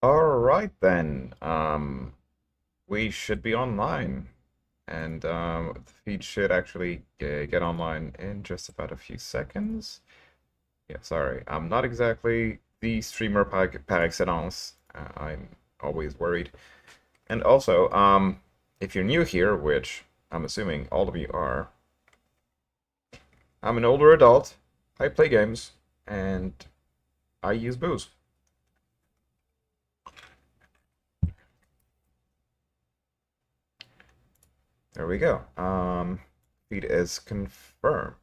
All right then. We should be online, and the feed should actually get online in just about a few seconds. Yeah, sorry, I'm not exactly the streamer par excellence. I'm always worried. And also, if you're new here, which I'm assuming all of you are, I'm an older adult. I play games, and I use booze. There we go. Feed is confirmed.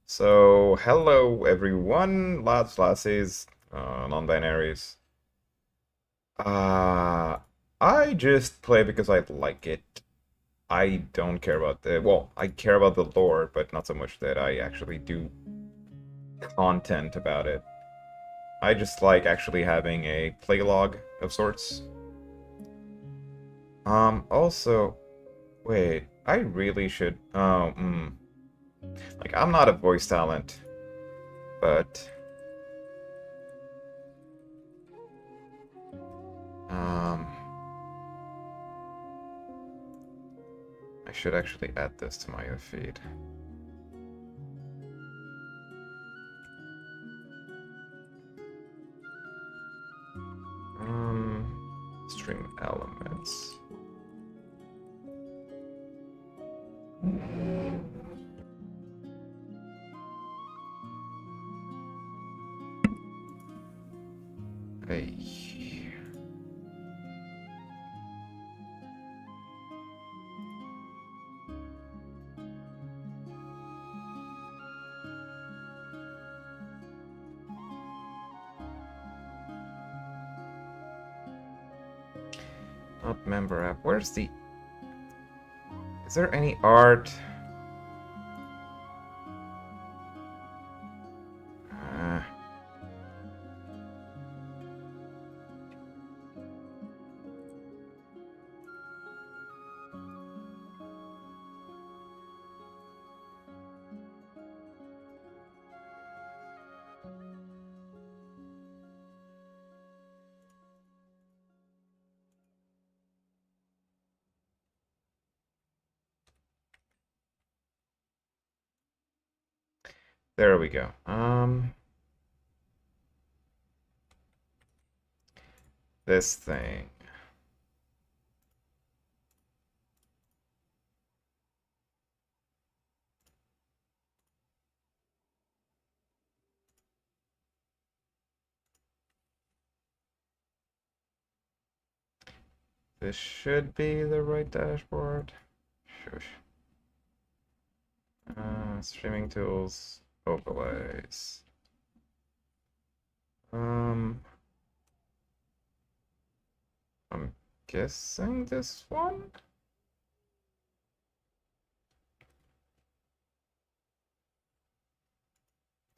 So, hello everyone, lads, lassies, non-binaries. Uh, I just play because I like it. I don't care about well, I care about the lore, but not so much that I actually do content about it. I just like actually having a play log of sorts. Also, wait, I really should, like, I'm not a voice talent, but, um... I should actually add this to my feed. Stream elements. Hey. Not member app. Where's the... Is there any art? Uh, there we go. This thing. This should be the right dashboard. Shush. Streaming tools, overlays. Um, I'm guessing this one?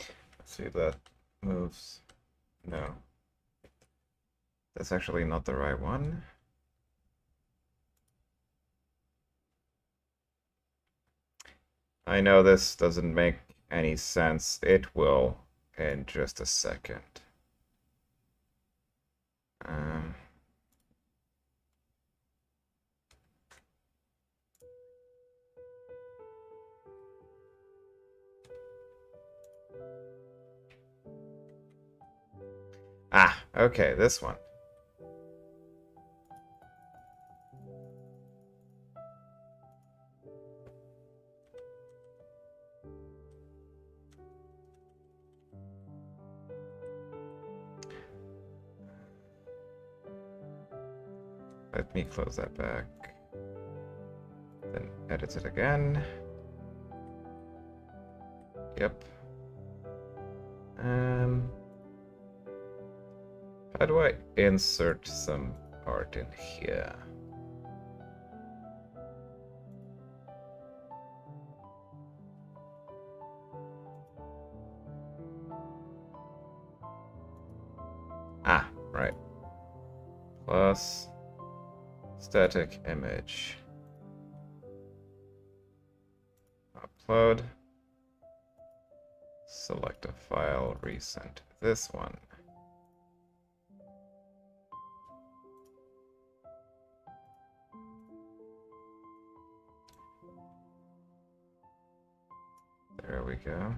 Let's see if that moves. No. That's actually not the right one. I know this doesn't make any sense. It will in just a second. Um, okay, this one. Let me close that back. Then edit it again. Yep. How do I insert some art in here? Right. Plus static image. Upload. Select a file, resend this one. There we go.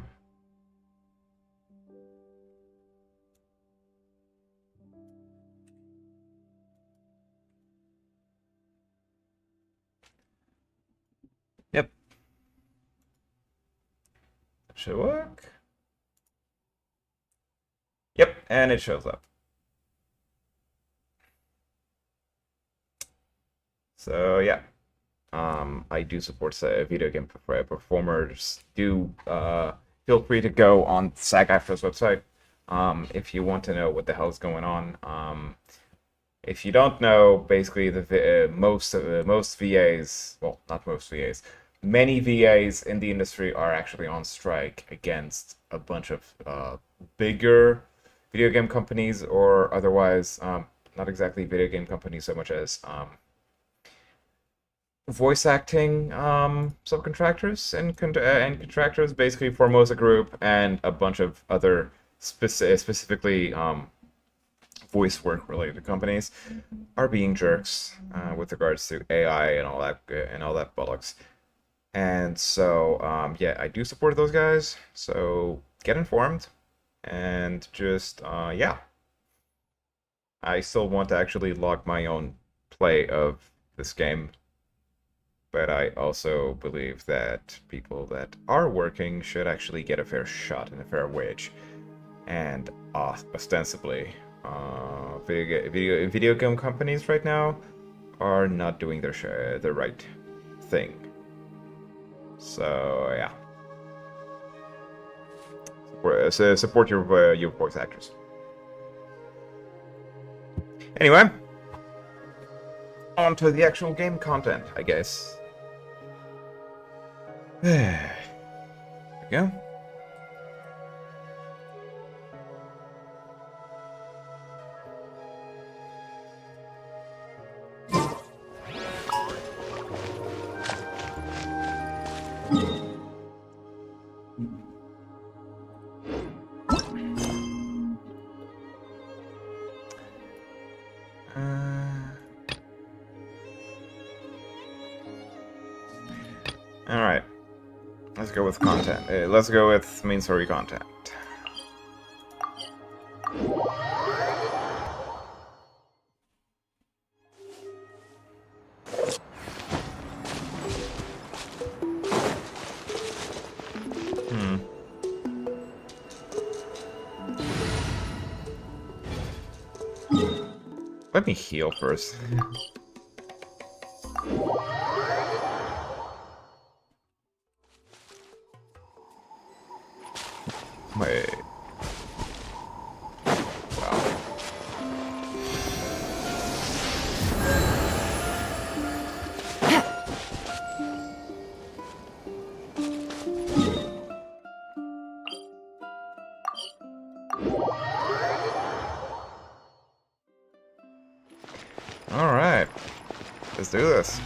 Yep. Should work. Yep, and it shows up. So yeah, I do support video game performers. Do feel free to go on SAG-AFTRA's website if you want to know what the hell's going on. If you don't know, basically most VAs, well, not most VAs, many VAs in the industry are actually on strike against a bunch of bigger video game companies, or otherwise, not exactly video game companies so much as voice acting subcontractors and contractors, basically Formosa Group and a bunch of other specifically voice work related companies are being jerks with regards to AI and all that bollocks. And so yeah, I do support those guys, so get informed and just yeah, I still want to actually log my own play of this game. But I also believe that people that are working should actually get a fair shot and a fair wage. And ostensibly, video game companies right now are not doing the right thing. So yeah, support your voice actors. Anyway, on to the actual game content, I guess. There we go. All right. Let's go with content. Let's go with main story content. Let me heal first. Wait. Wow. All right. Let's do this.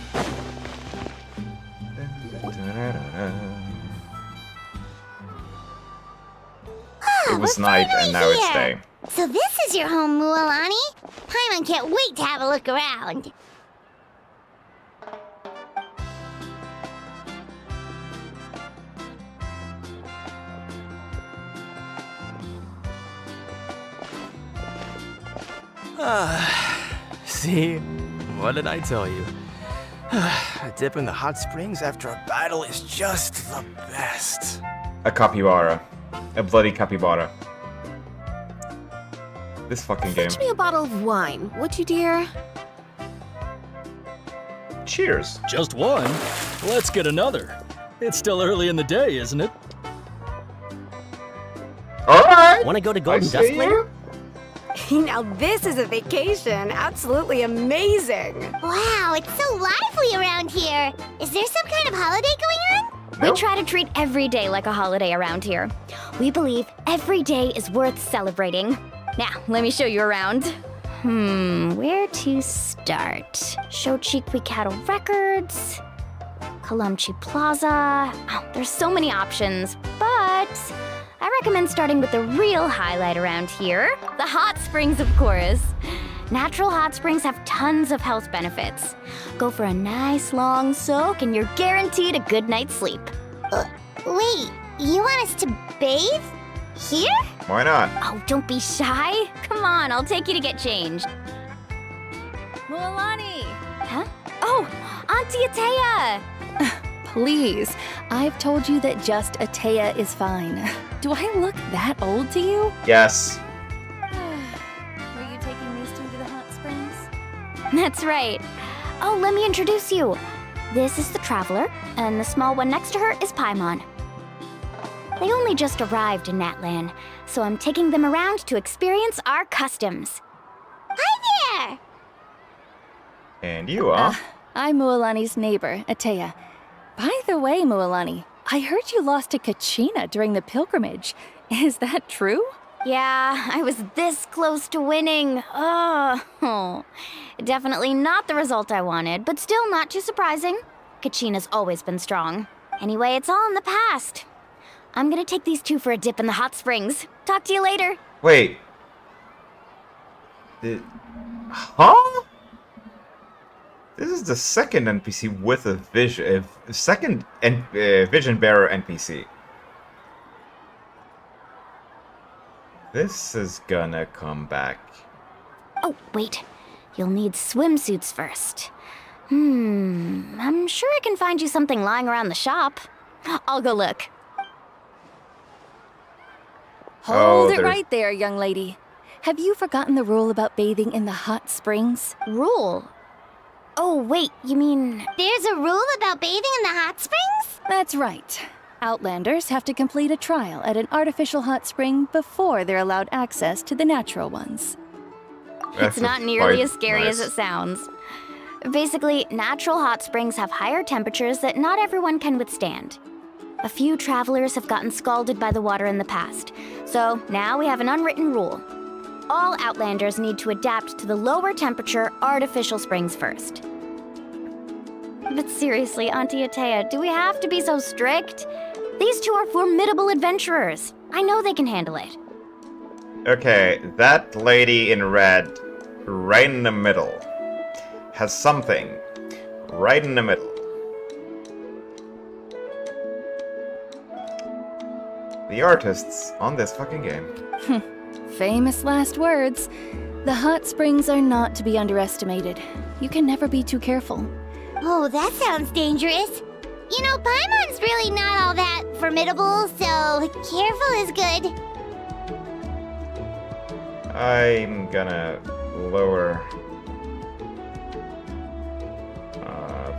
It was night, and now it's day. So this is your home, Mualani? Paimon can't wait to have a look around. See? What did I tell you? A dip in the hot springs after a battle is just the best. A capybara. A bloody capybara. This fucking game. Fetch me a bottle of wine, would you, dear? Cheers. Just one? Let's get another. It's still early in the day, isn't it? Alright! Want to go to Golden Dust later? Now this is a vacation. Absolutely amazing. Wow, it's so lively around here. Is there some kind of holiday going on? Nope. We try to treat every day like a holiday around here. We believe every day is worth celebrating. Now, let me show you around. Where to start? Shochikwi Cattle Records, Kalamchi Plaza. Oh, there's so many options, but I recommend starting with the real highlight around here, the hot springs, of course. Natural hot springs have tons of health benefits. Go for a nice long soak and you're guaranteed a good night's sleep. Wait, You want us to bathe? Here? Why not? Oh, don't be shy. Come on, I'll take you to get changed. Mualani! Huh? Oh, Auntie Atea! Please, I've told you that just Atea is fine. Do I look that old to you? Yes. Were you taking these two to the hot springs? That's right. Oh, let me introduce you. This is the Traveler, and the small one next to her is Paimon. They only just arrived in Natlan, so I'm taking them around to experience our customs. Hi there! And you are? I'm Mualani's neighbor, Atea. By the way, Mualani, I heard you lost to Kachina during the pilgrimage. Is that true? Yeah, I was this close to winning. Oh, definitely not the result I wanted, but still not too surprising. Kachina's always been strong. Anyway, it's all in the past. I'm gonna take these two for a dip in the hot springs. Talk to you later. Wait. Huh? This is the second NPC with a vision, vision bearer NPC. This is gonna come back. Oh, wait. You'll need swimsuits first. I'm sure I can find you something lying around the shop. I'll go look. Hold it there's- right there, young lady. Have you forgotten the rule about bathing in the hot springs? Rule? Oh, wait, you mean... There's a rule about bathing in the hot springs? That's right. Outlanders have to complete a trial at an artificial hot spring before they're allowed access to the natural ones. That's It's not nearly quite as scary as nice. it sounds. Basically, natural hot springs have higher temperatures that not everyone can withstand. A few travelers have gotten scalded by the water in the past, so now we have an unwritten rule. All Outlanders need to adapt to the lower temperature artificial springs first. But seriously, Auntie Atea, do we have to be so strict? These two are formidable adventurers. I know they can handle it. Okay, that lady in red, right in the middle, has something right in the middle. The artists on this fucking game. Famous last words. The hot springs are not to be underestimated. You can never be too careful. Oh, that sounds dangerous. You know, Paimon's really not all that formidable, so careful is good. I'm gonna lower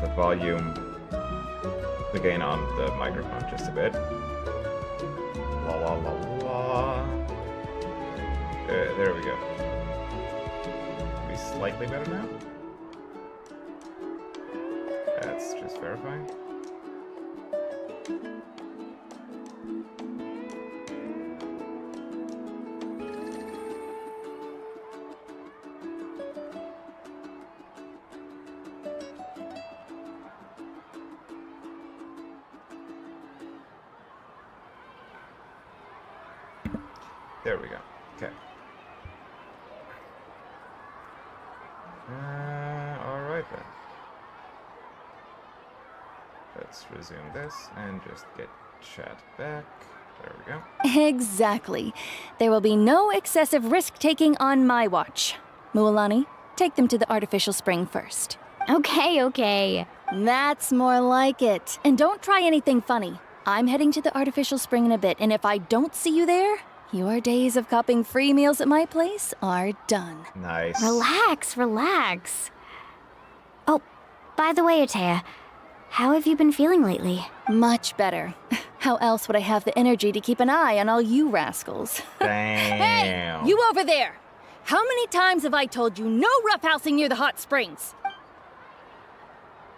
the volume, the gain on the microphone just a bit. La la la la. There we go. Be slightly better now. That's just verifying. There we go. Okay. Alright then. Let's resume this and just get chat back. There we go. Exactly. There will be no excessive risk-taking on my watch. Mualani, take them to the artificial spring first. Okay. That's more like it. And don't try anything funny. I'm heading to the artificial spring in a bit, and if I don't see you there, your days of copping free meals at my place are done. Nice. Relax. Oh, by the way, Atea, how have you been feeling lately? Much better. How else would I have the energy to keep an eye on all you rascals? Damn. You over there! How many times have I told you no roughhousing near the hot springs?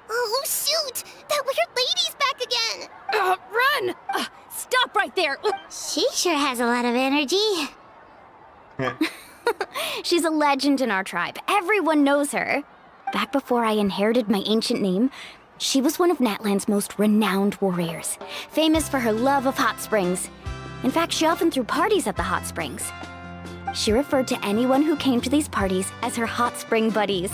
Oh, shoot! That weird lady's back again! Run! Stop right there! She sure has a lot of energy. She's a legend in our tribe. Everyone knows her. Back before I inherited my ancient name, she was one of Natlan's most renowned warriors, famous for her love of hot springs. In fact, she often threw parties at the hot springs. She referred to anyone who came to these parties as her hot spring buddies.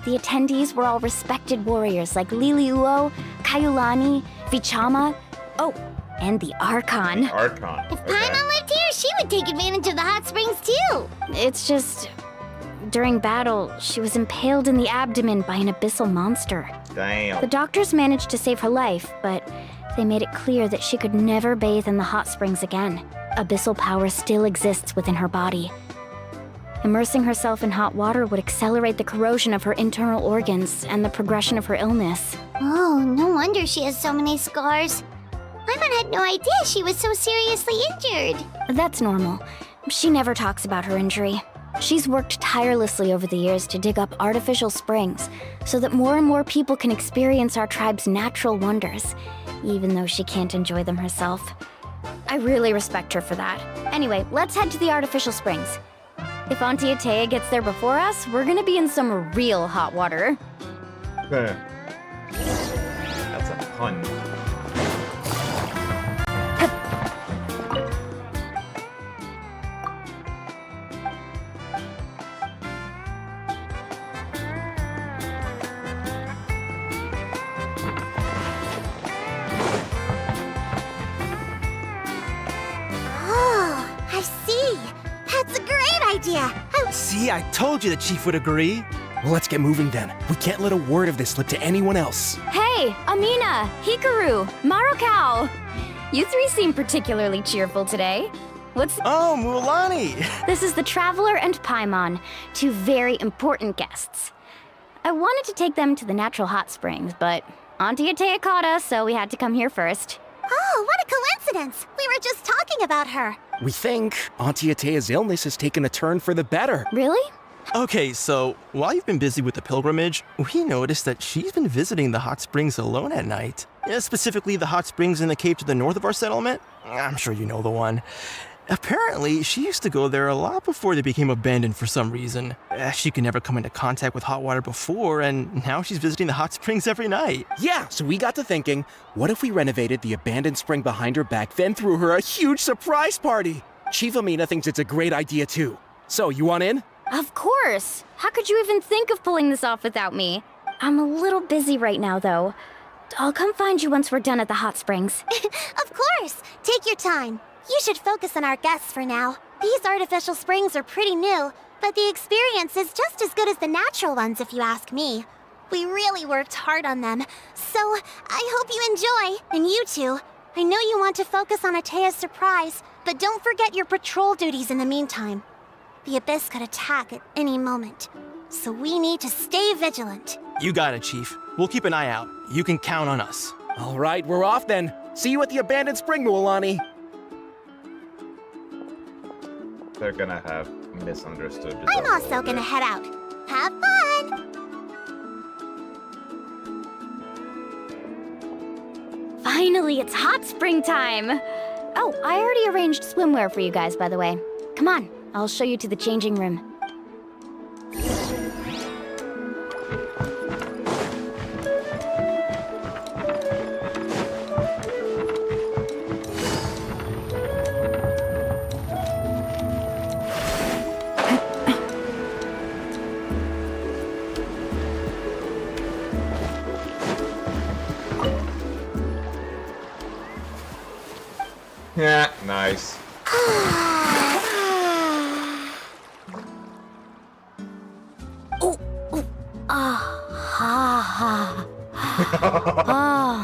The attendees were all respected warriors like Liliuo, Kaiulani, Vichama, oh, And the Archon. Archon. If Okay. Paimon lived here, she would take advantage of the hot springs too. It's just. During battle, she was impaled in the abdomen by an abyssal monster. Damn. The doctors managed to save her life, but they made it clear that she could never bathe in the hot springs again. Abyssal power still exists within her body. Immersing herself in hot water would accelerate the corrosion of her internal organs and the progression of her illness. Oh, no wonder she has so many scars. Paimon had no idea she was so seriously injured. That's normal. She never talks about her injury. She's worked tirelessly over the years to dig up artificial springs so that more and more people can experience our tribe's natural wonders, even though she can't enjoy them herself. I really respect her for that. Anyway, let's head to the artificial springs. If Auntie Atea gets there before us, we're gonna be in some real hot water. That's a pun. Oh, I see. That's a great idea. See, I told you the chief would agree. Well, let's get moving then. We can't let a word of this slip to anyone else. Hey, Amina, Hikaru, Marukao! You three seem particularly cheerful today. What's... Oh, Mulani! This is the Traveler and Paimon, two very important guests. I wanted to take them to the natural hot springs, but Auntie Atea caught us, so we had to come here first. Oh, what a coincidence. We were just talking about her. We think Auntie Atea's illness has taken a turn for the better. Really? Okay, so while you've been busy with the pilgrimage, we noticed that she's been visiting the hot springs alone at night. Specifically, the hot springs in the cave to the north of our settlement. I'm sure you know the one. Apparently, she used to go there a lot before they became abandoned for some reason. She could never come into contact with hot water before, and now she's visiting the hot springs every night. Yeah, so we got to thinking, what if we renovated the abandoned spring behind her back, then threw her a huge surprise party? Chief Amina thinks it's a great idea too. So, you want in? Of course! How could you even think of pulling this off without me? I'm a little busy right now, though. I'll come find you once we're done at the hot springs. Of course. Take your time. You should focus on our guests for now. These artificial springs are pretty new, but the experience is just as good as the natural ones if you ask me. We really worked hard on them, so I hope you enjoy. And you two, I know you want to focus on Atea's surprise, but don't forget your patrol duties in the meantime. The Abyss could attack at any moment, so we need to stay vigilant. You got it, Chief. We'll keep an eye out. You can count on us. All right, we're off then. See you at the abandoned spring, Mualani. They're gonna have misunderstood. I'm also gonna head out. Have fun! Finally, it's hot spring time! Oh, I already arranged swimwear for you guys, by the way. Come on, I'll show you to the changing room. Yeah, nice.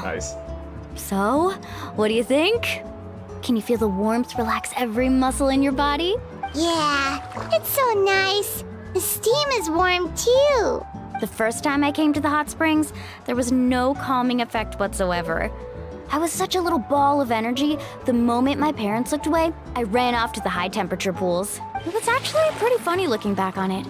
Nice. So, what do you think? Can you feel the warmth relax every muscle in your body? Yeah, it's so nice. The steam is warm too. The first time I came to the hot springs, there was no calming effect whatsoever. I was such a little ball of energy, the moment my parents looked away, I ran off to the high temperature pools. It was actually pretty funny looking back on it.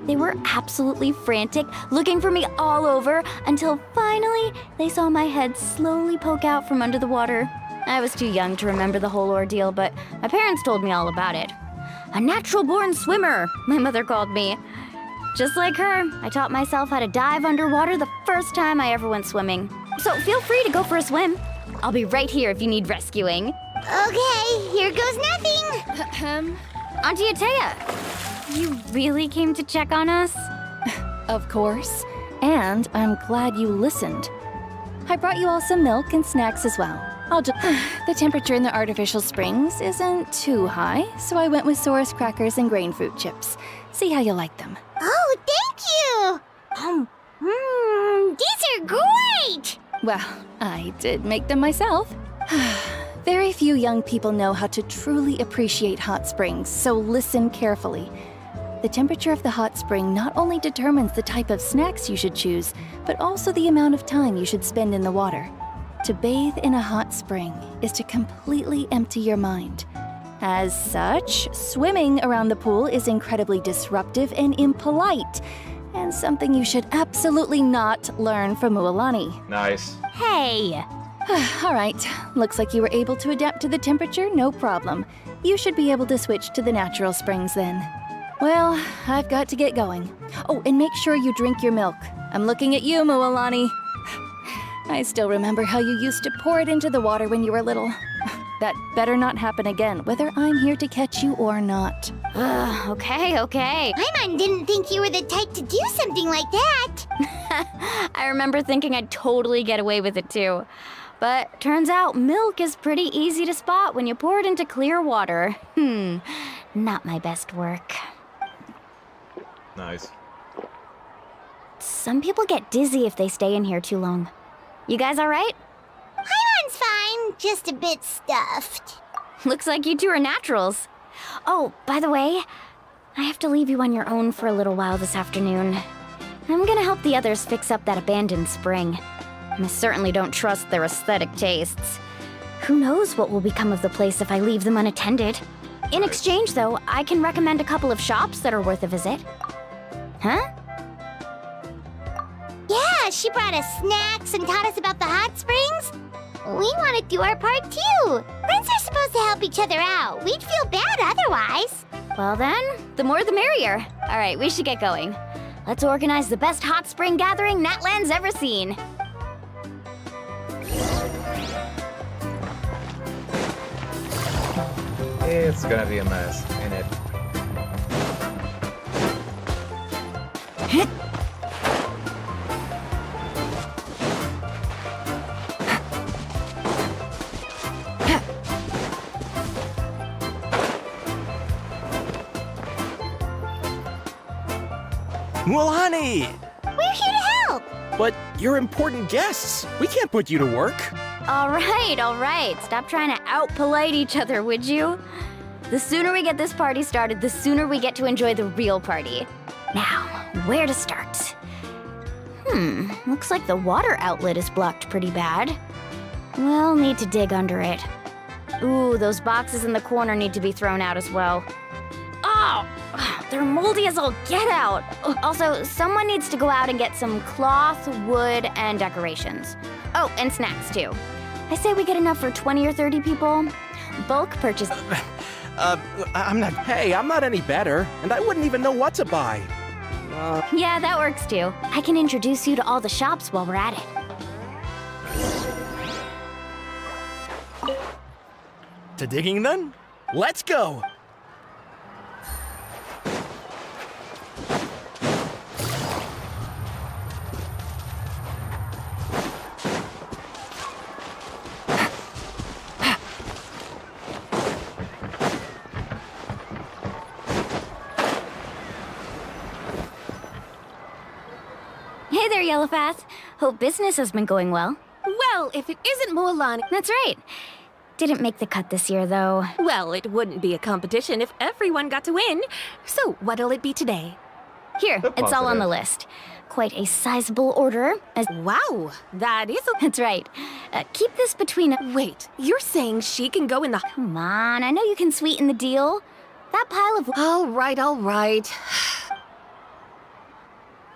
They were absolutely frantic, looking for me all over, until finally they saw my head slowly poke out from under the water. I was too young to remember the whole ordeal, but my parents told me all about it. A natural-born swimmer, my mother called me. Just like her, I taught myself how to dive underwater the first time I ever went swimming. So feel free to go for a swim. I'll be right here if you need rescuing. Okay, here goes nothing. Auntie Atea, you really came to check on us? Of course. And I'm glad you listened. I brought you all some milk and snacks as well. I'll just. The temperature in the artificial springs isn't too high, so I went with Saurus crackers and grain fruit chips. See how you like them. Oh, thank you! These are great! Well, I did make them myself. Very few young people know how to truly appreciate hot springs, so listen carefully. The temperature of the hot spring not only determines the type of snacks you should choose, but also the amount of time you should spend in the water. To bathe in a hot spring is to completely empty your mind. As such, swimming around the pool is incredibly disruptive and impolite, and something you should absolutely not learn from Mualani. Nice. Hey! All right, looks like you were able to adapt to the temperature, no problem. You should be able to switch to the natural springs then. Well, I've got to get going. Oh, and make sure you drink your milk. I'm looking at you, Mualani. I still remember how you used to pour it into the water when you were little. That better not happen again, whether I'm here to catch you or not. Okay. Paimon didn't think you were the type to do something like that. I remember thinking I'd totally get away with it too. But turns out milk is pretty easy to spot when you pour it into clear water. Not my best work. Nice. Some people get dizzy if they stay in here too long. You guys all right? Paimon's fine, just a bit stuffed. Looks like you two are naturals. Oh, by the way, I have to leave you on your own for a little while this afternoon. I'm gonna help the others fix up that abandoned spring. I certainly don't trust their aesthetic tastes. Who knows what will become of the place if I leave them unattended? In exchange, though, I can recommend a couple of shops that are worth a visit. Huh? Yeah, she brought us snacks and taught us about the hot springs. We want to do our part too. Friends are supposed to help each other out. We'd feel bad otherwise. Well then, the more the merrier. All right, we should get going. Let's organize the best hot spring gathering Natlan's ever seen. It's gonna be a mess, ain't it? Mualani! We're here to help. But you're important guests. We can't put you to work. All right. Stop trying to out-polite each other, would you? The sooner we get this party started, the sooner we get to enjoy the real party. Now, where to start? Looks like the water outlet is blocked pretty bad. We'll need to dig under it. Ooh, those boxes in the corner need to be thrown out as well. Oh, they're moldy as all get out. Also, someone needs to go out and get some cloth, wood, and decorations. Oh, and snacks too. I say we get enough for 20 or 30 people. Bulk purchase. I'm not any better, and I wouldn't even know what to buy. Yeah, that works too. I can introduce you to all the shops while we're at it. To digging then? Let's go! Hey there, Yellowpath. Hope business has been going well. Well, if it isn't Mualani, That's right. Didn't make the cut this year, though. well, it wouldn't be a competition if everyone got to win. So, what'll it be today? Here, it's all on the list. Quite a sizable order. Wow, that is a... That's right. Keep this between... Wait, you're saying she can go in the... Come on, I know you can sweeten the deal. That pile of... All right.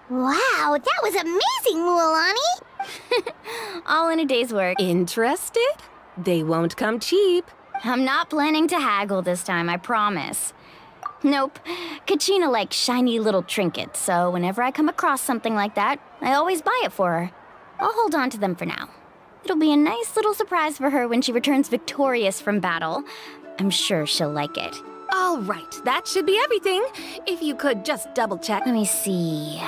Wow, that was amazing, Mualani. all in a day's work. Interested? They won't come cheap. I'm not planning to haggle this time, I promise. Nope. Kachina likes shiny little trinkets, so whenever I come across something like that, I always buy it for her. I'll hold on to them for now. It'll be a nice little surprise for her when she returns victorious from battle. I'm sure she'll like it. All right, that should be everything. If you could just double check. Let me see.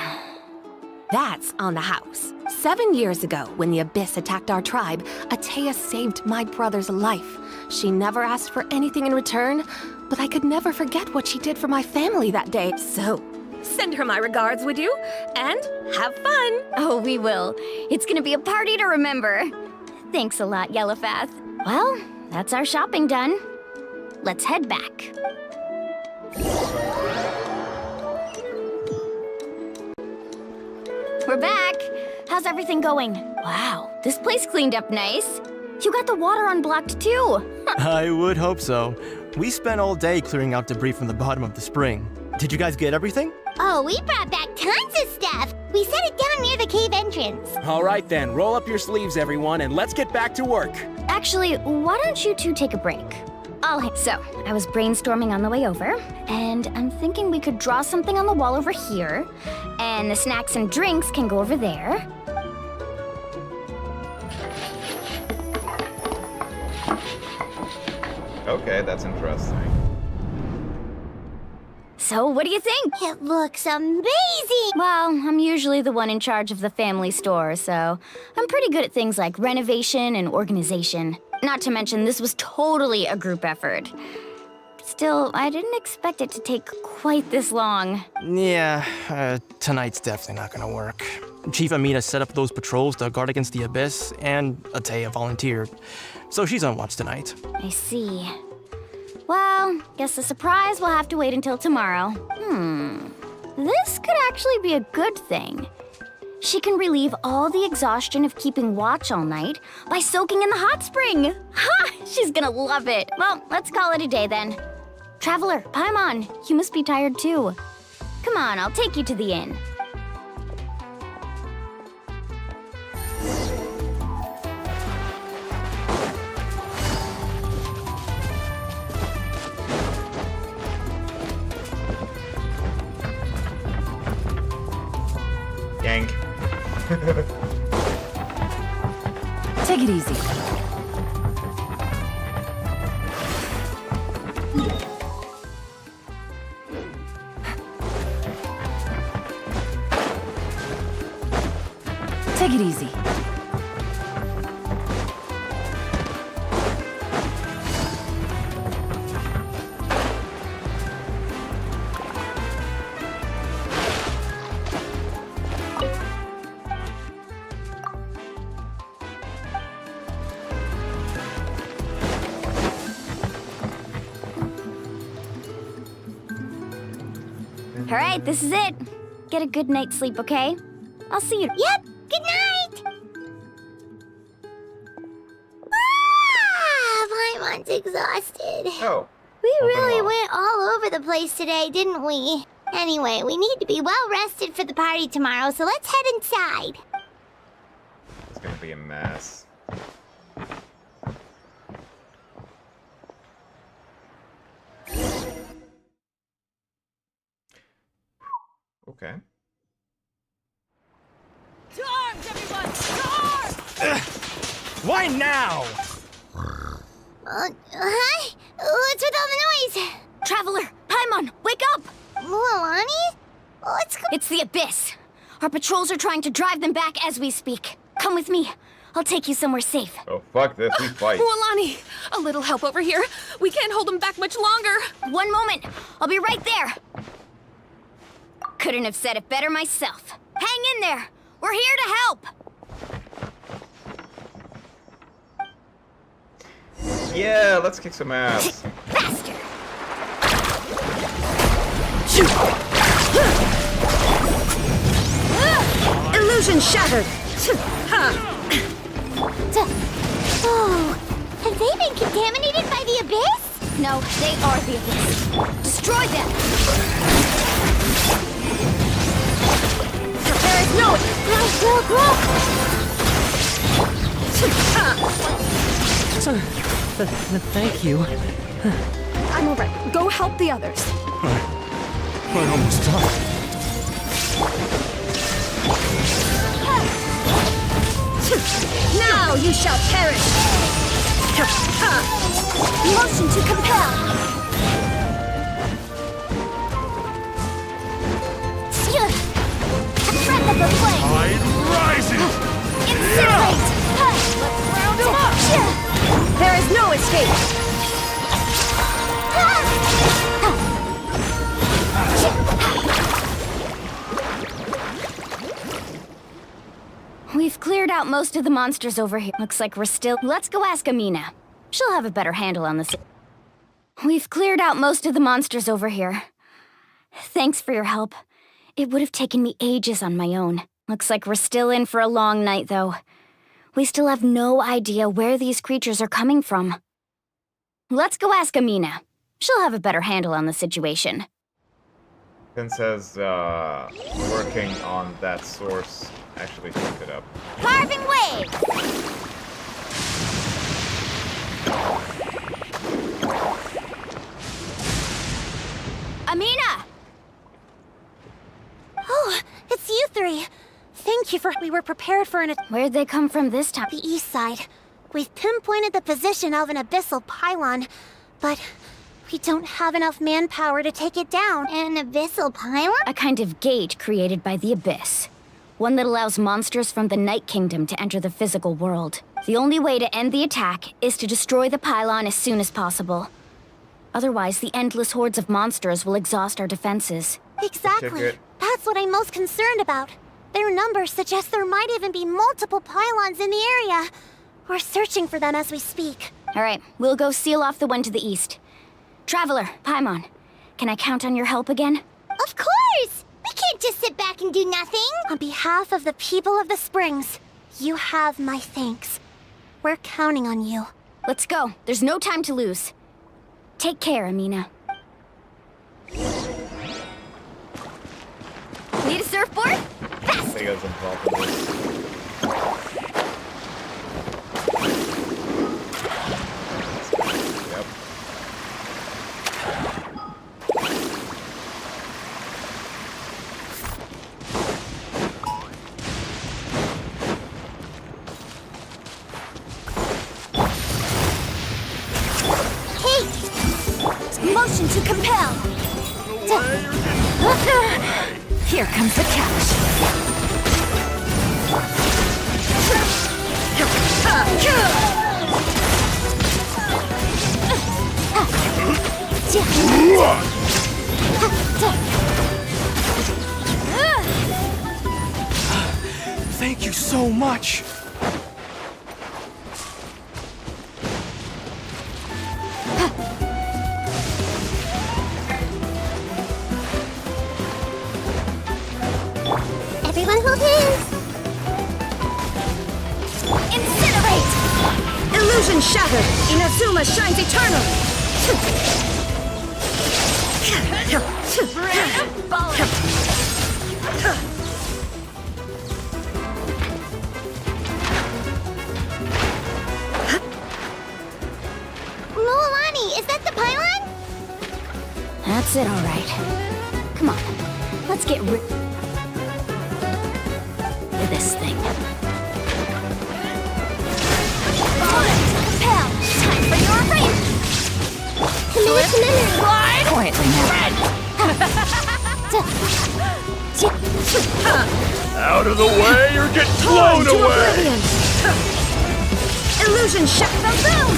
That's on the house. 7 years ago, when the Abyss attacked our tribe, Atea saved my brother's life. She never asked for anything in return, but I could never forget what she did for my family that day. So, send her my regards, would you? And have fun! Oh, we will. It's gonna be a party to remember. Thanks a lot, Yellowfath. Well, that's our shopping done. Let's head back. We're back. How's everything going? Wow, this place cleaned up nice. You got the water unblocked too. I would hope so. We spent all day clearing out debris from the bottom of the spring. Did you guys get everything? Oh, we brought back tons of stuff. We set it down near the cave entrance. All right then, roll up your sleeves, everyone, and let's get back to work. Actually, why don't you two take a break? So, I was brainstorming on the way over, and I'm thinking we could draw something on the wall over here, and the snacks and drinks can go over there. Okay, that's interesting. So, what do you think? It looks amazing! Well, I'm usually the one in charge of the family store, so I'm pretty good at things like renovation and organization. Not to mention, this was totally a group effort. Still, I didn't expect it to take quite this long. Yeah, tonight's definitely not gonna work. Chief Amina set up those patrols to guard against the Abyss, and Atea volunteered. So she's on watch tonight. I see. Well, guess the surprise will have to wait until tomorrow. This could actually be a good thing. She can relieve all the exhaustion of keeping watch all night by soaking in the hot spring. Ha! She's gonna love it. Well, let's call it a day then. Traveler, Paimon, you must be tired too. Come on, I'll take you to the inn. Yank. Take it easy. Take it easy. All right, this is it. Get a good night's sleep, okay? I'll see you. Yep, good night! Ah, Paimon's exhausted. Oh. We Open really up. went all over the place today, didn't we? Anyway, we need to be well rested for the party tomorrow, so let's head inside. It's gonna be a mess. Okay. To arms, everyone! To arms! Why now? Hi? What's with all the noise? Traveler, Paimon, wake up! Mualani? What's going It's the Abyss. Our patrols are trying to drive them back as we speak. Come with me. I'll take you somewhere safe. Oh, fuck this, we fight. Mualani, a little help over here. We can't hold them back much longer. One moment. I'll be right there. Couldn't have said it better myself. Hang in there. We're here to help. Yeah, let's kick some ass. Faster. Illusion shattered. Oh, have they been contaminated by the Abyss? No, they are the Abyss. Destroy them. There is no... Thank you. I'm all right. Go help the others. We're almost done. Now you shall perish. Motion to compel. A breath of the flame. Ultrawide Ryzen! Incinerate! Let's round him up! There is no escape! We've cleared out most of the monsters over here. Looks like we're still... Let's go ask Amina. She'll have a better handle on this. We've cleared out most of the monsters over here. Thanks for your help. It would have taken me ages on my own. Looks like we're still in for a long night, though. We still have no idea where these creatures are coming from. Let's go ask Amina. She'll have a better handle on the situation. Then says, working on that source. Actually looked it up. Carving waves! Amina! Oh, it's you three. Thank you for... We were prepared for an... Where'd they come from this time? The east side. We've pinpointed the position of an abyssal pylon, but we don't have enough manpower to take it down. An abyssal pylon? A kind of gate created by the Abyss. One that allows monsters from the Night Kingdom to enter the physical world. The only way to end the attack is to destroy the pylon as soon as possible. Otherwise, the endless hordes of monsters will exhaust our defenses. Exactly. Ticket. That's what I'm most concerned about. Their numbers suggest there might even be multiple pylons in the area. We're searching for them as we speak. All right, we'll go seal off the one to the east. Traveler, Paimon, can I count on your help again? Of course! We can't just sit back and do nothing! On behalf of the people of the Springs, you have my thanks. We're counting on you. Let's go. There's no time to lose. Take care, Amina. Need a surfboard? Fast! Sega's involved in this. Yep. Motion to compel! Here comes the catch. Thank you so much. Everyone hold hands! Incinerate! Illusion shattered! Inazuma shines eternally! Moalani, is that the pylon? That's it, all right. Come on, let's get rid of this thing. Compel! Time for your race! Commit! Slide! Quietly now. Out of the way or get blown To away! oblivion! Illusion shut the boom!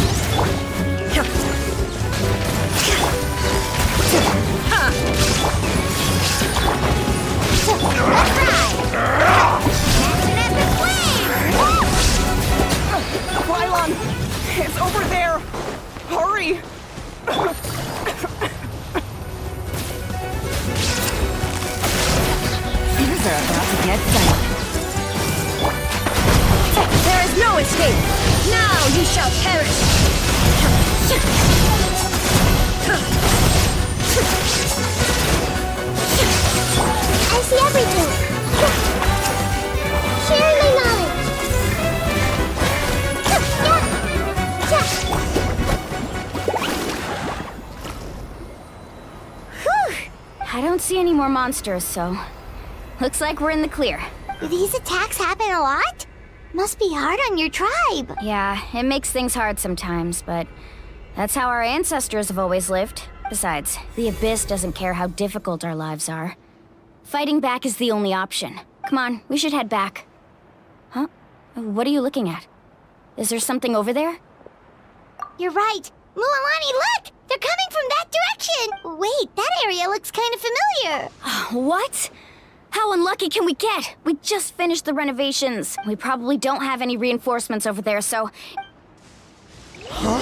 Pylon! It's over there! Hurry! Things are about to get done. There is no escape! Now you shall perish! I see everything! Share my knowledge! I don't see any more monsters, so... Looks like we're in the clear. These attacks happen a lot? Must be hard on your tribe. Yeah, it makes things hard sometimes, but... That's how our ancestors have always lived. Besides, the Abyss doesn't care how difficult our lives are. Fighting back is the only option. Come on, we should head back. Huh? What are you looking at? Is there something over there? You're right. Mualani, look! They're coming from that direction! Wait, that area looks kind of familiar. What? How unlucky can we get? We just finished the renovations. We probably don't have any reinforcements over there, so... Huh?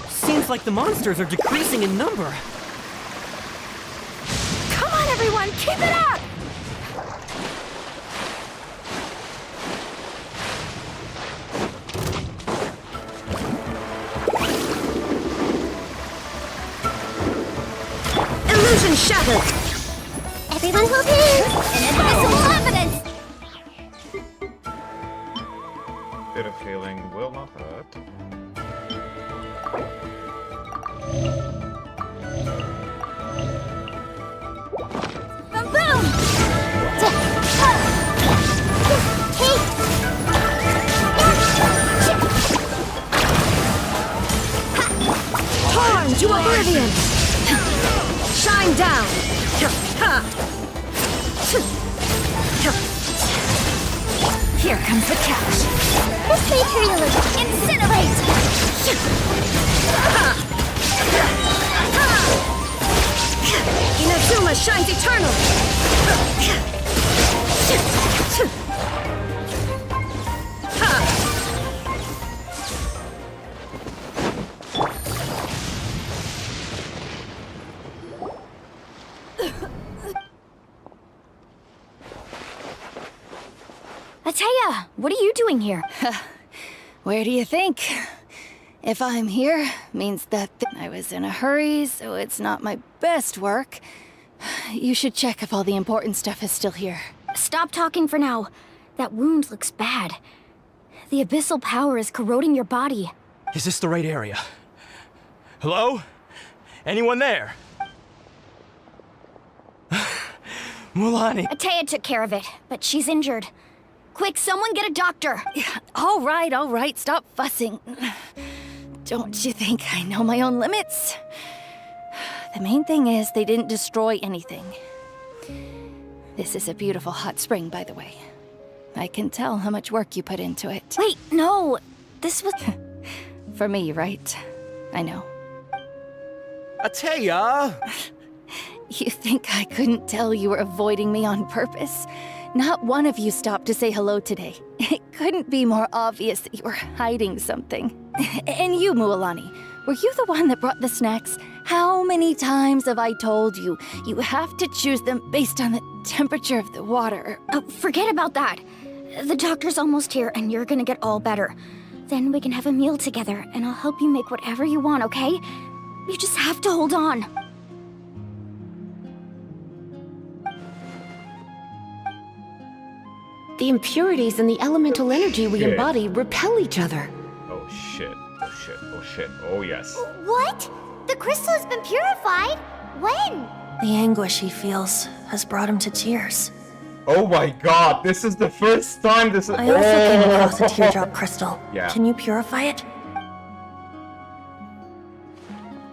Seems like the monsters are decreasing in number. Come on, everyone! Keep it up! Illusion shattered! Everyone hold hands! Inadmissible evidence! Bit of healing will not hurt. Boom! Torn to oblivion! Shine down! Here comes the catch. This material is Incinerate! Inazuma shines eternal! Ateya, what are you doing here? Where do you think? If I'm here, means that I was in a hurry, so it's not my best work. You should check if all the important stuff is still here. Stop talking for now. That wound looks bad. The abyssal power is corroding your body. Is this the right area? Hello? Anyone there? Mualani. Ateya took care of it, but she's injured. Quick, someone get a doctor! All right, stop fussing. Don't you think I know my own limits? The main thing is they didn't destroy anything. This is a beautiful hot spring, by the way. I can tell how much work you put into it. Wait, no! This was... For me, right? I know. Ateya! You think I couldn't tell you were avoiding me on purpose? Not one of you stopped to say hello today. It couldn't be more obvious that you were hiding something. And you, Mualani, were you the one that brought the snacks? How many times have I told you, you have to choose them based on the temperature of the water? Oh, forget about that. The doctor's almost here, and you're gonna get all better. Then we can have a meal together, and I'll help you make whatever you want, okay? You just have to hold on. The impurities in the elemental energy we Shit. embody repel each other. Oh shit, oh shit, oh shit, oh yes. What? The crystal has been purified? When? The anguish he feels has brought him to tears. Oh my god, this is the first time this is- I also came across a teardrop crystal. Yeah. Can you purify it?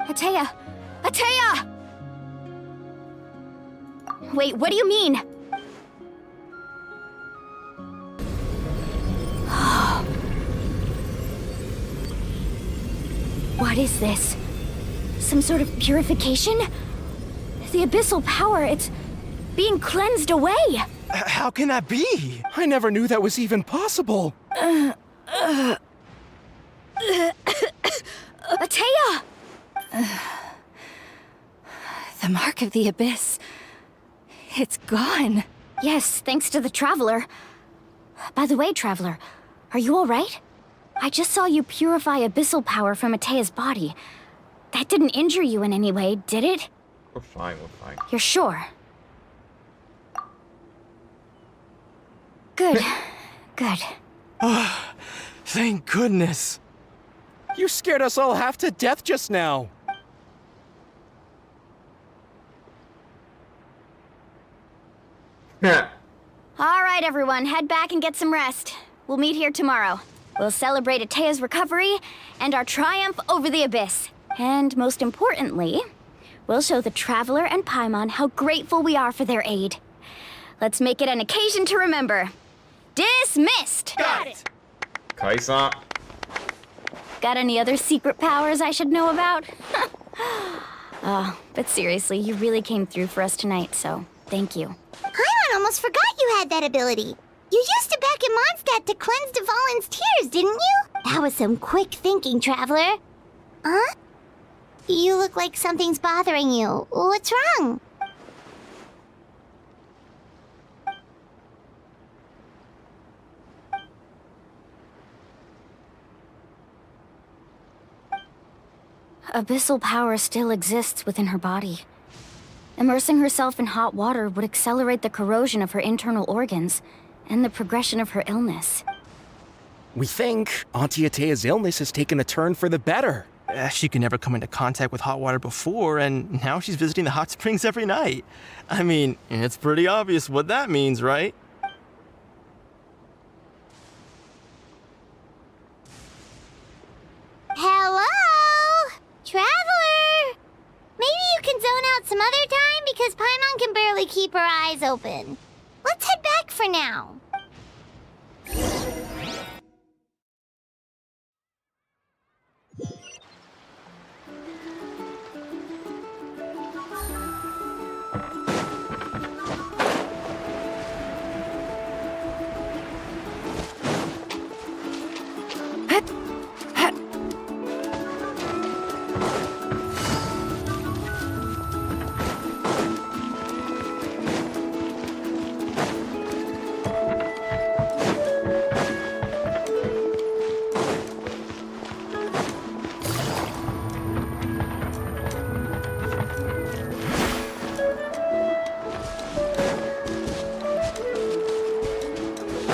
Ateya! Ateya! Wait, what do you mean? What is this? Some sort of purification? The abyssal power, it's being cleansed away! How can that be? I never knew that was even possible. Ateya! The mark of the abyss. It's gone. Yes, thanks to the Traveler. By the way, Traveler, are you alright? I just saw you purify abyssal power from Ateya's body. That didn't injure you in any way, did it? We're fine, we're fine. You're sure? Good. Good. Thank goodness. You scared us all half to death just now. Alright, everyone, head back and get some rest. We'll meet here tomorrow. We'll celebrate Ateya's recovery and our triumph over the Abyss. And most importantly, we'll show the Traveler and Paimon how grateful we are for their aid. Let's make it an occasion to remember. Dismissed! Got it! Kaisa. Got any other secret powers I should know about? But seriously, you really came through for us tonight, so thank you. Paimon almost forgot you had that ability. You used it back in Mondstadt to cleanse Dvalin's tears, didn't you? That was some quick thinking, Traveler. Huh? You look like something's bothering you. What's wrong? Abyssal power still exists within her body. Immersing herself in hot water would accelerate the corrosion of her internal organs and the progression of her illness. We think Auntie Atea's illness has taken a turn for the better. She could never come into contact with hot water before, and now she's visiting the hot springs every night. I mean, it's pretty obvious what that means, right? Hello? Traveler? Maybe you can zone out some other time because Paimon can barely keep her eyes open. Let's head back for now.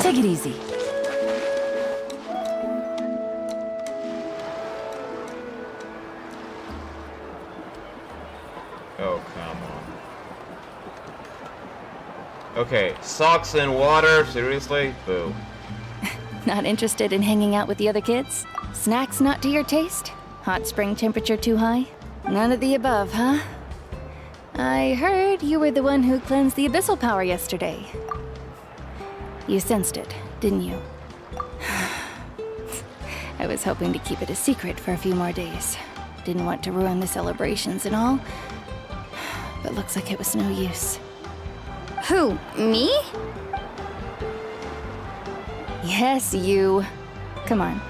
Take it easy. Oh, come on. Okay, socks and water? Seriously? Boo. Not interested in hanging out with the other kids? Snacks not to your taste? Hot spring temperature too high? None of the above, huh? I heard you were the one who cleansed the abyssal power yesterday. You sensed it, didn't you? I was hoping to keep it a secret for a few more days. Didn't want to ruin the celebrations and all. But looks like it was no use. Who, me? Yes, you. Come on.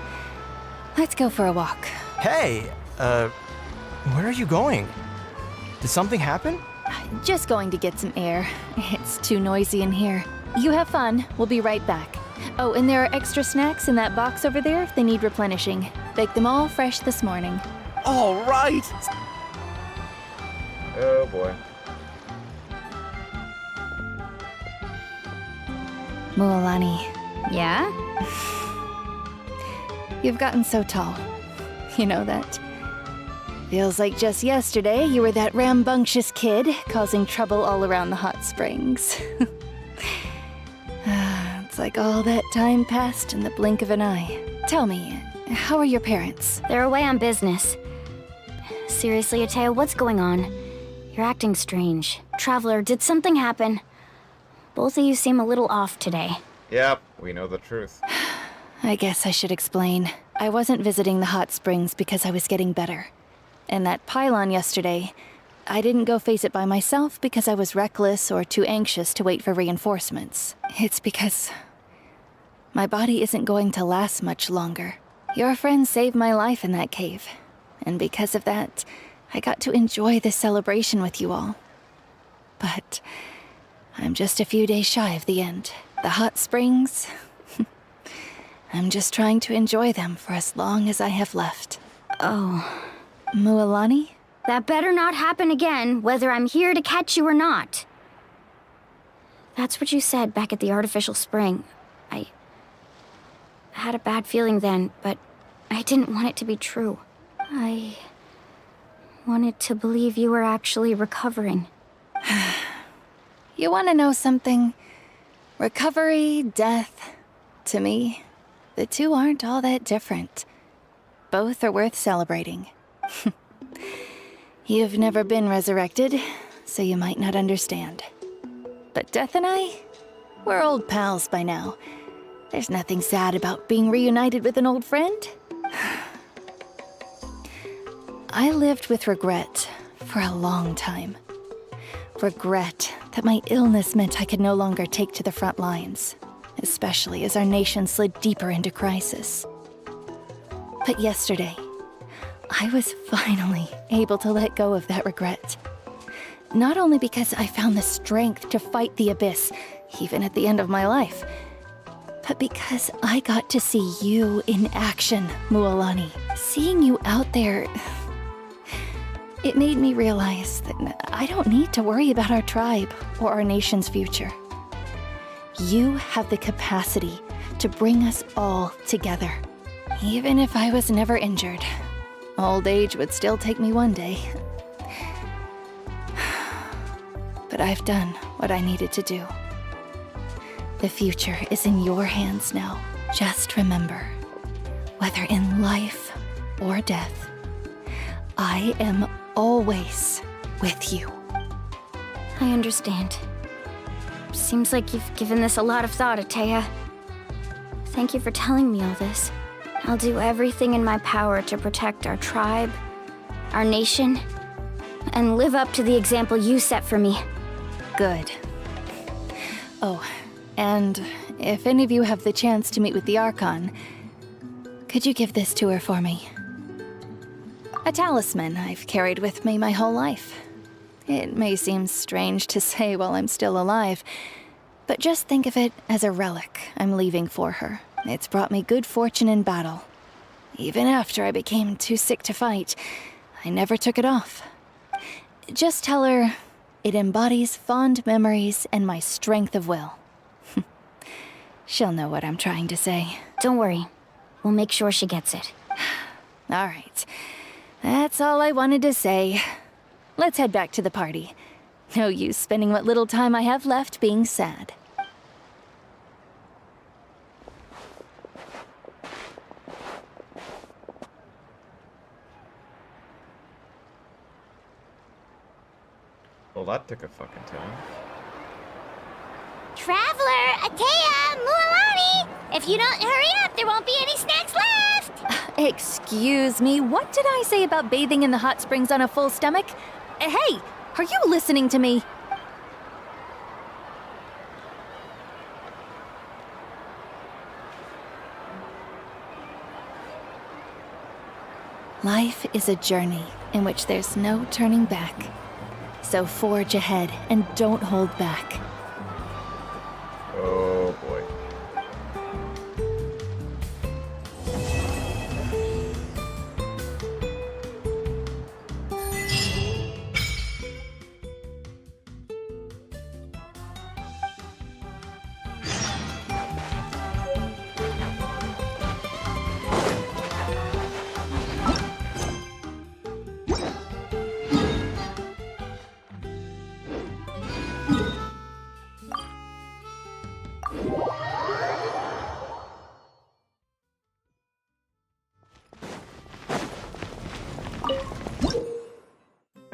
Let's go for a walk. Hey, where are you going? Did something happen? Just going to get some air. It's too noisy in here. You have fun. We'll be right back. Oh, and there are extra snacks in that box over there if they need replenishing. Baked them all fresh this morning. All right. Oh boy. Mualani, Yeah? you've gotten so tall. You know that? Feels like just yesterday you were that rambunctious kid causing trouble all around the hot springs. It's like all that time passed in the blink of an eye. Tell me, how are your parents? They're away on business. Seriously, Atea, what's going on? You're acting strange. Traveler, did something happen? Both of you seem a little off today. Yep, we know the truth. I guess I should explain. I wasn't visiting the hot springs because I was getting better. And that pylon yesterday, I didn't go face it by myself because I was reckless or too anxious to wait for reinforcements. It's because my body isn't going to last much longer. Your friend saved my life in that cave. And because of that, I got to enjoy this celebration with you all. But I'm just a few days shy of the end. The hot springs, I'm just trying to enjoy them for as long as I have left. Oh. Mualani? That better not happen again, whether I'm here to catch you or not. That's what you said back at the artificial spring. I had a bad feeling then, but I didn't want it to be true. I wanted to believe you were actually recovering. You want to know something? Recovery, death, to me, the two aren't all that different. Both are worth celebrating. You've never been resurrected, so you might not understand. But Death and I, we're old pals by now. There's nothing sad about being reunited with an old friend. I lived with regret for a long time. Regret that my illness meant I could no longer take to the front lines, especially as our nation slid deeper into crisis. But yesterday, I was finally able to let go of that regret. Not only because I found the strength to fight the abyss, even at the end of my life, but because I got to see you in action, Mualani. Seeing you out there, it made me realize that I don't need to worry about our tribe or our nation's future. You have the capacity to bring us all together. Even if I was never injured, old age would still take me one day. But I've done what I needed to do. The future is in your hands now. Just remember, whether in life or death, I am always with you. I understand. Seems like you've given this a lot of thought, Atea. Thank you for telling me all this. I'll do everything in my power to protect our tribe, our nation, and live up to the example you set for me. Good. Oh, and if any of you have the chance to meet with the Archon, could you give this to her for me? A talisman I've carried with me my whole life. It may seem strange to say while I'm still alive, but just think of it as a relic I'm leaving for her. It's brought me good fortune in battle. Even after I became too sick to fight, I never took it off. Just tell her it embodies fond memories and my strength of will. She'll know what I'm trying to say. Don't worry. We'll make sure she gets it. All right. That's all I wanted to say. Let's head back to the party. No use spending what little time I have left being sad. Well, that took a fucking time. Traveler, Atea, Mualani! If you don't hurry up, there won't be any snacks left! Excuse me, what did I say about bathing in the hot springs on a full stomach? Hey, are you listening to me? Life is a journey in which there's no turning back. So forge ahead and don't hold back. Oh boy.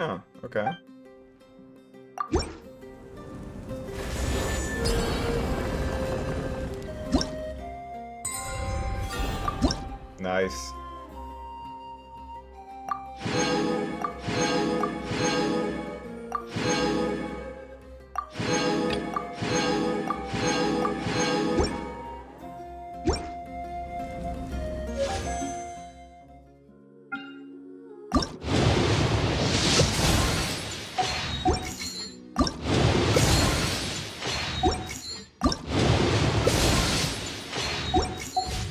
Oh, okay. Nice.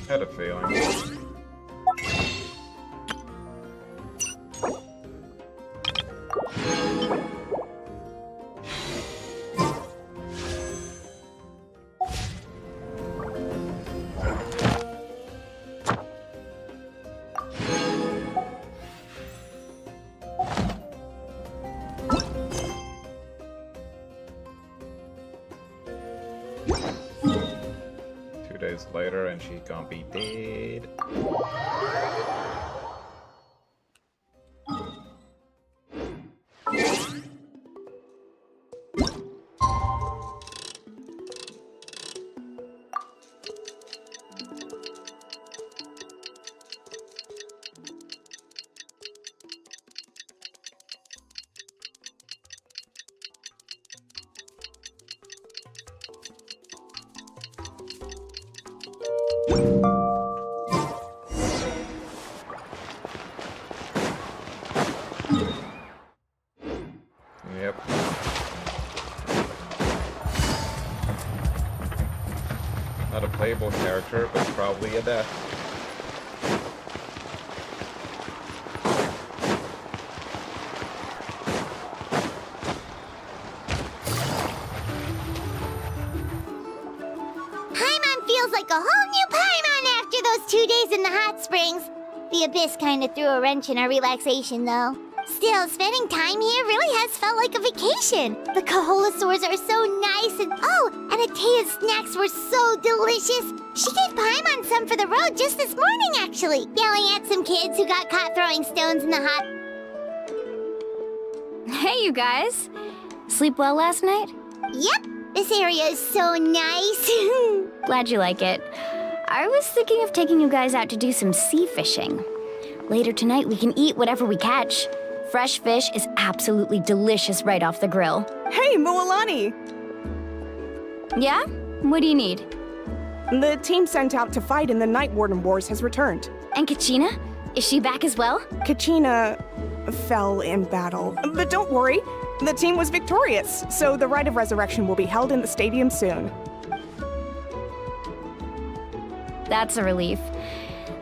Had a feeling. 2 days later and she gonna be dead. playable character, but probably a death. Paimon feels like a whole new Paimon after those 2 days in the hot springs. The Abyss kind of threw a wrench in our relaxation, though. Still, spending time here really has felt like a vacation. The Kaholasaurs are so nice and and Atea's snacks were so delicious. She gave Paimon some for the road just this morning, actually, yelling at some kids who got caught throwing stones in the hot. Hey, you guys. Sleep well last night? Yep, this area is so nice. Glad you like it. I was thinking of taking you guys out to do some sea fishing. Later tonight, we can eat whatever we catch. Fresh fish is absolutely delicious right off the grill. Hey, Mualani! Yeah? What do you need? The team sent out to fight in the Night Warden Wars has returned. And Kachina? Is she back as well? Kachina fell in battle. But don't worry, the team was victorious, so the Rite of Resurrection will be held in the stadium soon. That's a relief.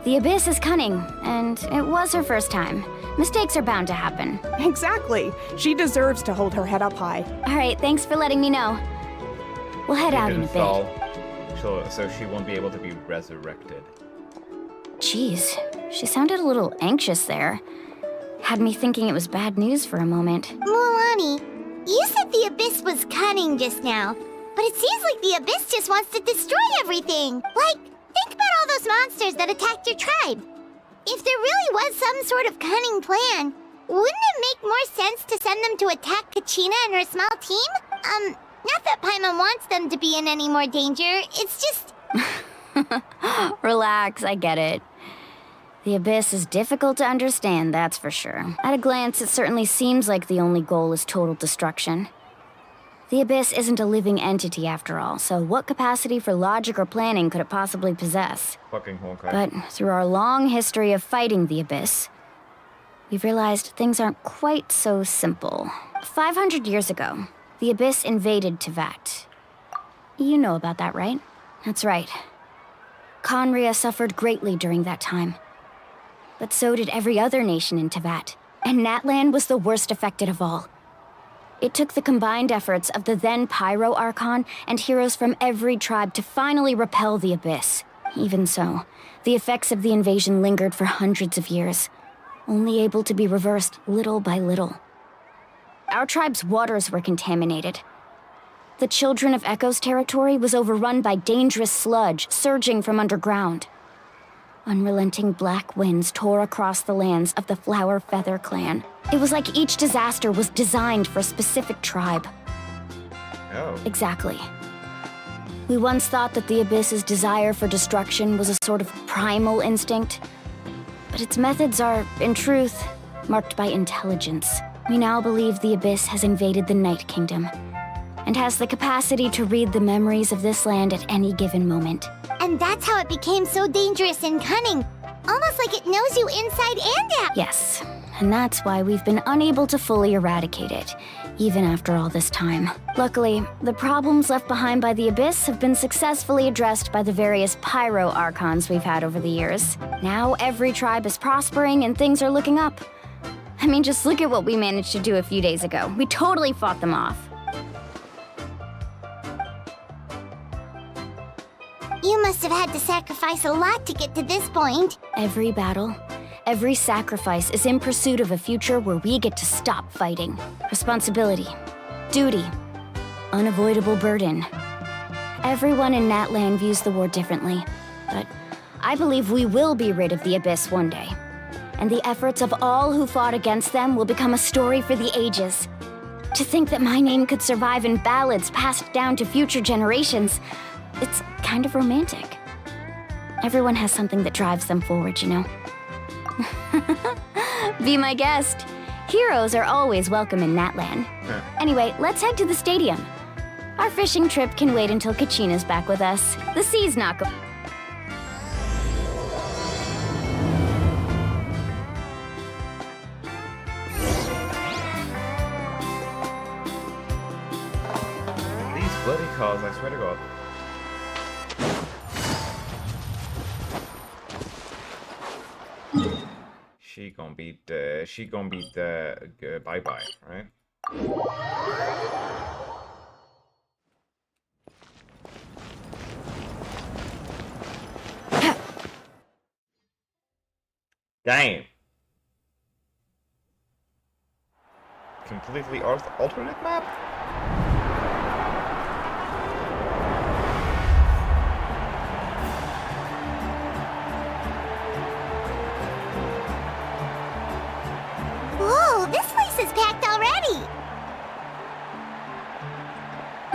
The Abyss is cunning, and it was her first time. Mistakes are bound to happen. Exactly. She deserves to hold her head up high. All right, thanks for letting me know. We'll head out in a bit. So she won't be able to be resurrected. Jeez, she sounded a little anxious there. Had me thinking it was bad news for a moment. Mualani, you said the Abyss was cunning just now, but it seems like the Abyss just wants to destroy everything. Like, think about all those monsters that attacked your tribe. If there really was some sort of cunning plan, wouldn't it make more sense to send them to attack Kachina and her small team? Not that Paimon wants them to be in any more danger, it's just... Relax, I get it. The Abyss is difficult to understand, that's for sure. At a glance, it certainly seems like the only goal is total destruction. The Abyss isn't a living entity after all, so what capacity for logic or planning could it possibly possess? Fucking Honkai. But through our long history of fighting the Abyss, we've realized things aren't quite so simple. 500 years ago, the Abyss invaded Teyvat. You know about that, right? That's right. Conria suffered greatly during that time. But so did every other nation in Teyvat, and Natlan was the worst affected of all. It took the combined efforts of the then Pyro Archon and heroes from every tribe to finally repel the Abyss. Even so, the effects of the invasion lingered for hundreds of years, only able to be reversed little by little. Our tribe's waters were contaminated. The Children of Echo's territory was overrun by dangerous sludge surging from underground. Unrelenting black winds tore across the lands of the Flower Feather clan. It was like each disaster was designed for a specific tribe. Oh. Exactly. We once thought that the Abyss's desire for destruction was a sort of primal instinct, but its methods are, in truth, marked by intelligence. We now believe the Abyss has invaded the Night Kingdom, and has the capacity to read the memories of this land at any given moment. And that's how it became so dangerous and cunning. Almost like it knows you inside and out. Yes, and that's why we've been unable to fully eradicate it, even after all this time. Luckily, the problems left behind by the Abyss have been successfully addressed by the various Pyro Archons we've had over the years. Now every tribe is prospering and things are looking up. I mean, just look at what we managed to do a few days ago. We totally fought them off. You must have had to sacrifice a lot to get to this point. Every battle, every sacrifice is in pursuit of a future where we get to stop fighting. Responsibility, duty, unavoidable burden. Everyone in Natlan views the war differently, but I believe we will be rid of the Abyss one day. And the efforts of all who fought against them will become a story for the ages. To think that my name could survive in ballads passed down to future generations, it's kind of romantic. Everyone has something that drives them forward, you know? Be my guest. Heroes are always welcome in Natlan. Anyway, let's head to the stadium. Our fishing trip can wait until Kachina's back with us. The sea's not go- These bloody cars, I swear to God. gonna beat Bye Bye, right? Damn. Completely alternate map? Whoa, this place is packed already!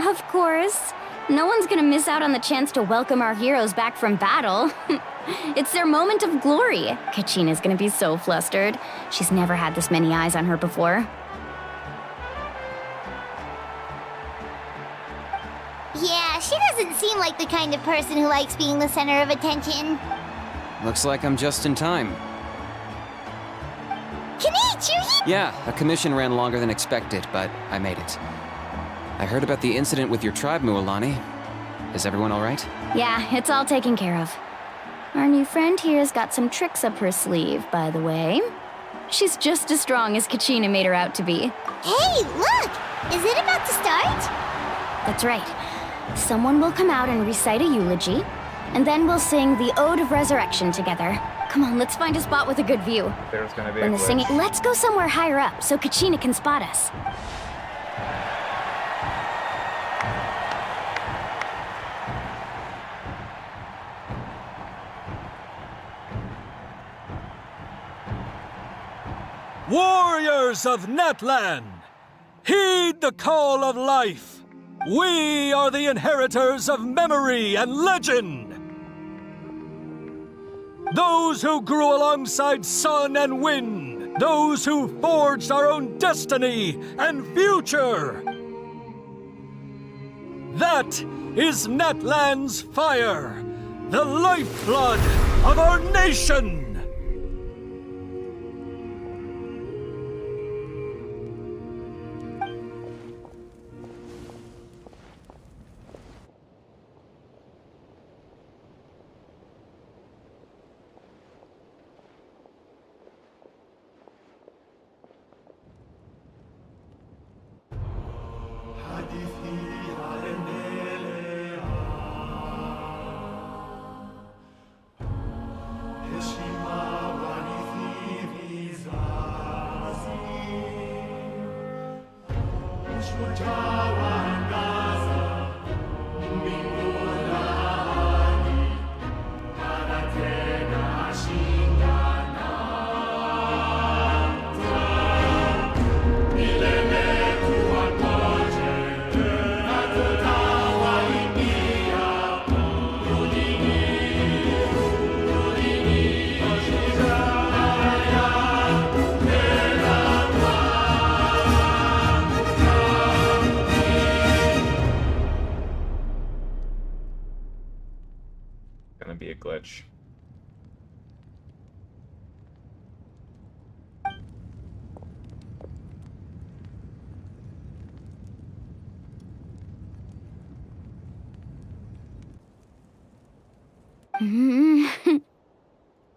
Of course. No one's gonna miss out on the chance to welcome our heroes back from battle. It's their moment of glory. Kachina's gonna be so flustered. She's never had this many eyes on her before. Yeah, she doesn't seem like the kind of person who likes being the center of attention. Looks like I'm just in time. Kinich, you're here! Yeah, a commission ran longer than expected, but I made it. I heard about the incident with your tribe, Mualani. Is everyone all right? Yeah, it's all taken care of. Our new friend here's got some tricks up her sleeve, by the way. She's just as strong as Kachina made her out to be. Hey, look! Is it about to start? That's right. Someone will come out and recite a eulogy, and then we'll sing the Ode of Resurrection together. Come on, let's find a spot with a good view. There's gonna be When a the glitch. singing, let's go somewhere higher up so Kachina can spot us. Warriors of Natlan, heed the call of life. We are the inheritors of memory and legend. Those who grew alongside sun and wind. Those who forged our own destiny and future. That is Natlan's fire, the lifeblood of our nation. Gonna be a glitch.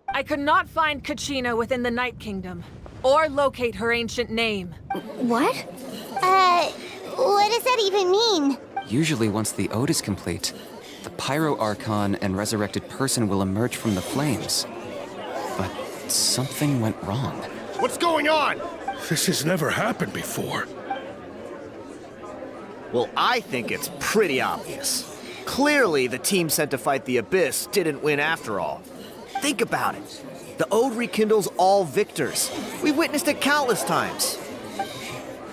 I could not find Kachina within the Night Kingdom, or locate her ancient name. What? What does that even mean? Usually once the ode is complete, the Pyro Archon and resurrected person will emerge from the flames. But something went wrong. What's going on? This has never happened before. Well, I think it's pretty obvious. Clearly, the team sent to fight the Abyss didn't win after all. Think about it. The Ode rekindles all victors. We've witnessed it countless times.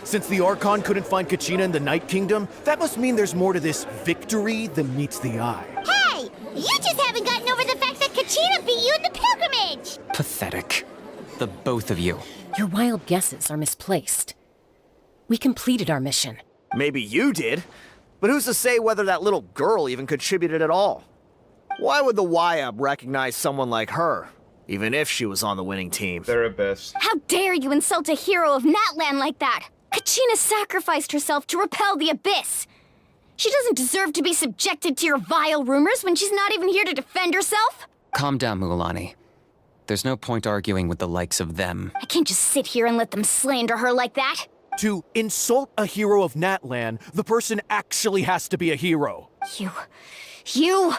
Since the Archon couldn't find Kachina in the Night Kingdom, that must mean there's more to this victory than meets the eye. Hey! You just haven't gotten over the fact that Kachina beat you in the pilgrimage! Pathetic. The both of you. Your wild guesses are misplaced. We completed our mission. Maybe you did, but who's to say whether that little girl even contributed at all? Why would the YAB recognize someone like her, even if she was on the winning team? They're Abyss. How dare you insult a hero of Natlan like that? Kachina sacrificed herself to repel the Abyss. She doesn't deserve to be subjected to your vile rumors when she's not even here to defend herself. Calm down, Mualani. there's no point arguing with the likes of them. I can't just sit here and let them slander her like that. To insult a hero of Natlan, the person actually has to be a hero. You...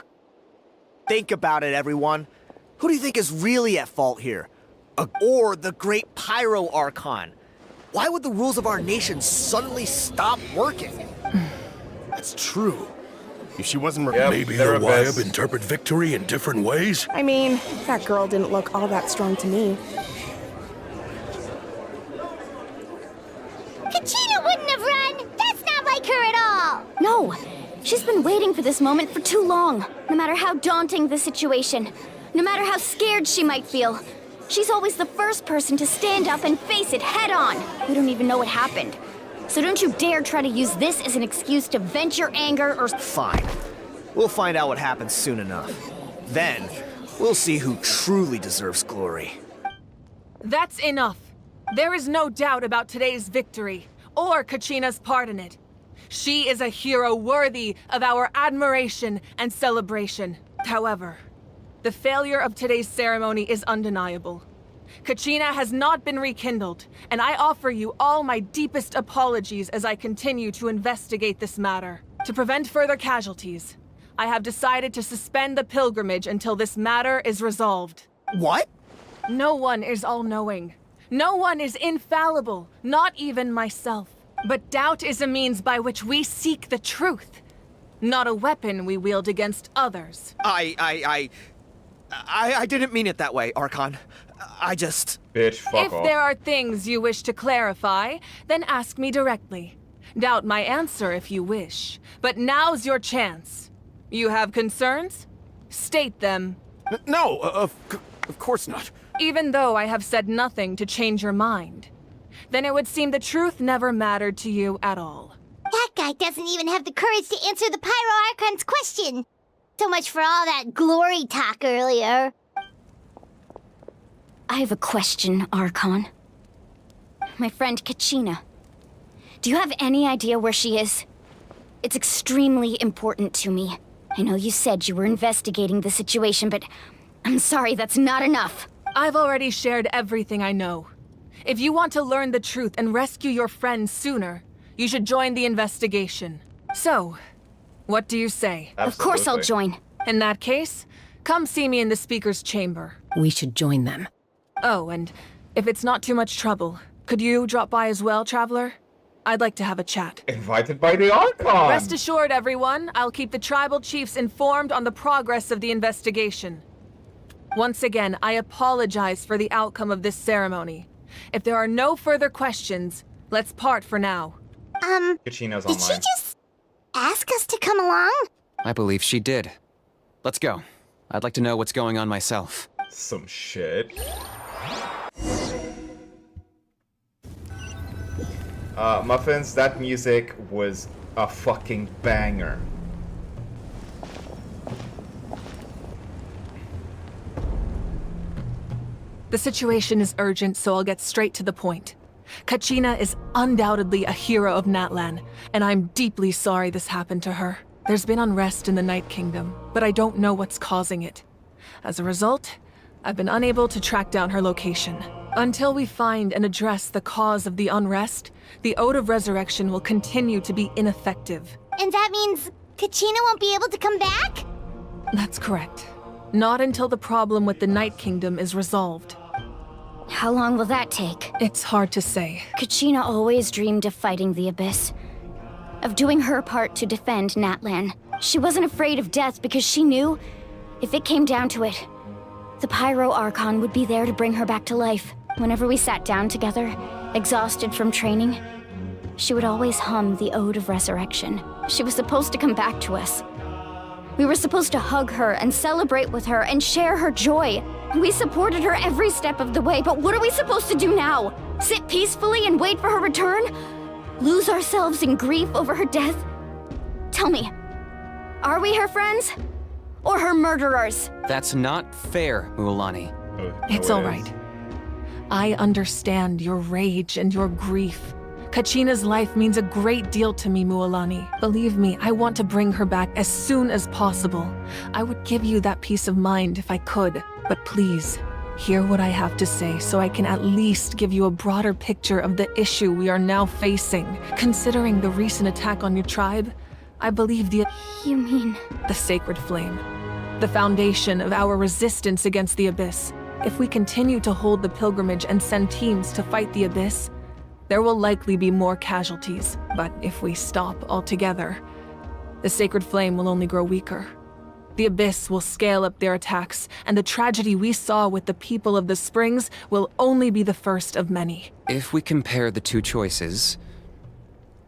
Think about it, everyone. Who do you think is really at fault here? Or the great Pyro Archon? Why would the rules of our nation suddenly stop working? That's true. If she wasn't... Maybe the Wyab interpret victory in different ways? I mean, that girl didn't look all that strong to me. Kachina wouldn't have run! That's not like her at all! No! She's been waiting for this moment for too long. No matter how daunting the situation, no matter how scared she might feel, she's always the first person to stand up and face it head on. We don't even know what happened. So don't you dare try to use this as an excuse to vent your anger or... Fine. We'll find out what happens soon enough. Then, we'll see who truly deserves glory. That's enough. There is no doubt about today's victory, or Kachina's part in it. She is a hero worthy of our admiration and celebration. However, the failure of today's ceremony is undeniable. Kachina has not been rekindled, and I offer you all my deepest apologies as I continue to investigate this matter. To prevent further casualties, I have decided to suspend the pilgrimage until this matter is resolved. What? No one is all-knowing. No one is infallible, not even myself. But doubt is a means by which we seek the truth, not a weapon we wield against others. I didn't mean it that way, Archon. I just... Bitch, fuck off. If there are things you wish to clarify, then ask me directly. Doubt my answer if you wish. But now's your chance. You have concerns? State them. No, of course not. Even though I have said nothing to change your mind, then it would seem the truth never mattered to you at all. That guy doesn't even have the courage to answer the Pyro Archon's question. So much for all that glory talk earlier. I have a question, Archon. My friend Kachina. Do you have any idea where she is? It's extremely important to me. I know you said you were investigating the situation, but I'm sorry, that's not enough. I've already shared everything I know. If you want to learn the truth and rescue your friend sooner, you should join the investigation. So, what do you say? Of course I'll join. In that case, come see me in the speaker's chamber. We should join them. Oh, and if it's not too much trouble, could you drop by as well, Traveler? I'd like to have a chat. Invited by the Archon! Rest assured, everyone, I'll keep the tribal chiefs informed on the progress of the investigation. Once again, I apologize for the outcome of this ceremony. If there are no further questions, let's part for now. Kachina's did she just ask us to come along? I believe she did. Let's go. I'd like to know what's going on myself. Some shit. Muffins, that music was a fucking banger. The situation is urgent, so I'll get straight to the point. Kachina is undoubtedly a hero of Natlan, and I'm deeply sorry this happened to her. There's been unrest in the Night Kingdom, but I don't know what's causing it. As a result, I've been unable to track down her location. Until we find and address the cause of the unrest, the Ode of Resurrection will continue to be ineffective. And that means Kachina won't be able to come back? That's correct. Not until the problem with the Night Kingdom is resolved. How long will that take? It's hard to say. Kachina always dreamed of fighting the Abyss. Of doing her part to defend Natlan. She wasn't afraid of death because she knew, if it came down to it, the Pyro Archon would be there to bring her back to life. Whenever we sat down together, exhausted from training, she would always hum the Ode of Resurrection. She was supposed to come back to us. We were supposed to hug her and celebrate with her and share her joy. We supported her every step of the way, but what are we supposed to do now? Sit peacefully and wait for her return? Lose ourselves in grief over her death? Tell me, are we her friends? Or her murderers? That's not fair, Mualani. It's all right. I understand your rage and your grief. Kachina's life means a great deal to me, Mualani. Believe me, I want to bring her back as soon as possible. I would give you that peace of mind if I could, but please, Hear what I have to say so I can at least give you a broader picture of the issue we are now facing. Considering the recent attack on your tribe, I believe You mean... the Sacred Flame. The foundation of our resistance against the Abyss. If we continue to hold the pilgrimage and send teams to fight the Abyss, there will likely be more casualties. But if we stop altogether, the Sacred Flame will only grow weaker. The Abyss will scale up their attacks, and the tragedy we saw with the people of the Springs will only be the first of many. If we compare the two choices,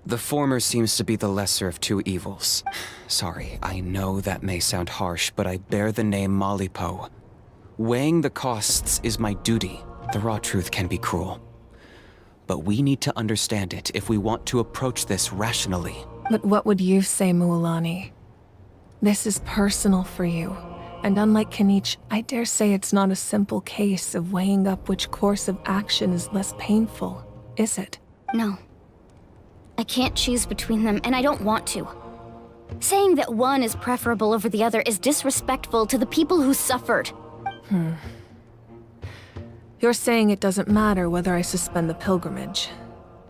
the former seems to be the lesser of two evils. Sorry, I know that may sound harsh, but I bear the name Malipo. Weighing the costs is my duty. The raw truth can be cruel. But we need to understand it if we want to approach this rationally. But what would you say, Mualani? This is personal for you, and unlike Kanich, I dare say it's not a simple case of weighing up which course of action is less painful, is it? No. I can't choose between them, and I don't want to. Saying that one is preferable over the other is disrespectful to the people who suffered. You're saying it doesn't matter whether I suspend the pilgrimage.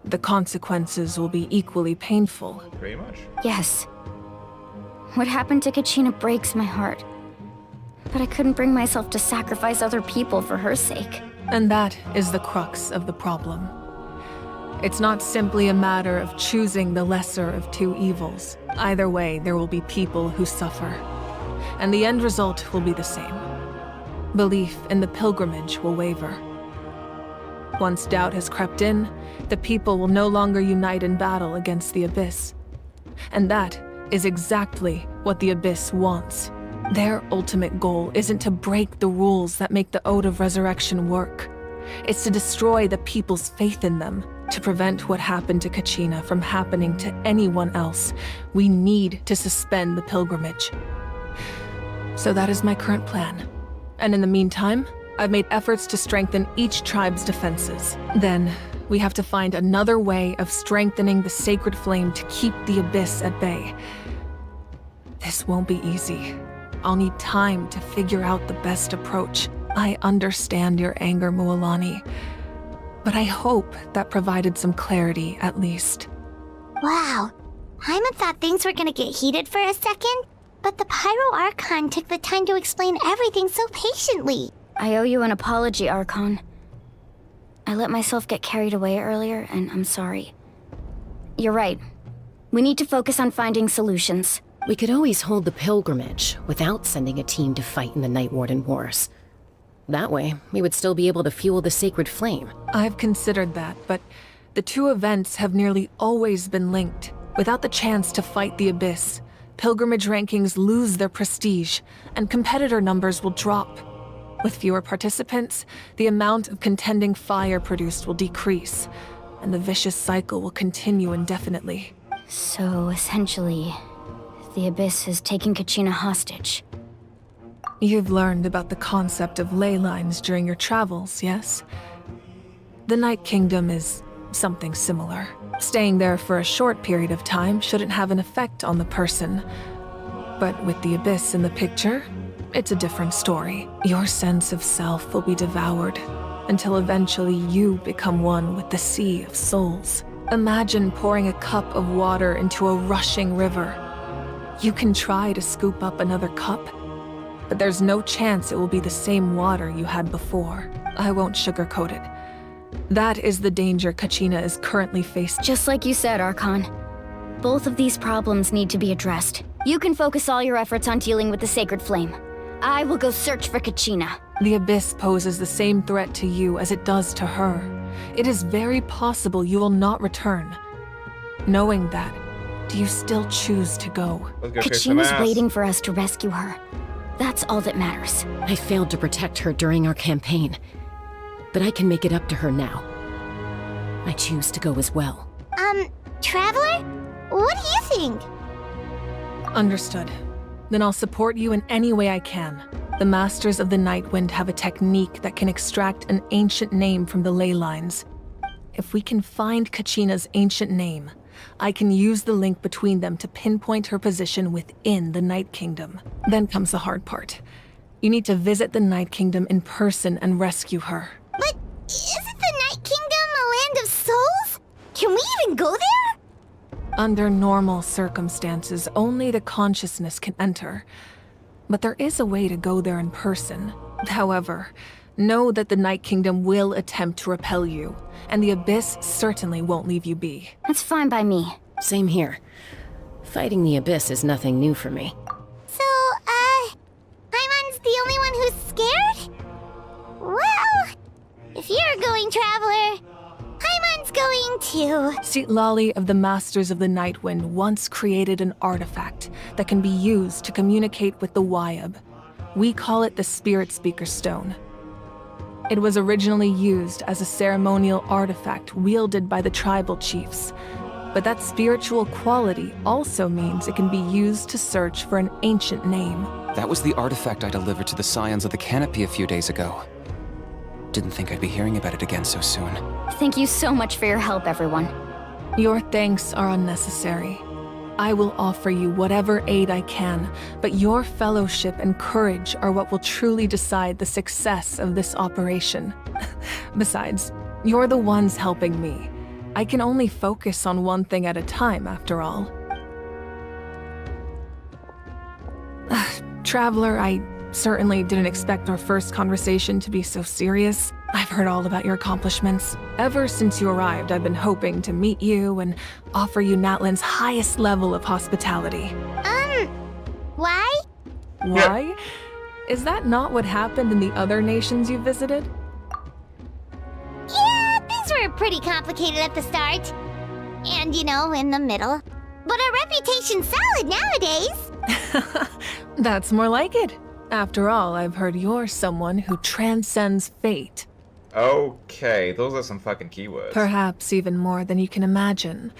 The consequences will be equally painful. Pretty much. Yes. What happened to Kachina breaks my heart. But I couldn't bring myself to sacrifice other people for her sake. And that is the crux of the problem. It's not simply a matter of choosing the lesser of two evils. Either way, there will be people who suffer. And the end result will be the same. Belief in the pilgrimage will waver. Once doubt has crept in, the people will no longer unite in battle against the Abyss. And that is exactly what the Abyss wants. Their ultimate goal isn't to break the rules that make the Ode of Resurrection work. It's to destroy the people's faith in them. To prevent what happened to Kachina from happening to anyone else, we need to suspend the pilgrimage. So that is my current plan. And in the meantime, I've made efforts to strengthen each tribe's defenses. Then, we have to find another way of strengthening the Sacred Flame to keep the Abyss at bay. This won't be easy. I'll need time to figure out the best approach. I understand your anger, Mualani, but I hope that provided some clarity at least. Wow. Hyman thought things were gonna get heated for a second, but the Pyro Archon took the time to explain everything so patiently. I owe you an apology, Archon. I let myself get carried away earlier, and I'm sorry. You're right. We need to focus on finding solutions. We could always hold the pilgrimage without sending a team to fight in the Night Warden Wars. That way, we would still be able to fuel the Sacred Flame. I've considered that, but the two events have nearly always been linked. Without the chance to fight the Abyss, pilgrimage rankings lose their prestige, and competitor numbers will drop. With fewer participants, the amount of contending fire produced will decrease, and the vicious cycle will continue indefinitely. So, essentially, the Abyss has taken Kachina hostage. You've learned about the concept of ley lines during your travels, yes? The Night Kingdom is something similar. Staying there for a short period of time shouldn't have an effect on the person. But with the Abyss in the picture, it's a different story. Your sense of self will be devoured, until eventually you become one with the sea of souls. Imagine pouring a cup of water into a rushing river. You can try to scoop up another cup, but there's no chance it will be the same water you had before. I won't sugarcoat it. That is the danger Kachina is currently facing. Just like you said, Archon. Both of these problems need to be addressed. You can focus all your efforts on dealing with the Sacred Flame. I will go search for Kachina. The Abyss poses the same threat to you as it does to her. It is very possible you will not return. Knowing that, do you still choose to go? Kachina's waiting for us to rescue her. That's all that matters. I failed to protect her during our campaign, but I can make it up to her now. I choose to go as well. Traveler? What do you think? Understood. Then I'll support you in any way I can. The Masters of the Nightwind have a technique that can extract an ancient name from the ley lines. If we can find Kachina's ancient name, I can use the link between them to pinpoint her position within the Night Kingdom. Then comes the hard part. You need to visit the Night Kingdom in person and rescue her. But isn't the Night Kingdom a land of souls? Can we even go there? Under normal circumstances, only the consciousness can enter. But there is a way to go there in person. However, know that the Night Kingdom will attempt to repel you, and the Abyss certainly won't leave you be. That's fine by me. Same here. Fighting the Abyss is nothing new for me. So, Paimon's the only one who's scared? Well, if you're going, Traveler, Paimon's going too. Citlali of the Masters of the Nightwind once created an artifact that can be used to communicate with the Wyab. We call it the Spirit Speaker Stone. It was originally used as a ceremonial artifact wielded by the tribal chiefs, but that spiritual quality also means it can be used to search for an ancient name. That was the artifact I delivered to the Scions of the Canopy a few days ago. Didn't think I'd be hearing about it again so soon. Thank you so much for your help, everyone. Your thanks are unnecessary. I will offer you whatever aid I can, but your fellowship and courage are what will truly decide the success of this operation. Besides, you're the ones helping me. I can only focus on one thing at a time, after all. Traveler, I certainly didn't expect our first conversation to be so serious. I've heard all about your accomplishments. Ever since you arrived, I've been hoping to meet you and offer you Natlan's highest level of hospitality. Why? Why? Is that not what happened in the other nations you visited? Yeah, things were pretty complicated at the start. And, in the middle. But our reputation's solid nowadays. That's more like it. After all, I've heard you're someone who transcends fate. Okay, those are some fucking keywords. Perhaps even more than you can imagine.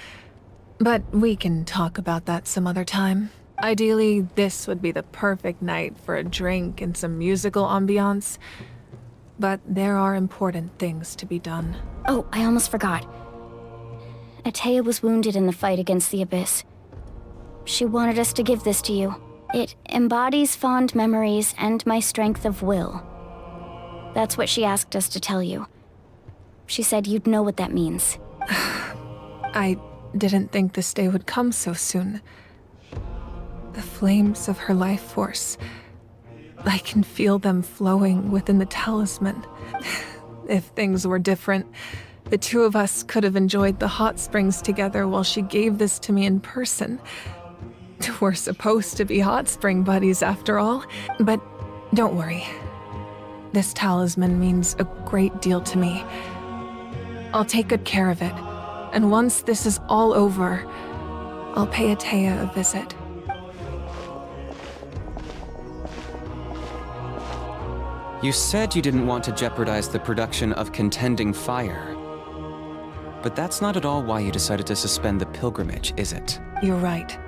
But we can talk about that some other time. Ideally, this would be the perfect night for a drink and some musical ambiance. But there are important things to be done. Oh, I almost forgot. Atea was wounded in the fight against the Abyss. She wanted us to give this to you. It embodies fond memories and my strength of will. That's what she asked us to tell you. She said you'd know what that means. I didn't think this day would come so soon. The flames of her life force. I can feel them flowing within the talisman. If things were different, the two of us could have enjoyed the hot springs together while she gave this to me in person. We're supposed to be hot spring buddies after all. But don't worry. This talisman means a great deal to me. I'll take good care of it. And once this is all over, I'll pay Atea a visit. You said you didn't want to jeopardize the production of Contending Fire. But that's not at all why you decided to suspend the pilgrimage, is it? You're right.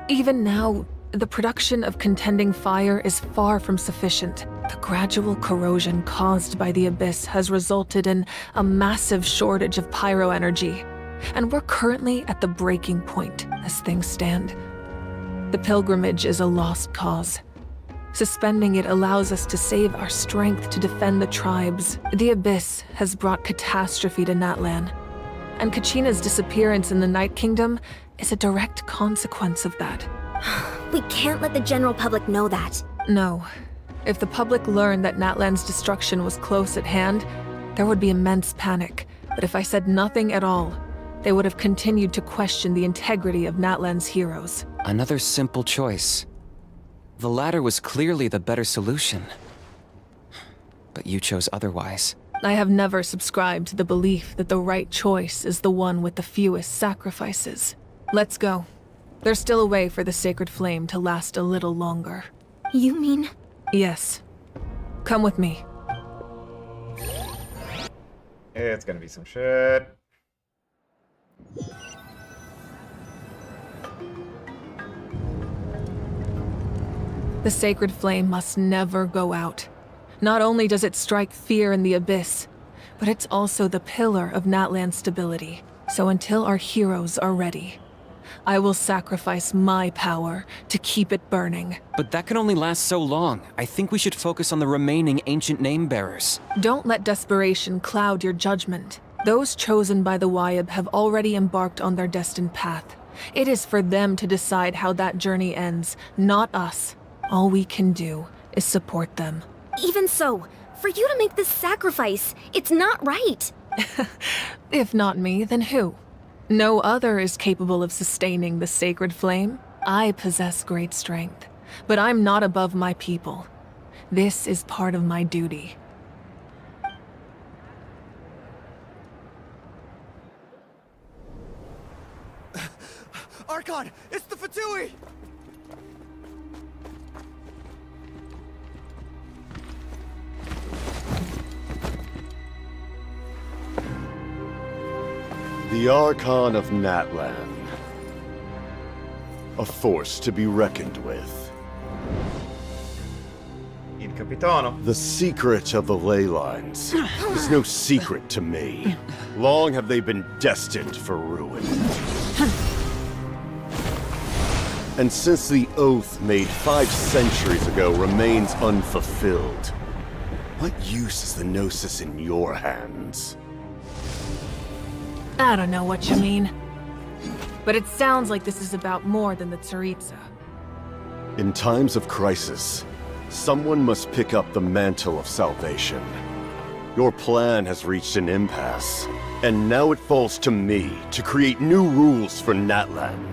Even now, the production of Contending Fire is far from sufficient. The gradual corrosion caused by the Abyss has resulted in a massive shortage of pyro energy, and we're currently at the breaking point as things stand. The pilgrimage is a lost cause. Suspending it allows us to save our strength to defend the tribes. The Abyss has brought catastrophe to Natlan, and Kachina's disappearance in the Night Kingdom is a direct consequence of that. We can't let the general public know that. No. If the public learned that Natlan's destruction was close at hand, there would be immense panic. But if I said nothing at all, they would have continued to question the integrity of Natlan's heroes. Another simple choice. The latter was clearly the better solution. But you chose otherwise. I have never subscribed to the belief that the right choice is the one with the fewest sacrifices. Let's go. There's still a way for the sacred flame to last a little longer. You mean? Yes. Come with me. It's gonna be some shit. The sacred flame must never go out. Not only does it strike fear in the Abyss, but it's also the pillar of Natlan's stability. So until our heroes are ready, I will sacrifice my power to keep it burning. But that can only last so long. I think we should focus on the remaining ancient name-bearers. Don't let desperation cloud your judgment. Those chosen by the Wyeb have already embarked on their destined path. It is for them to decide how that journey ends, not us. All we can do is support them. Even so, for you to make this sacrifice, it's not right. If not me, then who? No other is capable of sustaining the sacred flame. I possess great strength, but I'm not above my people. This is part of my duty. Archon, it's the Fatui! The Archon of Natlan. A force to be reckoned with. Il Capitano. The secret of the ley lines is no secret to me. Long have they been destined for ruin. And since the oath made 5 centuries ago remains unfulfilled, what use is the Gnosis in your hands? I don't know what you mean. But it sounds like this is about more than the Tsaritsa. In times of crisis, someone must pick up the mantle of salvation. Your plan has reached an impasse, and now it falls to me to create new rules for Natlan.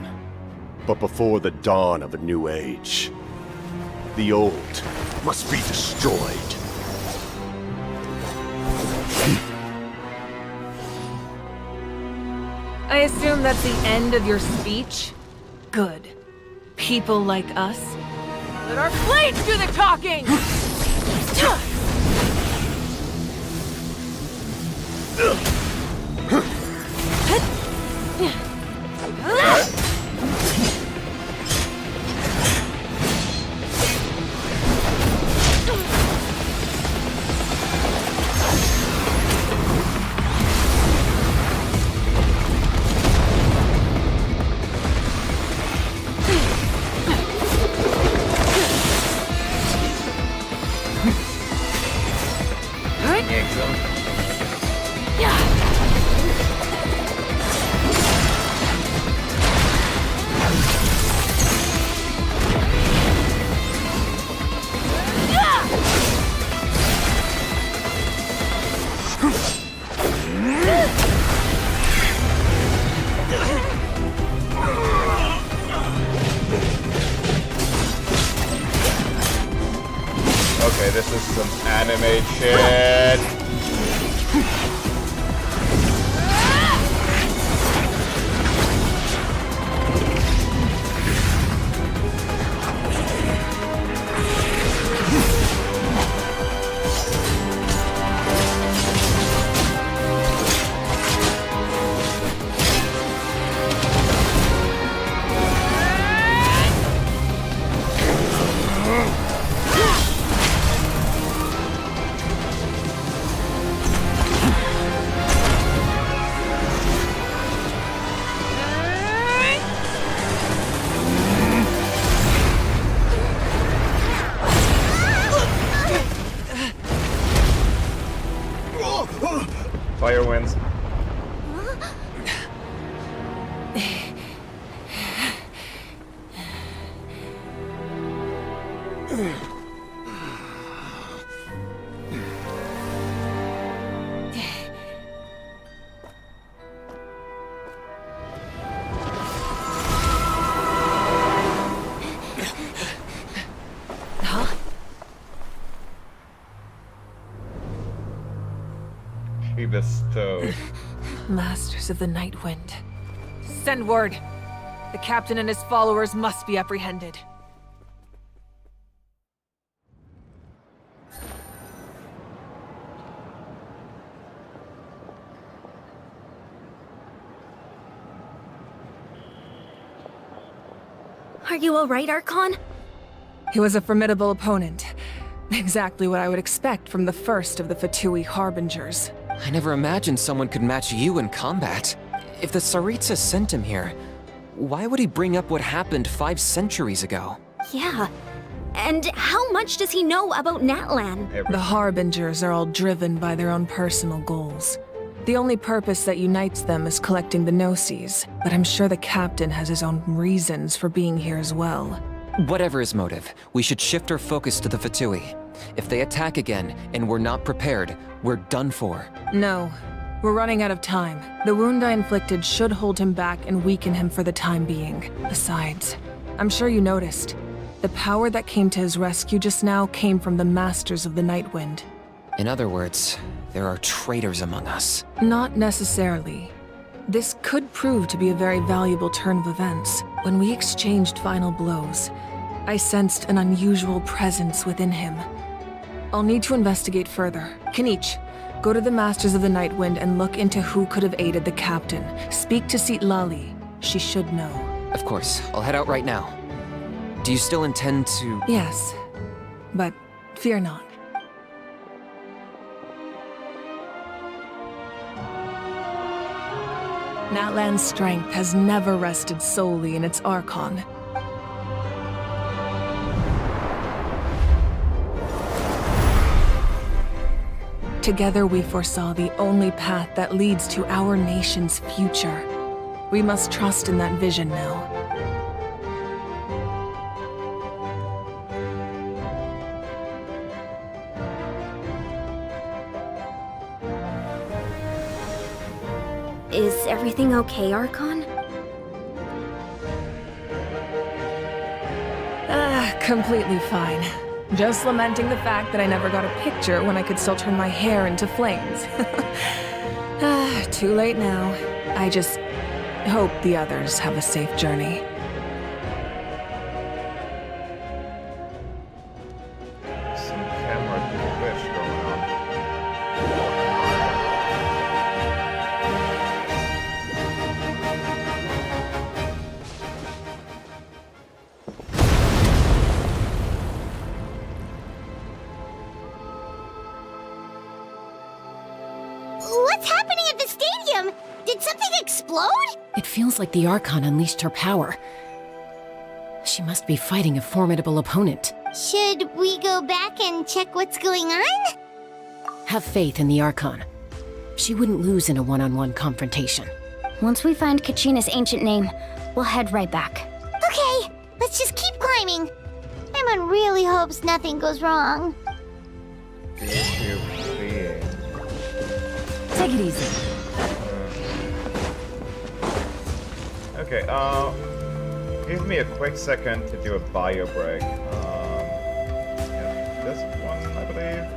But before the dawn of a new age, the old must be destroyed. I assume that's the end of your speech? Good. People like us. Let our blades do the talking! Okay, this is some anime shit. Fire wins. Be bestowed. Masters of the Night Wind. Send word. The captain and his followers must be apprehended. Are you alright, Archon? He was a formidable opponent. Exactly what I would expect from the first of the Fatui Harbingers. I never imagined someone could match you in combat. If the Tsaritsa sent him here, Why would he bring up what happened 5 centuries ago? Yeah. And how much does he know about Natlan? The Harbingers are all driven by their own personal goals. The only purpose that unites them is collecting the Gnosis, but I'm sure the captain has his own reasons for being here as well. Whatever his motive, we should shift our focus to the Fatui. If they attack again and we're not prepared, we're done for. No, we're running out of time. The wound I inflicted should hold him back and weaken him for the time being. Besides, I'm sure you noticed. The power that came to his rescue just now came from the Masters of the Nightwind. In other words, there are traitors among us. Not necessarily. This could prove to be a very valuable turn of events. When we exchanged final blows, I sensed an unusual presence within him. I'll need to investigate further. Kenichi, go to the Masters of the Nightwind and look into who could have aided the captain. Speak to Lali. She should know. Of course, I'll head out right now. Do you still intend to... Yes, but fear not. Natlan's strength has never rested solely in its Archon. Together we foresaw the only path that leads to our nation's future. We must trust in that vision now. Is everything okay, Archon? Completely fine. Just lamenting the fact that I never got a picture when I could still turn my hair into flames. Too late now. I just hope the others have a safe journey. Some camera glitch going on. What's happening at the stadium? Did something explode? It feels like the Archon unleashed her power. She must be fighting a formidable opponent. Should we go back and check what's going on? Have faith in the Archon. She wouldn't lose in a one-on-one confrontation. Once we find Kachina's ancient name, we'll head right back. Okay, let's just keep climbing. Emma really hopes nothing goes wrong. The issue being... Take it easy. Okay, give me a quick second to do a bio break. Yeah, this one, I believe.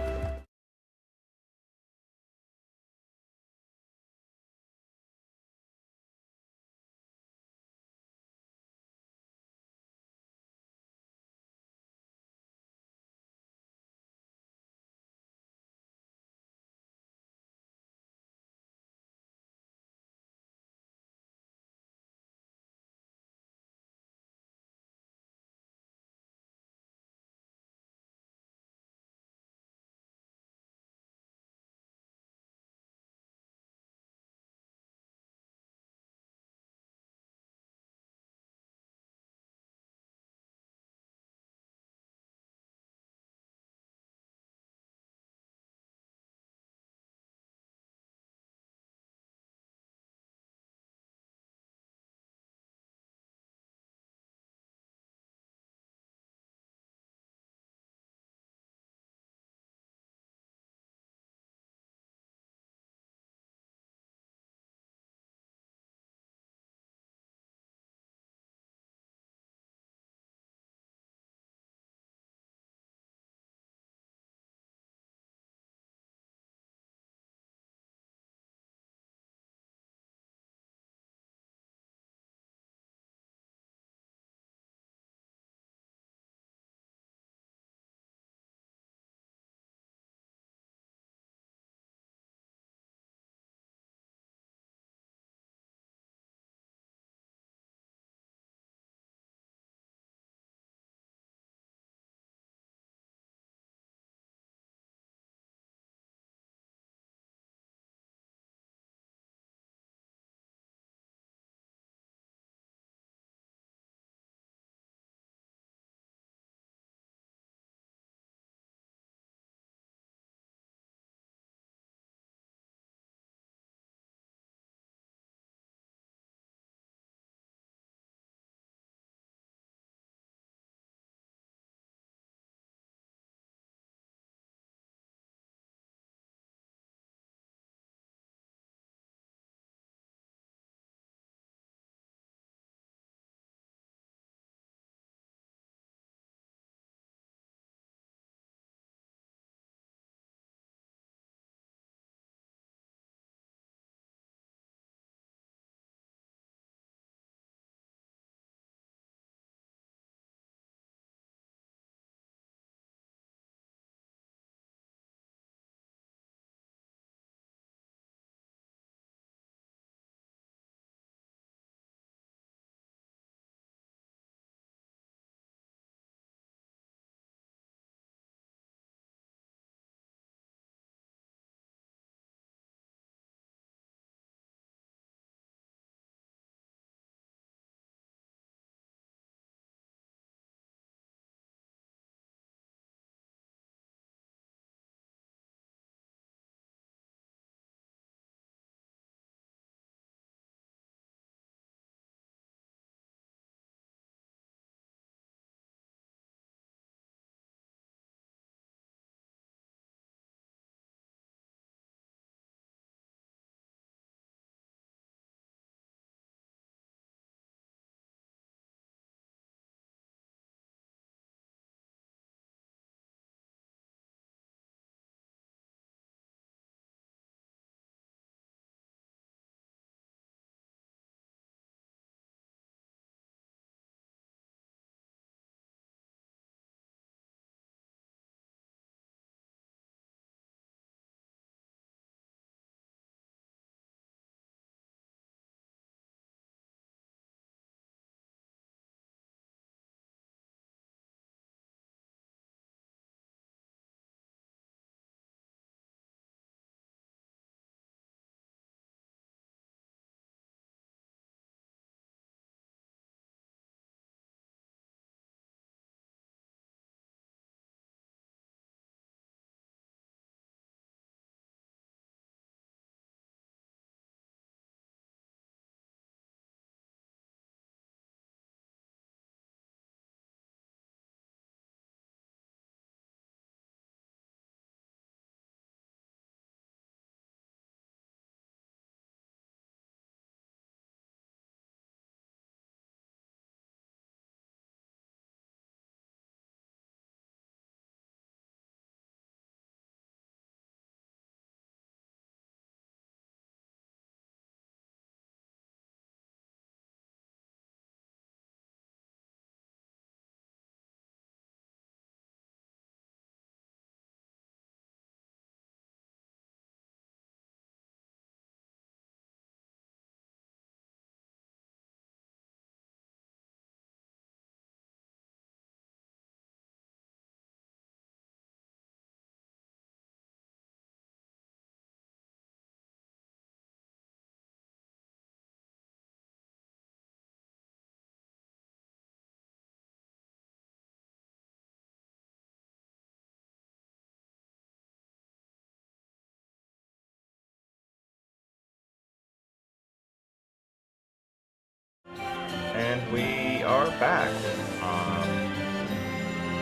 back.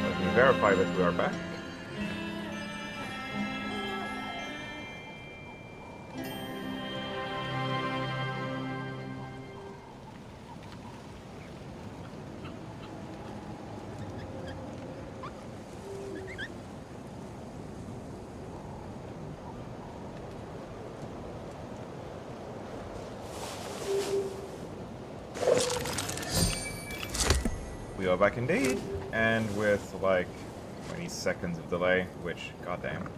Let me verify that we are back. We are back indeed, and with like 20 seconds of delay, which, goddamn.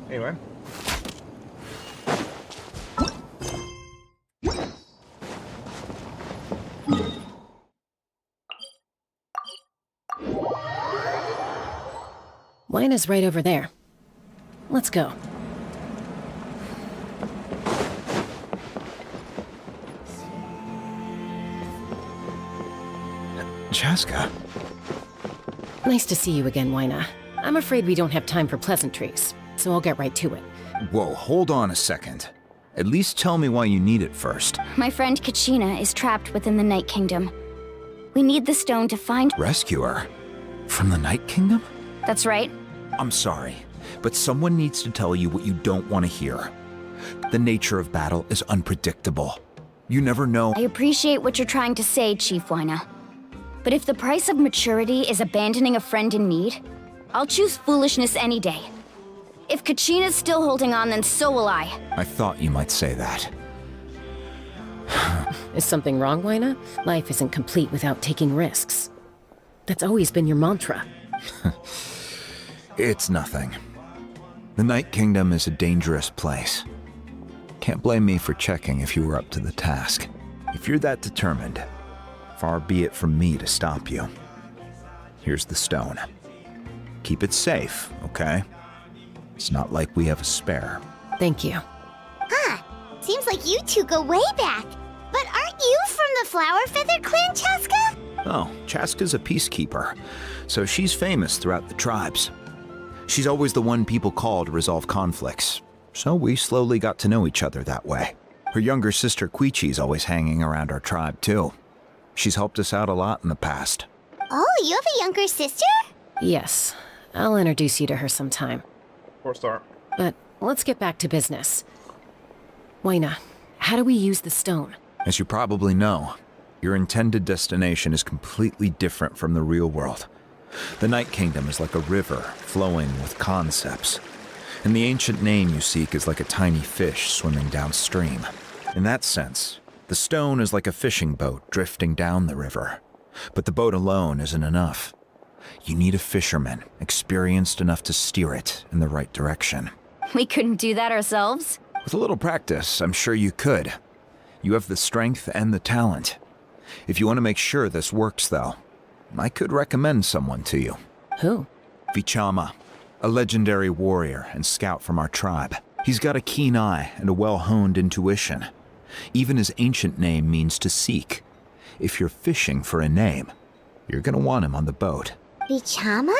Anyway. Wine is right over there. Let's go. Chaska. Nice to see you again, Wyna. I'm afraid we don't have time for pleasantries, so I'll get right to it. Whoa, hold on a second. At least tell me why you need it first. My friend Kachina is trapped within the Night Kingdom. We need the stone to find— Rescue her? From the Night Kingdom? That's right. I'm sorry, but someone needs to tell you what you don't want to hear. The nature of battle is unpredictable. You never know— I appreciate what you're trying to say, Chief Wyna. But if the price of maturity is abandoning a friend in need, I'll choose foolishness any day. If Kachina's still holding on, then so will I. I thought you might say that. Is something wrong, Wyna? Life isn't complete without taking risks. That's always been your mantra. It's nothing. The Night Kingdom is a dangerous place. Can't blame me for checking if you were up to the task. If you're that determined, far be it from me to stop you. Here's the stone. Keep it safe, okay? It's not like we have a spare. Thank you. Huh. Seems like you two go way back. But aren't you from the Flower Feather Clan, Chaska? Oh, Chaska's a peacekeeper, so she's famous throughout the tribes. She's always the one people call to resolve conflicts, so we slowly got to know each other that way. Her younger sister Quichi's always hanging around our tribe, too. She's helped us out a lot in the past. Oh, you have a younger sister? Yes. I'll introduce you to her sometime. 4-star. But let's get back to business. Wyna, how do we use the stone? As you probably know, your intended destination is completely different from the real world. The Night Kingdom is like a river flowing with concepts, and the ancient name you seek is like a tiny fish swimming downstream. In that sense, the stone is like a fishing boat drifting down the river, but the boat alone isn't enough. You need a fisherman experienced enough to steer it in the right direction. We couldn't do that ourselves? With a little practice, I'm sure you could. You have the strength and the talent. If you want to make sure this works, though, I could recommend someone to you. Who? Vichama, a legendary warrior and scout from our tribe. He's got a keen eye and a well-honed intuition. Even his ancient name means to seek. If you're fishing for a name, you're gonna want him on the boat. Vichama?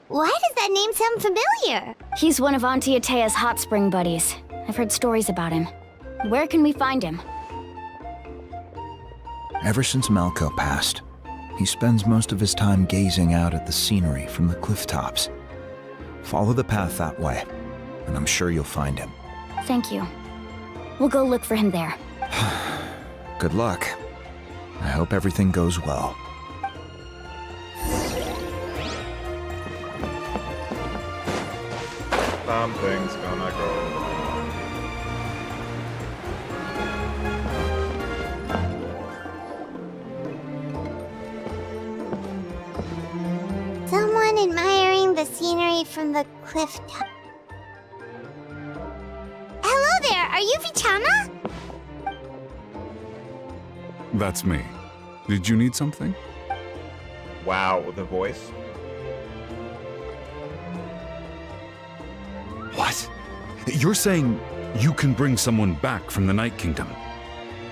Why does that name sound familiar? He's one of Auntie Atea's hot spring buddies. I've heard stories about him. Where can we find him? Ever since Malco passed, he spends most of his time gazing out at the scenery from the cliff tops. Follow the path that way, and I'm sure you'll find him. Thank you. We'll go look for him there. Good luck. I hope everything goes well. Something's gonna go wrong. Someone admiring the scenery from the cliff top. Hello there, are you Vichama? That's me. Did you need something? Wow, the voice. What? You're saying you can bring someone back from the Night Kingdom?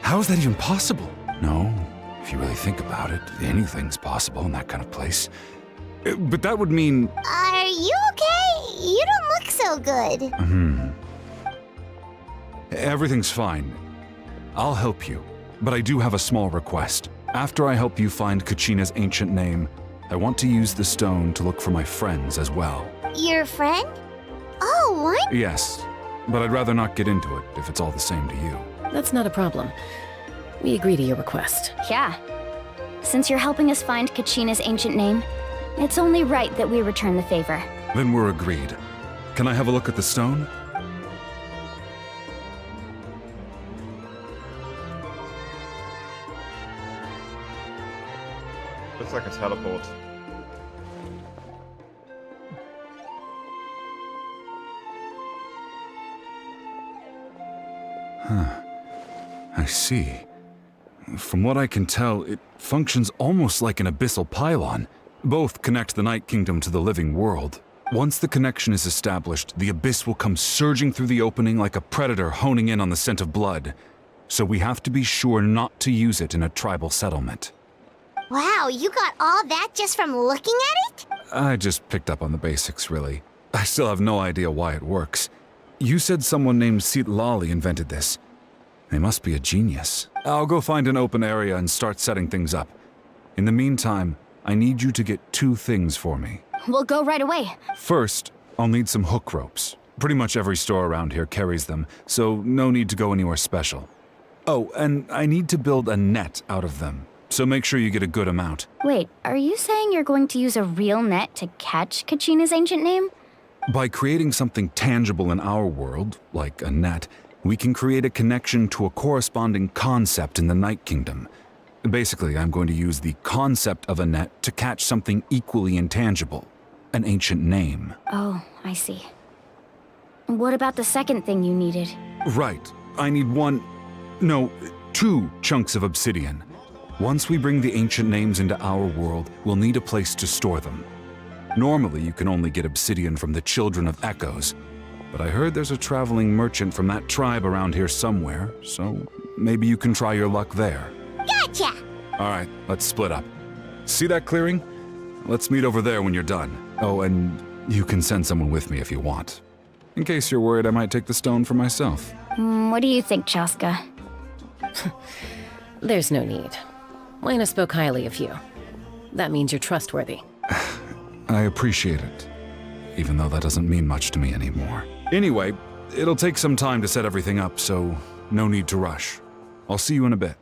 How is that even possible? No, if you really think about it, anything's possible in that kind of place. But that would mean... Are you okay? You don't look so good. Everything's fine. I'll help you, but I do have a small request. After I help you find Kachina's ancient name, I want to use the stone to look for my friends as well. Your friend? Oh, what? Yes, but I'd rather not get into it if it's all the same to you. That's not a problem. We agree to your request. Yeah. Since you're helping us find Kachina's ancient name, it's only right that we return the favor. Then we're agreed. Can I have a look at the stone? Looks like a teleport. Huh. I see. From what I can tell, it functions almost like an abyssal pylon. Both connect the Night Kingdom to the living world. Once the connection is established, the abyss will come surging through the opening like a predator honing in on the scent of blood. So we have to be sure not to use it in a tribal settlement. Wow, you got all that just from looking at it? I just picked up on the basics, really. I still have no idea why it works. You said someone named Citlali invented this. They must be a genius. I'll go find an open area and start setting things up. In the meantime, I need you to get 2 things for me. We'll go right away. First, I'll need some hook ropes. Pretty much every store around here carries them, so no need to go anywhere special. Oh, and I need to build a net out of them, so make sure you get a good amount. Wait, are you saying you're going to use a real net to catch Kachina's ancient name? By creating something tangible in our world, like a net, we can create a connection to a corresponding concept in the Night Kingdom. Basically, I'm going to use the concept of a net to catch something equally intangible, an ancient name. Oh, I see. What about the second thing you needed? Right. I need 2 chunks of obsidian. Once we bring the ancient names into our world, we'll need a place to store them. Normally, you can only get obsidian from the Children of Echoes, but I heard there's a traveling merchant from that tribe around here somewhere, so maybe you can try your luck there. Gotcha! Alright, let's split up. See that clearing? Let's meet over there when you're done. Oh, and you can send someone with me if you want. In case you're worried I might take the stone for myself. What do you think, Chaska? There's no need. Lena spoke highly of you. That means you're trustworthy. I appreciate it, even though that doesn't mean much to me anymore. Anyway, it'll take some time to set everything up, so no need to rush. I'll see you in a bit.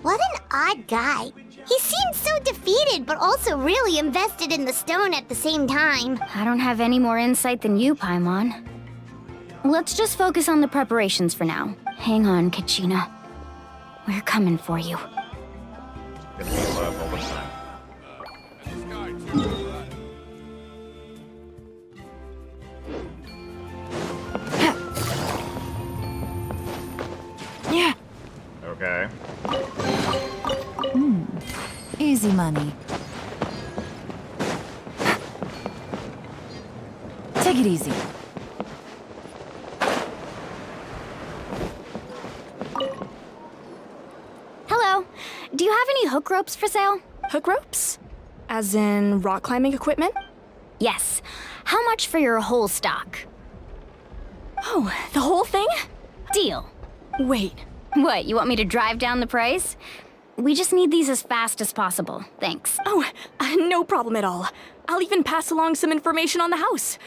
What an odd guy. He seems so defeated, but also really invested in the stone at the same time. I don't have any more insight than you, Paimon. Let's just focus on the preparations for now. Hang on, Kachina. We're coming for you. Gonna be alive all the time. Yeah. Okay. Easy money. Take it easy. Hello. Do you have any hook ropes for sale? Hook ropes? As in rock climbing equipment? Yes. How much for your whole stock? Oh, the whole thing? Deal. Wait. What, you want me to drive down the price? We just need these as fast as possible. Thanks. Oh, no problem at all. I'll even pass along some information on the house.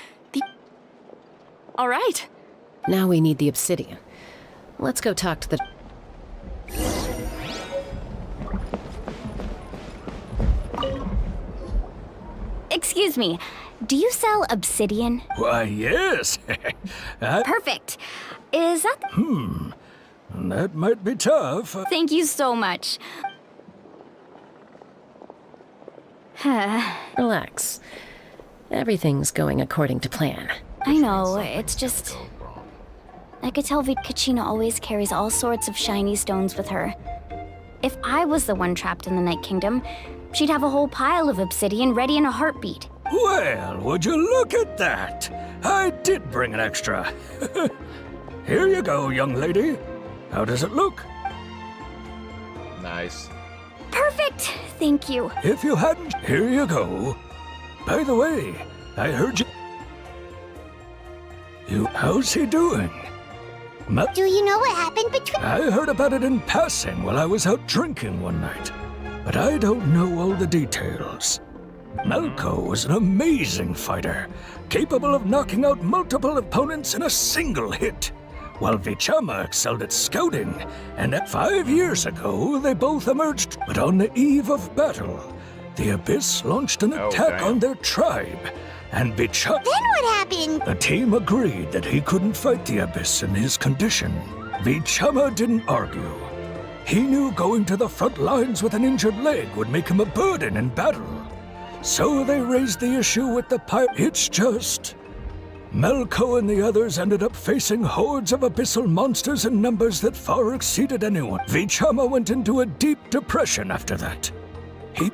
All right. Now we need the obsidian. Let's go talk to the... Excuse me, do you sell obsidian? Why, yes. Perfect. Is that... That might be tough. Thank you so much. Relax. Everything's going according to plan. I know, it's just... I could tell Kachina always carries all sorts of shiny stones with her. If I was the one trapped in the Night Kingdom, she'd have a whole pile of obsidian ready in a heartbeat. Well, would you look at that? I did bring an extra. Here you go, young lady. How does it look? Nice. Perfect! Thank you. If you hadn't, here you go. By the way, I heard you... How's he doing? Do you know what happened between... I heard about it in passing while I was out drinking one night, but I don't know all the details. Malko was an amazing fighter, capable of knocking out multiple opponents in a single hit, while Vichama excelled at scouting, and 5 years ago they both emerged. But on the eve of battle, the Abyss launched an attack on their tribe, and Vichama... Then what happened? The team agreed that he couldn't fight the Abyss in his condition. Vichama didn't argue. He knew going to the front lines with an injured leg would make him a burden in battle. So they raised the issue with the pirate. It's just... Malko and the others ended up facing hordes of abyssal monsters in numbers that far exceeded anyone. Vichama went into a deep depression after that.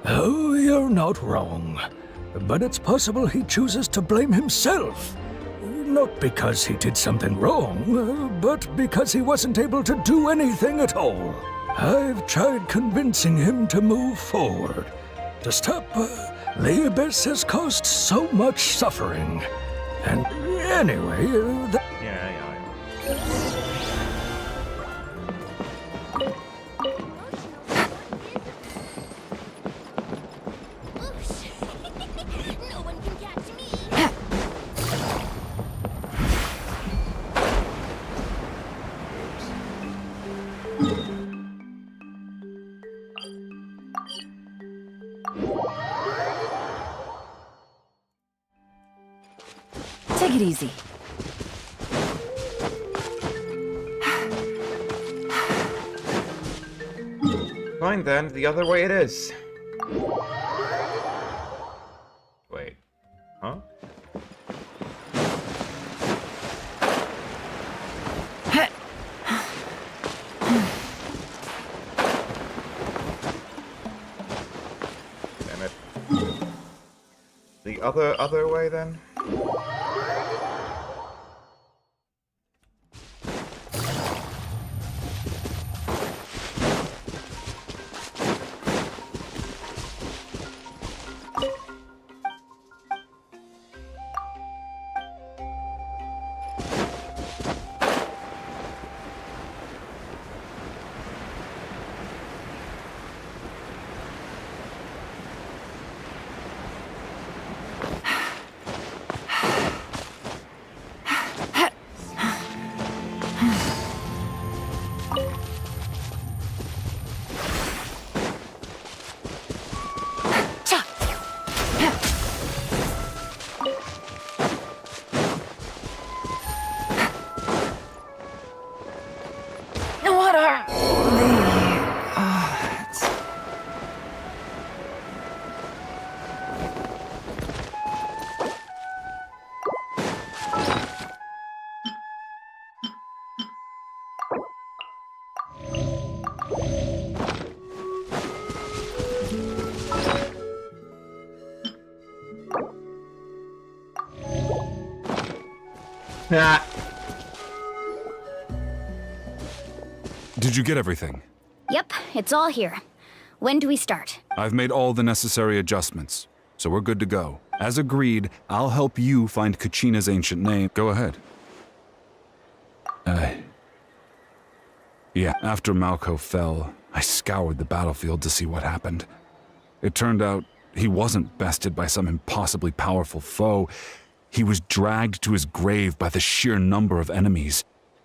Oh, you're not wrong. But it's possible he chooses to blame himself. Not because he did something wrong, but because he wasn't able to do anything at all. I've tried convincing him to move forward, to stop. The Abyss has caused so much suffering. And anyway, Take it easy. Fine then, the other way it is. Wait. Huh? Damn it. The other way then? Did you get everything? Yep, it's all here. When do we start? I've made all the necessary adjustments, so we're good to go. As agreed, I'll help you find Kachina's ancient name. Go ahead. Yeah, after Malko fell, I scoured the battlefield to see what happened. It turned out he wasn't bested by some impossibly powerful foe. He was dragged to his grave by the sheer number of enemies.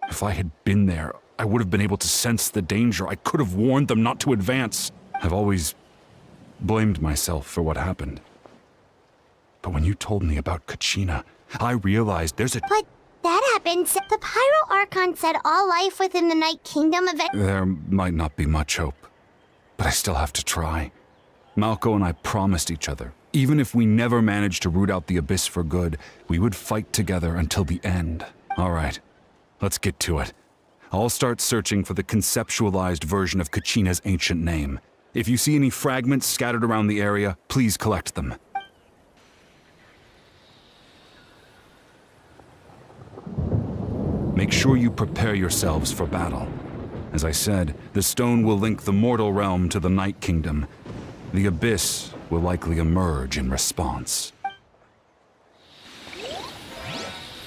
If I had been there, I would have been able to sense the danger. I could have warned them not to advance. I've always blamed myself for what happened. But when you told me about Kachina, I realized there's a... But that happened. The Pyro Archon said all life within the Night Kingdom There might not be much hope, but I still have to try. Malko and I promised each other, even if we never managed to root out the Abyss for good, we would fight together until the end. All right, let's get to it. I'll start searching for the conceptualized version of Kachina's ancient name. If you see any fragments scattered around the area, please collect them. Make sure you prepare yourselves for battle. As I said, the stone will link the mortal realm to the Night Kingdom. The Abyss will likely emerge in response.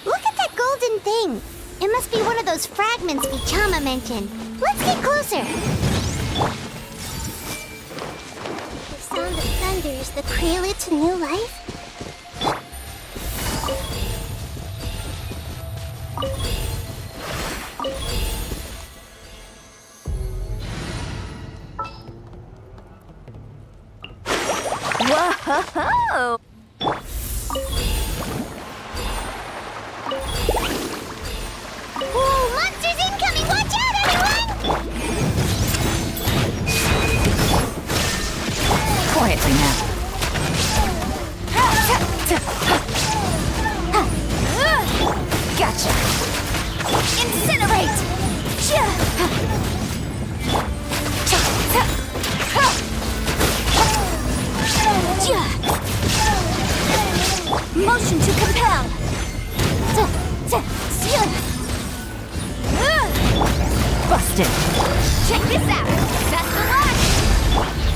Look at that golden thing. It must be one of those fragments Vichama mentioned. Let's get closer. The sound of thunder is the prelude to new life? Whoa! Whoa, monsters incoming! Watch out, everyone! Quietly now. Gotcha! Incinerate! Motion to compel! Busted! Check this out! That's the launch!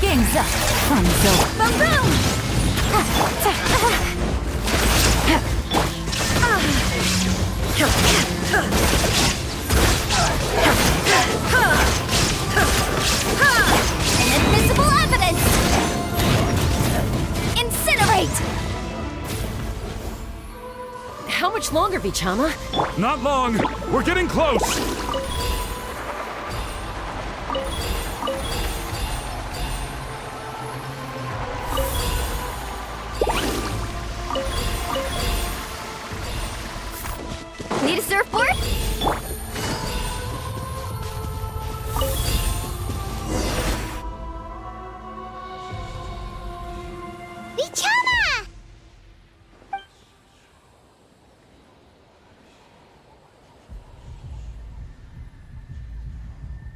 Game's up! Fun's over! Boom boom! Inadmissible evidence! Incinerate! How much longer, Vichama? Not long. We're getting close. Need a surfboard? Vichama!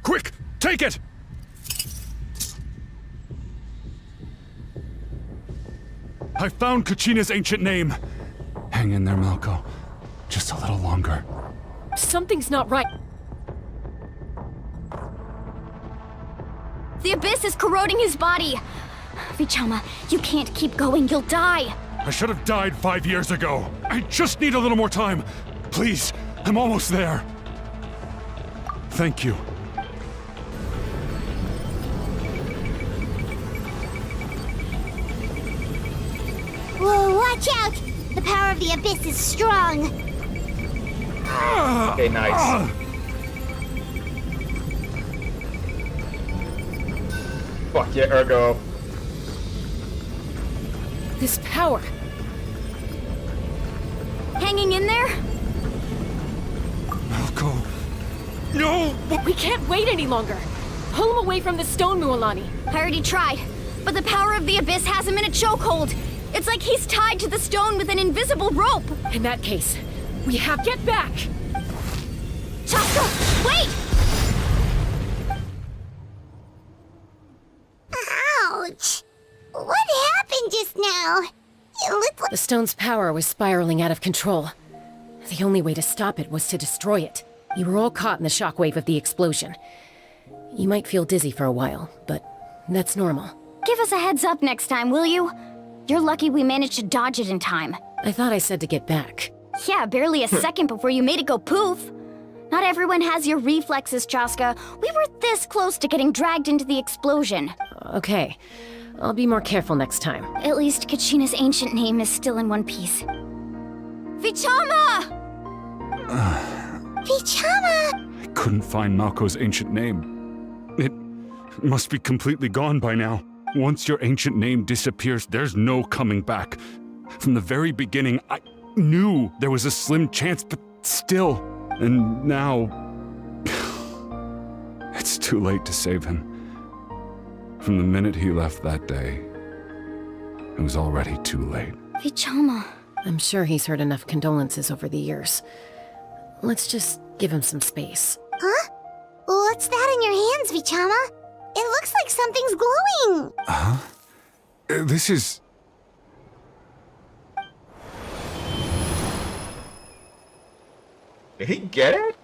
Quick, take it! I found Kachina's ancient name. Hang in there, Malko. Just a little longer. Something's not right. The abyss is corroding his body. Vichama, you can't keep going. You'll die. I should have died 5 years ago. I just need a little more time. Please, I'm almost there. Thank you. Whoa, watch out! The power of the abyss is strong. Okay, nice. Fuck yeah, Ergo. This power. Hanging in there? Malko. No! We can't wait any longer. Pull him away from the stone, Mualani. I already tried, but the power of the abyss has him in a chokehold. It's like he's tied to the stone with an invisible rope. In that case, we have get back. Chaska, wait! Ouch! What happened just now? It looked like The stone's power was spiraling out of control. The only way to stop it was to destroy it. You were all caught in the shockwave of the explosion. You might feel dizzy for a while, but that's normal. Give us a heads up next time, will you? You're lucky we managed to dodge it in time. I thought I said to get back. Yeah, barely a second before you made it go poof. Not everyone has your reflexes, Chaska. We were this close to getting dragged into the explosion. Okay, I'll be more careful next time. At least Kachina's ancient name is still in one piece. Vichama! Vichama! I couldn't find Malko's ancient name. It must be completely gone by now. Once your ancient name disappears, there's no coming back. From the very beginning, I knew there was a slim chance, but still. And now... it's too late to save him. From the minute he left that day, it was already too late. Vichama. I'm sure he's heard enough condolences over the years. Let's just give him some space. Huh? What's that in your hands, Vichama? It looks like something's glowing! Huh? This is... Did he get it?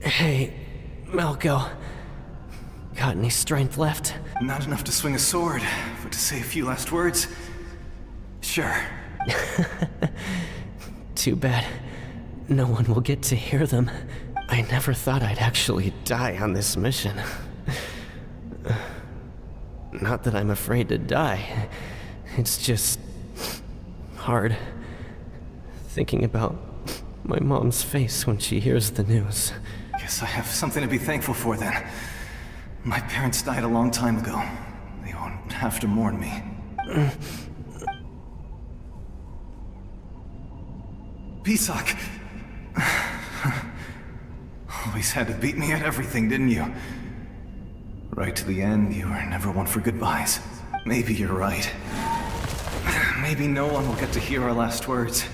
Hey, Malko. Got any strength left? Not enough to swing a sword, but to say a few last words? Sure. Too bad no one will get to hear them. I never thought I'd actually die on this mission. Not that I'm afraid to die. It's just hard thinking about my mom's face when she hears the news. Guess I have something to be thankful for then. My parents died a long time ago. They won't have to mourn me. Pisak! Always had to beat me at everything, didn't you? Right to the end, you were never one for goodbyes. Maybe you're right. Maybe no one will get to hear our last words.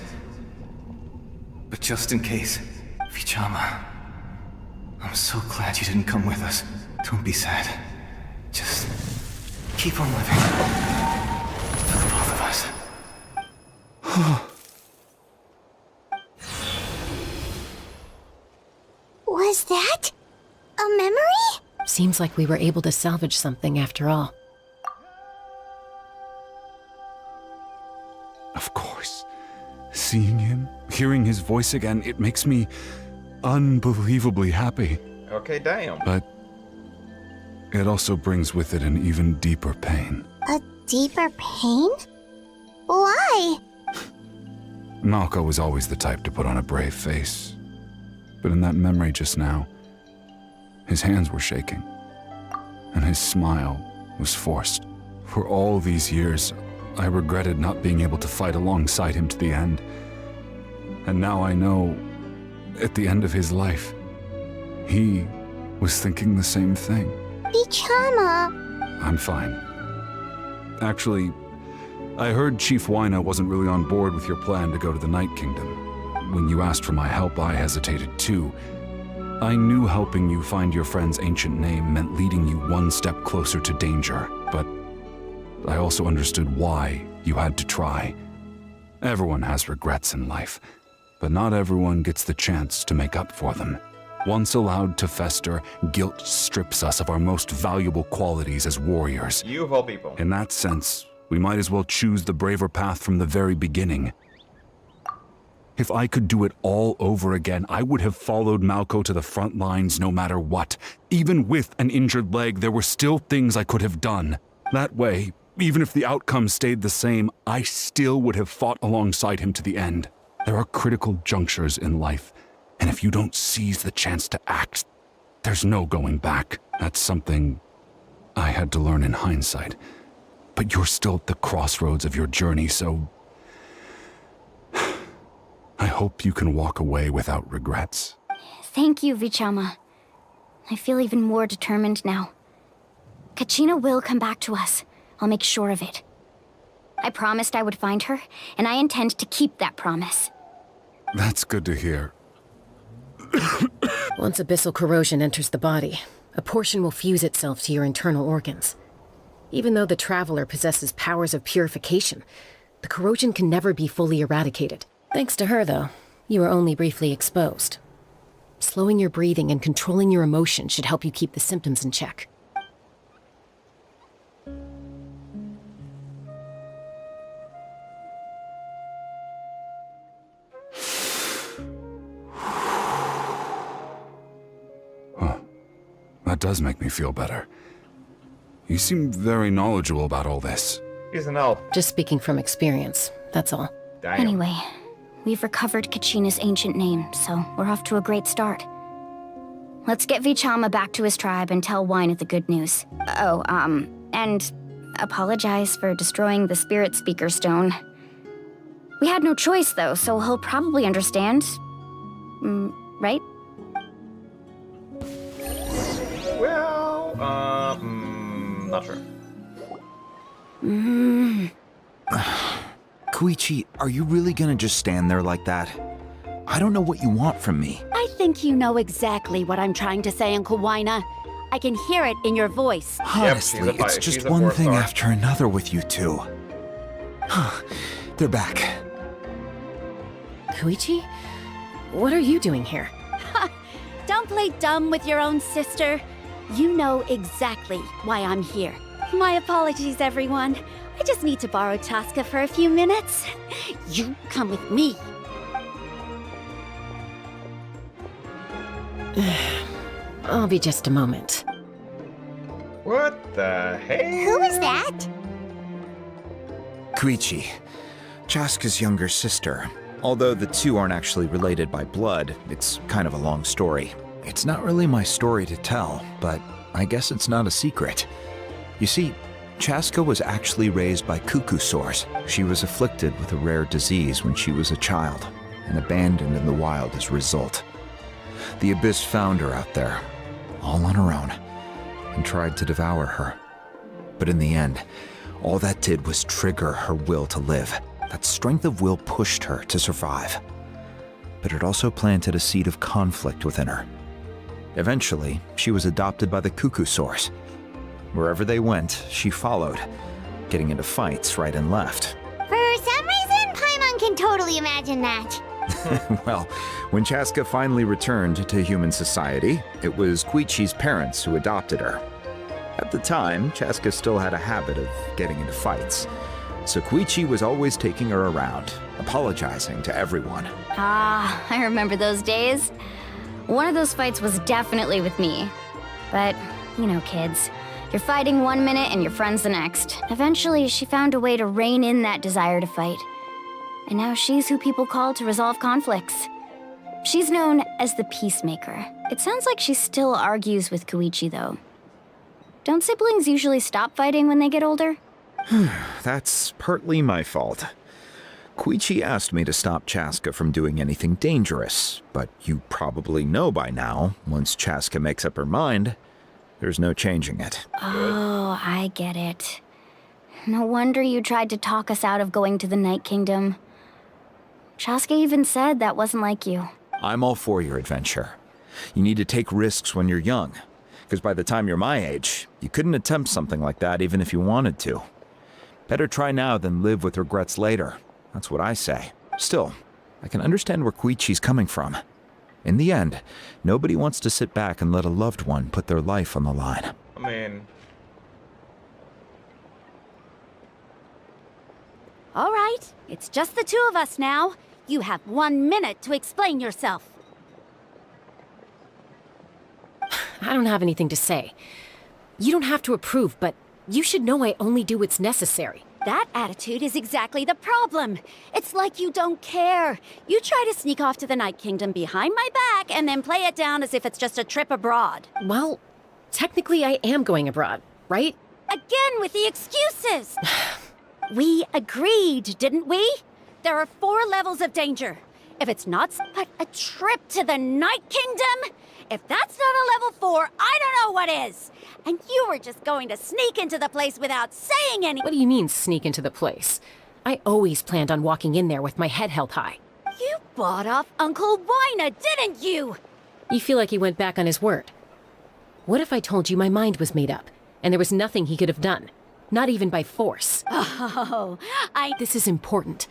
But just in case, Vichama, I'm so glad you didn't come with us. Don't be sad. Just keep on living. For the both of us. Was that a memory? Seems like we were able to salvage something after all. Of course. Seeing him, hearing his voice again, it makes me unbelievably happy. Okay, damn. But it also brings with it an even deeper pain. A deeper pain? Why? Malco was always the type to put on a brave face. But in that memory just now, his hands were shaking, and his smile was forced. For all these years, I regretted not being able to fight alongside him to the end. And now I know, at the end of his life, he was thinking the same thing. Vichama! I'm fine. Actually, I heard Chief Wyna wasn't really on board with your plan to go to the Night Kingdom. When you asked for my help, I hesitated too. I knew helping you find your friend's ancient name meant leading you one step closer to danger, but I also understood why you had to try. Everyone has regrets in life, but not everyone gets the chance to make up for them. Once allowed to fester, guilt strips us of our most valuable qualities as warriors. You of all people. In that sense, we might as well choose the braver path from the very beginning. If I could do it all over again, I would have followed Malco to the front lines no matter what. Even with an injured leg, there were still things I could have done. That way, even if the outcome stayed the same, I still would have fought alongside him to the end. There are critical junctures in life, and if you don't seize the chance to act, there's no going back. That's something I had to learn in hindsight. But you're still at the crossroads of your journey, so I hope you can walk away without regrets. Thank you, Vichama. I feel even more determined now. Kachina will come back to us. I'll make sure of it. I promised I would find her, and I intend to keep that promise. That's good to hear. Once abyssal corrosion enters the body, a portion will fuse itself to your internal organs. Even though the Traveler possesses powers of purification, the corrosion can never be fully eradicated. Thanks to her, though, you are only briefly exposed. Slowing your breathing and controlling your emotions should help you keep the symptoms in check. That does make me feel better. You seem very knowledgeable about all this. He's an elf. Just speaking from experience, that's all. Damn. Anyway, we've recovered Kachina's ancient name, so we're off to a great start. Let's get Vichama back to his tribe and tell Wyna the good news. Oh, and apologize for destroying the Spirit Speaker Stone. We had no choice, though, so he'll probably understand. Right? Well, not sure. Koichi, are you really gonna just stand there like that? I don't know what you want from me. I think you know exactly what I'm trying to say, Uncle Wyna. I can hear it in your voice. Honestly, it's just one thing after another with you two. They're back. Koichi? What are you doing here? Don't play dumb with your own sister. You know exactly why I'm here. My apologies, everyone. I just need to borrow Chaska for a few minutes. You come with me. I'll be just a moment. What the heck? Who is that? Koichi, Chaska's younger sister. Although the two aren't actually related by blood, it's kind of a long story. It's not really my story to tell, but I guess it's not a secret. You see, Chaska was actually raised by cuckoo sores. She was afflicted with a rare disease when she was a child, and abandoned in the wild as a result. The Abyss found her out there, all on her own, and tried to devour her. But in the end, all that did was trigger her will to live. That strength of will pushed her to survive. But it also planted a seed of conflict within her. Eventually, she was adopted by the cuckoo sores. Wherever they went, she followed, getting into fights right and left. For some reason, Paimon can totally imagine that. Well, when Chaska finally returned to human society, it was Koichi's parents who adopted her. At the time, Chaska still had a habit of getting into fights, so Koichi was always taking her around, apologizing to everyone. Ah, I remember those days. One of those fights was definitely with me. But, you know, kids. You're fighting one minute and your friend's the next. Eventually, she found a way to rein in that desire to fight. And now she's who people call to resolve conflicts. She's known as the Peacemaker. It sounds like she still argues with Koichi, though. Don't siblings usually stop fighting when they get older? That's partly my fault. Koichi asked me to stop Chaska from doing anything dangerous, but you probably know by now, once Chaska makes up her mind, there's no changing it. Oh, I get it. No wonder you tried to talk us out of going to the Night Kingdom. Chaska even said that wasn't like you. I'm all for your adventure. You need to take risks when you're young, because by the time you're my age, you couldn't attempt something like that even if you wanted to. Better try now than live with regrets later. That's what I say. Still, I can understand where Koichi's coming from. In the end, nobody wants to sit back and let a loved one put their life on the line. I mean... All right, it's just the two of us now. You have 1 minute to explain yourself. I don't have anything to say. You don't have to approve, but you should know I only do what's necessary. That attitude is exactly the problem. It's like you don't care. You try to sneak off to the Night Kingdom behind my back and then play it down as if it's just a trip abroad. Well, technically I am going abroad, right? Again with the excuses! We agreed, didn't we? There are 4 levels of danger. If it's not but a trip to the Night Kingdom, if that's not a level 4, I don't know what is. And you were just going to sneak into the place without saying anything. What do you mean, sneak into the place? I always planned on walking in there with my head held high. You bought off Uncle Wina, didn't you? You feel like he went back on his word. What if I told you my mind was made up, and there was nothing he could have done? Not even by force. Oh, This is important.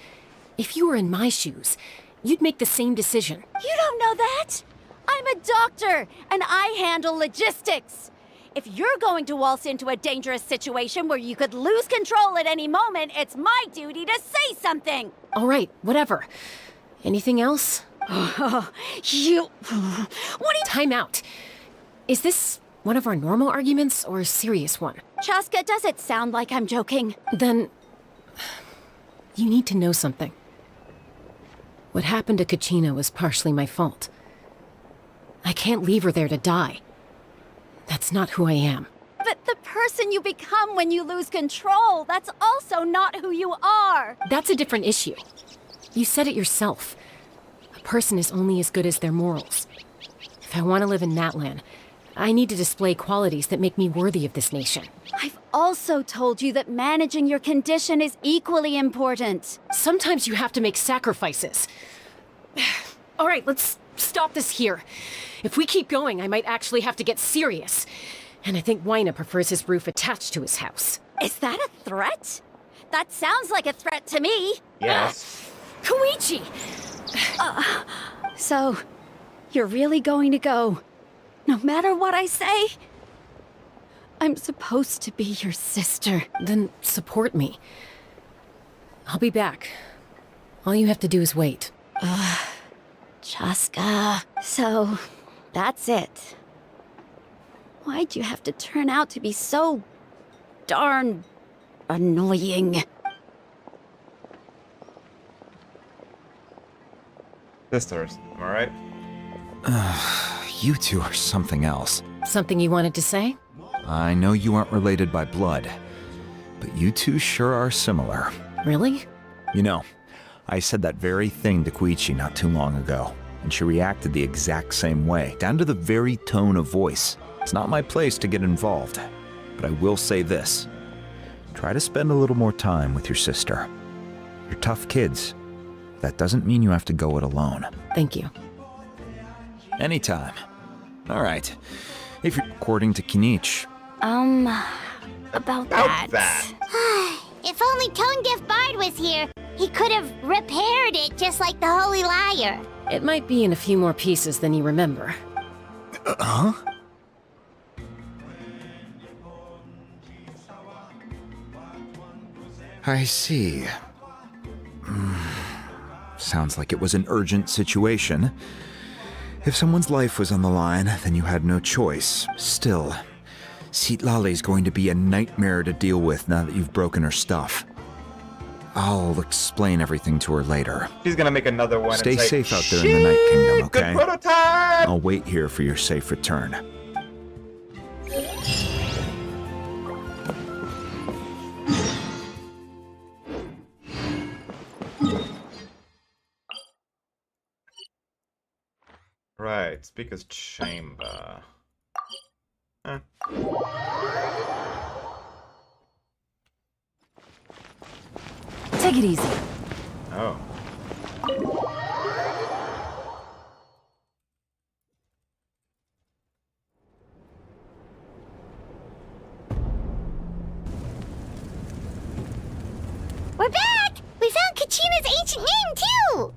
If you were in my shoes, you'd make the same decision. You don't know that? I'm a doctor, and I handle logistics. If you're going to waltz into a dangerous situation where you could lose control at any moment, it's my duty to say something. All right, whatever. Anything else? You... What Time out. Is this one of our normal arguments or a serious one? Chaska, does it sound like I'm joking? Then... you need to know something. What happened to Kachina was partially my fault. I can't leave her there to die. That's not who I am. But the person you become when you lose control, that's also not who you are. That's a different issue. You said it yourself. A person is only as good as their morals. If I want to live in Natlan, I need to display qualities that make me worthy of this nation. I've also told you that managing your condition is equally important. Sometimes you have to make sacrifices. All right, let's stop this here. If we keep going, I might actually have to get serious. And I think Wina prefers his roof attached to his house. Is that a threat? That sounds like a threat to me. Yes. Koichi! So, you're really going to go, no matter what I say? I'm supposed to be your sister. Then support me. I'll be back. All you have to do is wait. Chaska. So, that's it. Why'd you have to turn out to be so darn annoying? Sisters, am I right? You two are something else. Something you wanted to say? I know you aren't related by blood, but you two sure are similar. Really? You know, I said that very thing to Koichi not too long ago, and she reacted the exact same way, down to the very tone of voice. It's not my place to get involved, but I will say this. Try to spend a little more time with your sister. You're tough kids. That doesn't mean you have to go it alone. Thank you. Anytime. All right. If you're according to Kinich. About that. If only Tone Deaf Bard was here, he could have repaired it just like the Holy Liar. It might be in a few more pieces than you remember. Huh? I see. Sounds like it was an urgent situation. If someone's life was on the line, then you had no choice. Still, Citlali's going to be a nightmare to deal with now that you've broken her stuff. I'll explain everything to her later. She's gonna make another one. Stay and say, safe out there in the Night Kingdom, okay? Good prototype! I'll wait here for your safe return. Right, speaker's chamber. Huh. Take it easy. Oh. We're back! We found Kachina's ancient name, too!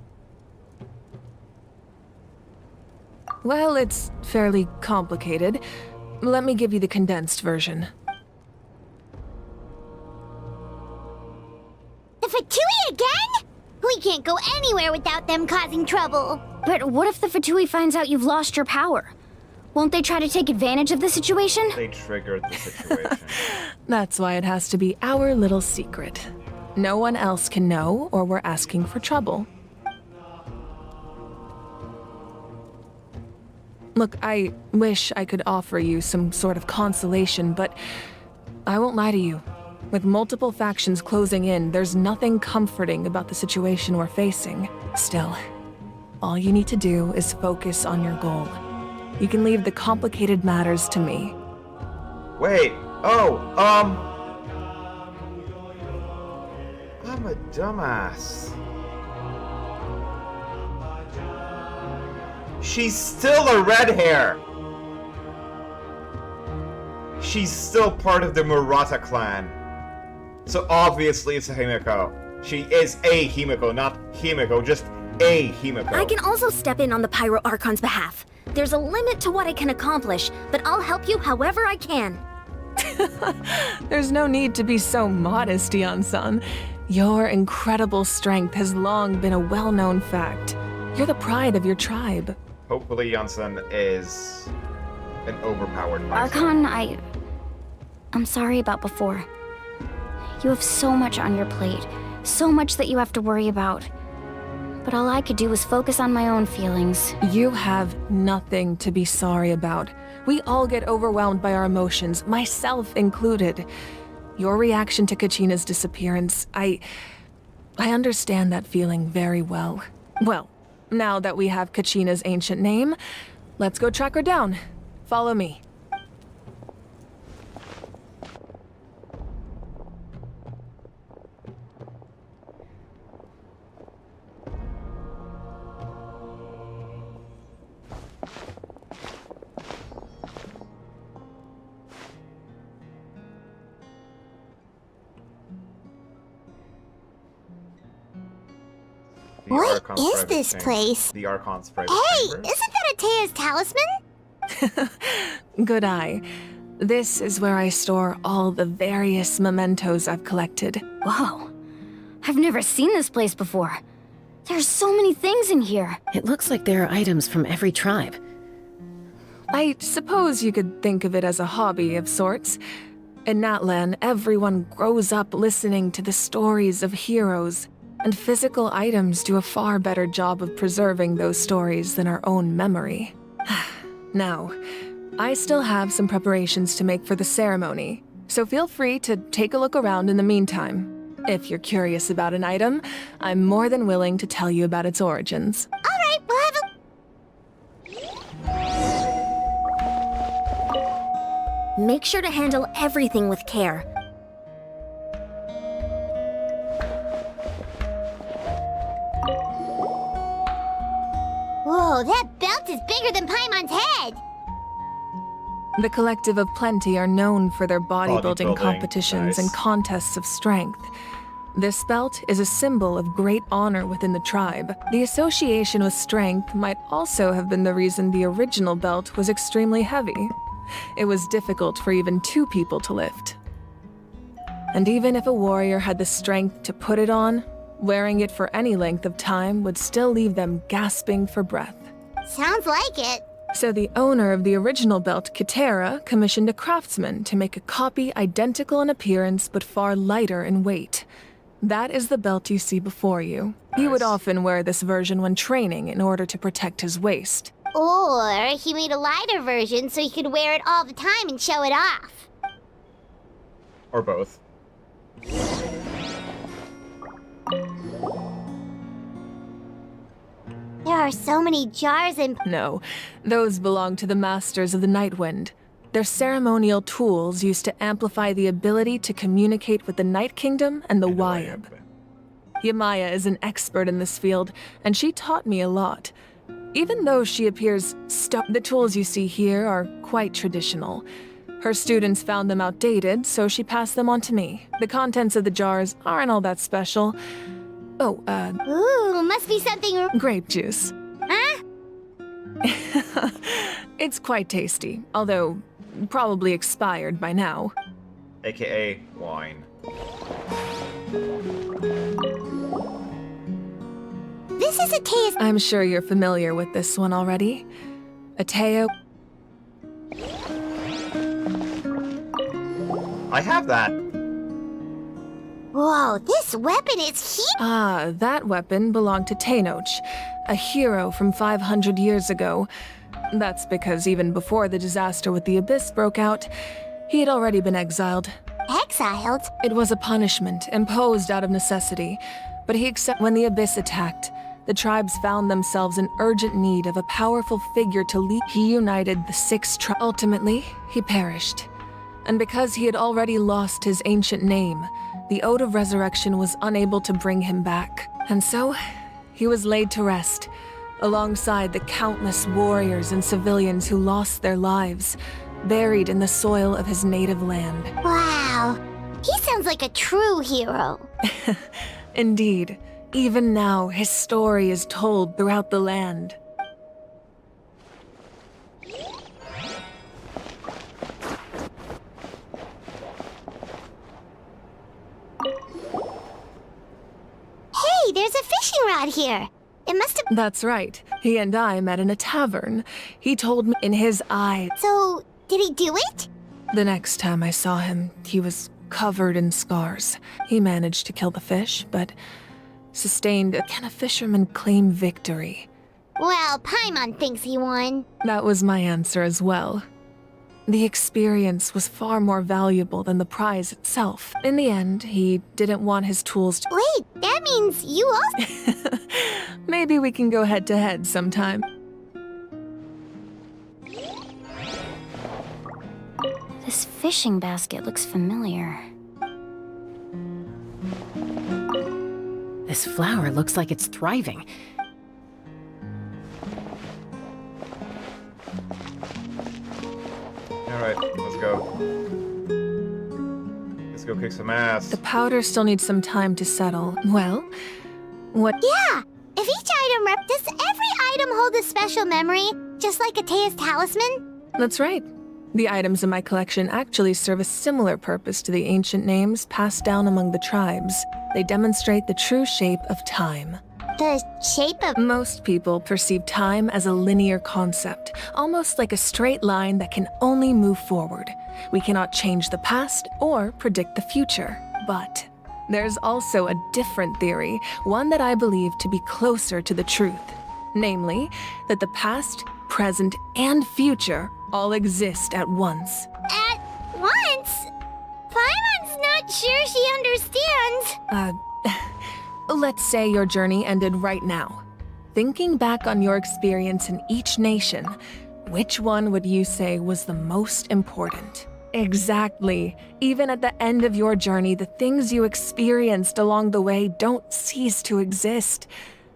Well, it's fairly complicated. Let me give you the condensed version. The Fatui again? We can't go anywhere without them causing trouble. But what if the Fatui finds out you've lost your power? Won't they try to take advantage of the situation? They triggered the situation. That's why it has to be our little secret. No one else can know, or we're asking for trouble. Look, I wish I could offer you some sort of consolation, but I won't lie to you. With multiple factions closing in, there's nothing comforting about the situation we're facing. Still, all you need to do is focus on your goal. You can leave the complicated matters to me. Wait, I'm a dumbass. She's still a red hair. She's still part of the Murata clan. So obviously it's a Himiko. She is a Himiko, not Himiko, just a Himiko. I can also step in on the Pyro Archon's behalf. There's a limit to what I can accomplish, but I'll help you however I can. There's no need to be so modest, Yan-san. Your incredible strength has long been a well-known fact. You're the pride of your tribe. Hopefully Janssen is an overpowered person. Archon, I'm sorry about before. You have so much on your plate, so much that you have to worry about. But all I could do was focus on my own feelings. You have nothing to be sorry about. We all get overwhelmed by our emotions, myself included. Your reaction to Kachina's disappearance, I understand that feeling very well. Well, now that we have Kachina's ancient name, let's go track her down. Follow me. What is this place? The Archon's private Hey, chamber. isn't that Atea's talisman? Good eye. This is where I store all the various mementos I've collected. Whoa. I've never seen this place before. There's so many things in here. It looks like there are items from every tribe. I suppose you could think of it as a hobby of sorts. In Natlan, everyone grows up listening to the stories of heroes, and physical items do a far better job of preserving those stories than our own memory. Now, I still have some preparations to make for the ceremony, so feel free to take a look around in the meantime. If you're curious about an item, I'm more than willing to tell you about its origins. Alright, we'll have a... Make sure to handle everything with care. Whoa, that belt is bigger than Paimon's head! The Collective of Plenty are known for their bodybuilding competitions and contests of strength. This belt is a symbol of great honor within the tribe. The association with strength might also have been the reason the original belt was extremely heavy. It was difficult for even 2 people to lift. And even if a warrior had the strength to put it on, wearing it for any length of time would still leave them gasping for breath. Sounds like it. So the owner of the original belt, Kitera, commissioned a craftsman to make a copy identical in appearance but far lighter in weight. That is the belt you see before you. He would often wear this version when training in order to protect his waist. Or he made a lighter version so he could wear it all the time and show it off. Or both. There are so many jars and... No, those belong to the Masters of the Nightwind. They're ceremonial tools used to amplify the ability to communicate with the Night Kingdom and the Wyab. Yamaya is an expert in this field, and she taught me a lot. Even though she appears the tools you see here are quite traditional. Her students found them outdated, so she passed them on to me. The contents of the jars aren't all that special. Oh, Ooh, must be something... grape juice. Huh? It's quite tasty, although probably expired by now. AKA wine. This is a taste... I'm sure you're familiar with this one already. Ateo... I have that! Whoa, this weapon is huge! Ah, that weapon belonged to Tenoch, a hero from 500 years ago. That's because even before the disaster with the Abyss broke out, he had already been exiled. Exiled? It was a punishment imposed out of necessity, but he accepted. When the Abyss attacked, the tribes found themselves in urgent need of a powerful figure to lead. He united the 6 tribes. Ultimately, he perished. And because he had already lost his ancient name, the Ode of Resurrection was unable to bring him back. And so, he was laid to rest, alongside the countless warriors and civilians who lost their lives, buried in the soil of his native land. Wow, he sounds like a true hero. Indeed, even now his story is told throughout the land. Hey, there's a fishing rod here. It must have... That's right. He and I met in a tavern. He told me in his eye. So, did he do it? The next time I saw him, he was covered in scars. He managed to kill the fish, but sustained. Can a fisherman claim victory? Well, Paimon thinks he won. That was my answer as well. The experience was far more valuable than the prize itself. In the end, he didn't want his tools to— Wait, that means you also— Maybe we can go head-to-head sometime. This fishing basket looks familiar. This flower looks like it's thriving. Alright, let's go. Let's go kick some ass. The powder still needs some time to settle. Well, what— Yeah! If each item does every item hold a special memory, just like Atea's talisman? That's right. The items in my collection actually serve a similar purpose to the ancient names passed down among the tribes. They demonstrate the true shape of time. The shape of... Most people perceive time as a linear concept, almost like a straight line that can only move forward. We cannot change the past or predict the future. But there's also a different theory, one that I believe to be closer to the truth. Namely, that the past, present, and future all exist at once. At once? Paimon's not sure she understands. Let's say your journey ended right now. Thinking back on your experience in each nation, which one would you say was the most important? Exactly. Even at the end of your journey, the things you experienced along the way don't cease to exist.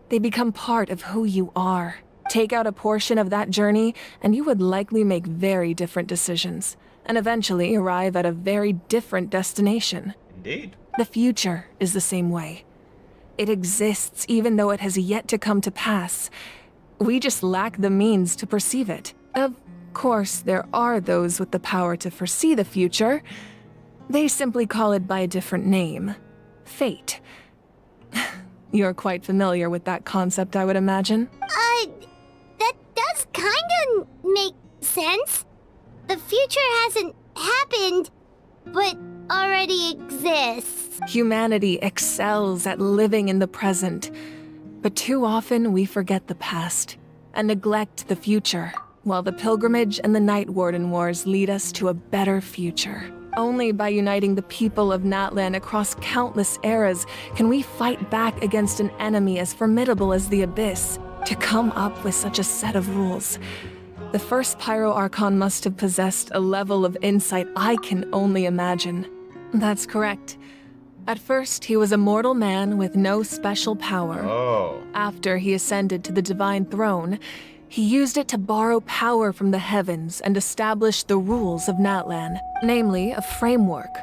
They become part of who you are. Take out a portion of that journey, and you would likely make very different decisions, and eventually arrive at a very different destination. Indeed. The future is the same way. It exists even though it has yet to come to pass. We just lack the means to perceive it. Of course, there are those with the power to foresee the future. They simply call it by a different name. Fate. You're quite familiar with that concept, I would imagine. That does kinda make sense. The future hasn't happened, but already exists. Humanity excels at living in the present, but too often we forget the past and neglect the future, while the pilgrimage and the Night Warden Wars lead us to a better future. Only by uniting the people of Natlan across countless eras can we fight back against an enemy as formidable as the Abyss. To come up with such a set of rules, the first Pyro Archon must have possessed a level of insight I can only imagine. That's correct. At first, he was a mortal man with no special power. Oh. After he ascended to the Divine Throne, he used it to borrow power from the heavens and establish the rules of Natlan, namely a framework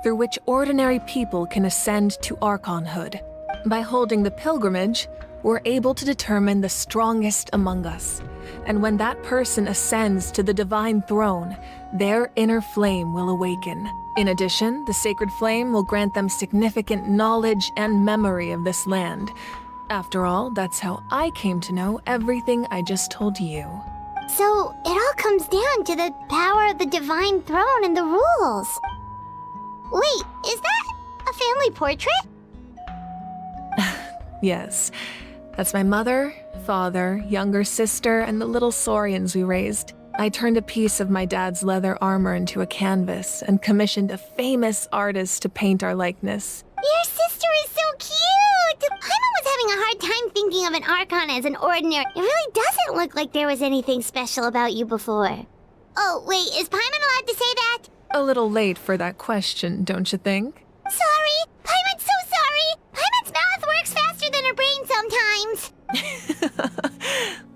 through which ordinary people can ascend to Archonhood. By holding the pilgrimage, we're able to determine the strongest among us. And when that person ascends to the Divine Throne, their inner flame will awaken. In addition, the sacred flame will grant them significant knowledge and memory of this land. After all, that's how I came to know everything I just told you. So, it all comes down to the power of the Divine Throne and the rules. Wait, is that a family portrait? Yes. That's my mother, father, younger sister, and the little saurians we raised. I turned a piece of my dad's leather armor into a canvas and commissioned a famous artist to paint our likeness. Your sister is so cute! Paimon was having a hard time thinking of an Archon as an ordinary. It really doesn't look like there was anything special about you before. Oh, wait, is Paimon allowed to say that? A little late for that question, don't you think? Sorry! Paimon's so sorry! Paimon's mouth works faster than her brain sometimes!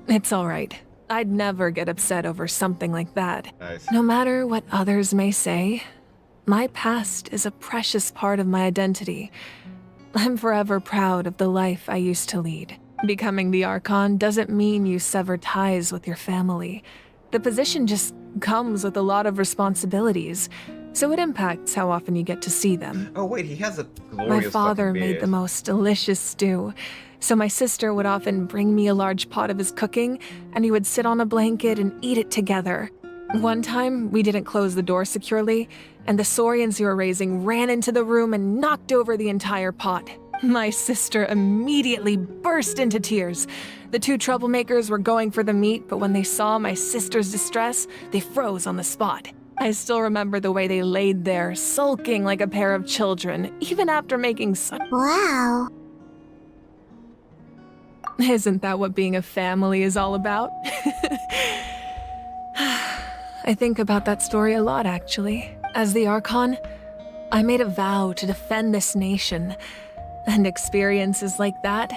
It's all right. I'd never get upset over something like that. Nice. No matter what others may say, my past is a precious part of my identity. I'm forever proud of the life I used to lead. Becoming the Archon doesn't mean you sever ties with your family. The position just comes with a lot of responsibilities, so it impacts how often you get to see them. Oh wait, he has a glorious My father fucking made beard. the most delicious stew, so my sister would often bring me a large pot of his cooking, and we would sit on a blanket and eat it together. One time, we didn't close the door securely, and the saurians you were raising ran into the room and knocked over the entire pot. My sister immediately burst into tears. The two troublemakers were going for the meat, but when they saw my sister's distress, they froze on the spot. I still remember the way they laid there, sulking like a pair of children, even after making such— Wow. Isn't that what being a family is all about? I think about that story a lot, actually. As the Archon, I made a vow to defend this nation, and experiences like that,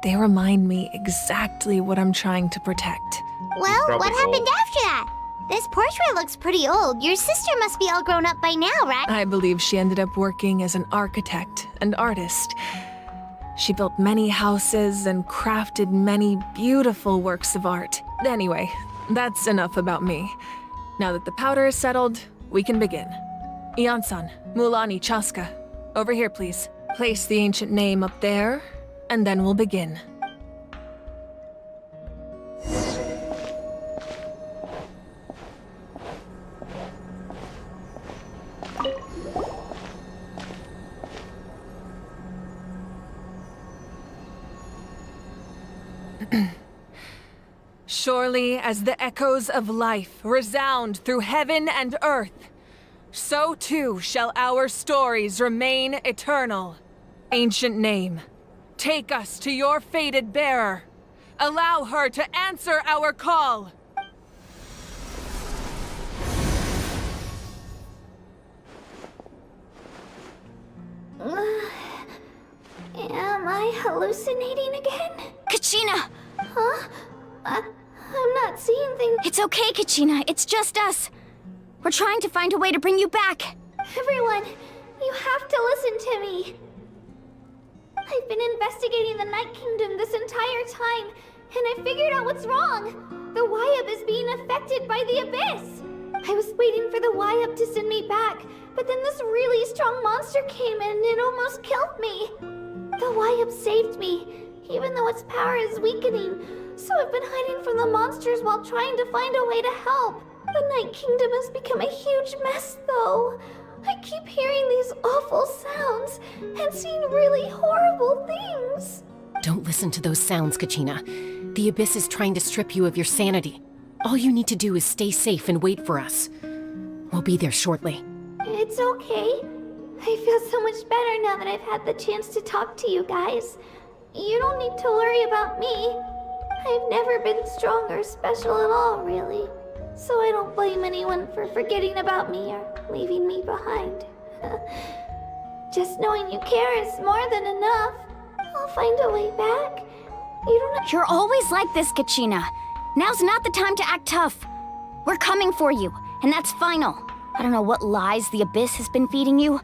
they remind me exactly what I'm trying to protect. Well, what happened after that? This portrait looks pretty old. Your sister must be all grown up by now, right? I believe she ended up working as an architect and artist. She built many houses and crafted many beautiful works of art. Anyway, that's enough about me. Now that the powder is settled, we can begin. Ian-san, Mulani, Chaska, over here, please. Place the ancient name up there, and then we'll begin. Surely as the echoes of life resound through heaven and earth, so too shall our stories remain eternal. Ancient name, take us to your fated bearer. Allow her to answer our call. Am I hallucinating again? Kachina! Huh? I'm not seeing things. It's okay, Kachina. It's just us. We're trying to find a way to bring you back. Everyone, you have to listen to me. I've been investigating the Night Kingdom this entire time, and I figured out what's wrong. The Y-Up is being affected by the Abyss. I was waiting for the Y-Up to send me back, but then this really strong monster came in and it almost killed me. The Y-Up saved me, even though its power is weakening, so I've been hiding from the monsters while trying to find a way to help. The Night Kingdom has become a huge mess, though. I keep hearing these awful sounds and seeing really horrible things. Don't listen to those sounds, Kachina. The Abyss is trying to strip you of your sanity. All you need to do is stay safe and wait for us. We'll be there shortly. It's okay. I feel so much better now that I've had the chance to talk to you guys. You don't need to worry about me. I've never been strong or special at all, really. So I don't blame anyone for forgetting about me or leaving me behind. Just knowing you care is more than enough. I'll find a way back. You don't have— You're always like this, Kachina. Now's not the time to act tough. We're coming for you, and that's final. I don't know what lies the Abyss has been feeding you,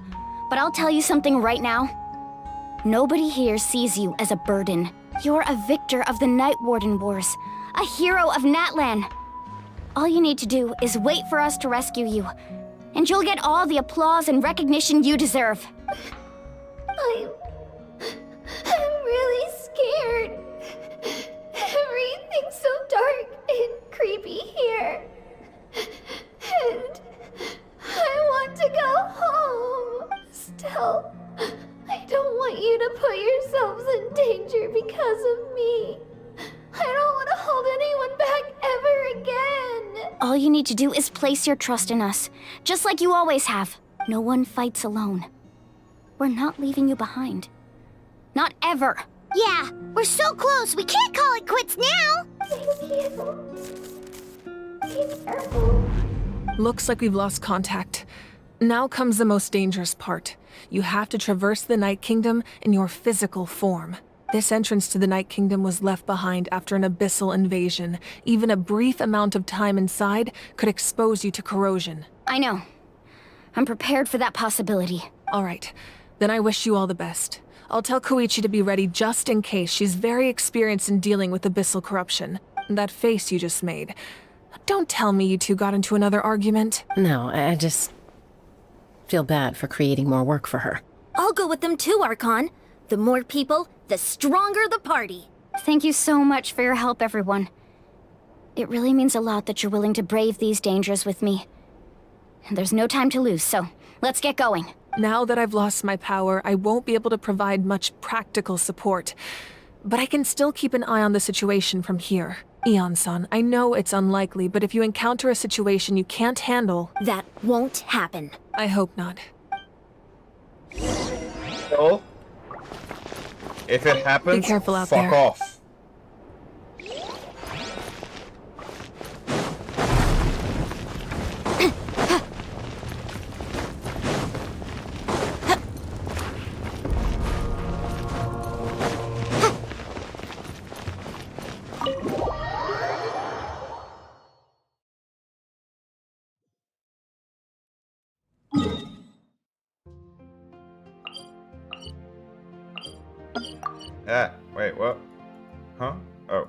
but I'll tell you something right now. Nobody here sees you as a burden. You're a victor of the Night Warden Wars, a hero of Natlan. All you need to do is wait for us to rescue you, and you'll get all the applause and recognition you deserve. I'm really scared. Everything's so dark and creepy here. And I want to go home. Still, I don't want you to put yourselves in danger because of me. I don't want to hold anyone back ever again. All you need to do is place your trust in us, just like you always have. No one fights alone. We're not leaving you behind. Not ever. Yeah, we're so close, we can't call it quits now. Thank you. Be careful. Looks like we've lost contact. Now comes the most dangerous part. You have to traverse the Night Kingdom in your physical form. This entrance to the Night Kingdom was left behind after an abyssal invasion. Even a brief amount of time inside could expose you to corrosion. I know. I'm prepared for that possibility. All right. Then I wish you all the best. I'll tell Koichi to be ready just in case. She's very experienced in dealing with abyssal corruption. That face you just made. Don't tell me you two got into another argument. No, I just feel bad for creating more work for her. I'll go with them too, Archon. The more people, the stronger the party. Thank you so much for your help, everyone. It really means a lot that you're willing to brave these dangers with me. And there's no time to lose, so let's get going. Now that I've lost my power, I won't be able to provide much practical support. But I can still keep an eye on the situation from here. Ian-san, I know it's unlikely, but if you encounter a situation you can't handle... That won't happen. I hope not. So, if it happens, be careful out fuck there. Off. Wait, what? Huh? Oh.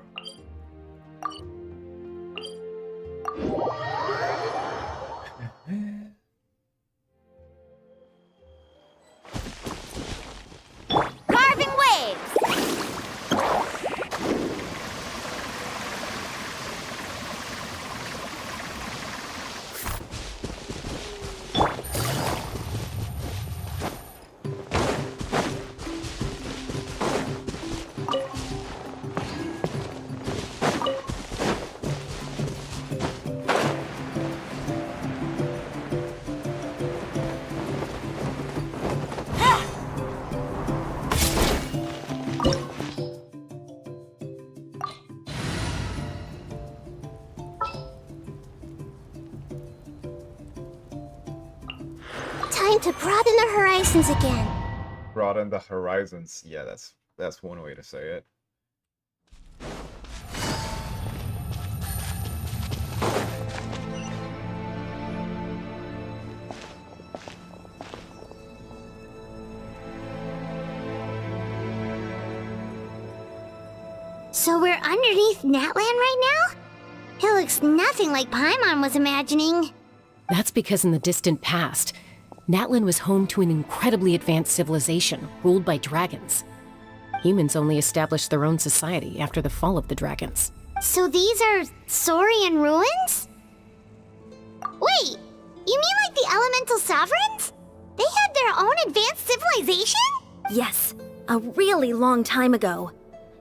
horizons again. Broaden the horizons. Yeah, that's one way to say it. So we're underneath Natlan right now? It looks nothing like Paimon was imagining. That's because in the distant past, Natlan was home to an incredibly advanced civilization ruled by dragons. Humans only established their own society after the fall of the dragons. So these are Saurian ruins? Wait, you mean like the elemental sovereigns? They had their own advanced civilization? Yes, a really long time ago.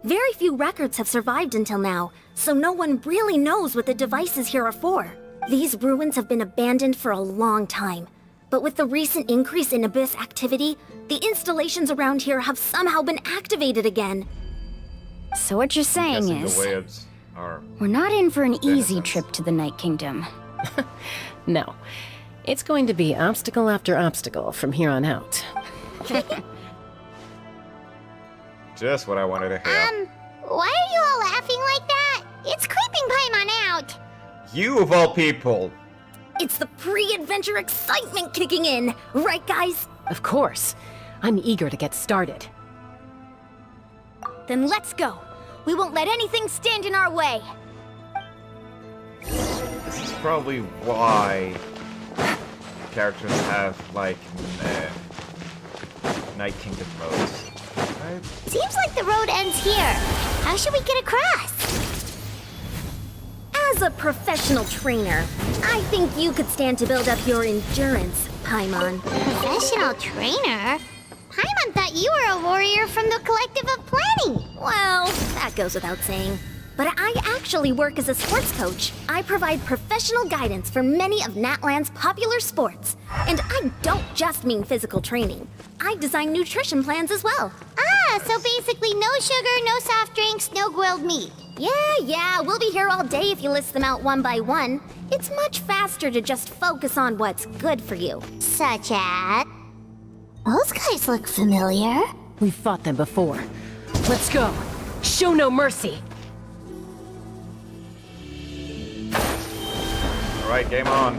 Very few records have survived until now, so no one really knows what the devices here are for. These ruins have been abandoned for a long time, but with the recent increase in Abyss activity, the installations around here have somehow been activated again. So what you're saying is, we're not in for an easy trip to the Night Kingdom. No. It's going to be obstacle after obstacle from here on out. Just what I wanted to hear. Why are you all laughing like that? It's creeping Paimon out. You of all people. It's the pre-adventure excitement kicking in, right guys? Of course. I'm eager to get started. Then let's go. We won't let anything stand in our way. This is probably why characters have, like, Night Kingdom modes. Right? Seems like the road ends here. How should we get across? As a professional trainer, I think you could stand to build up your endurance, Paimon. Professional trainer? Paimon thought you were a warrior from the Collective of Planning. Well, that goes without saying. But I actually work as a sports coach. I provide professional guidance for many of Natlan's popular sports. And I don't just mean physical training. I design nutrition plans as well. Ah, so basically no sugar, no soft drinks, no grilled meat. Yeah, we'll be here all day if you list them out one by one. It's much faster to just focus on what's good for you. Such as... Those guys look familiar. We've fought them before. Let's go. Show no mercy. Alright, game on.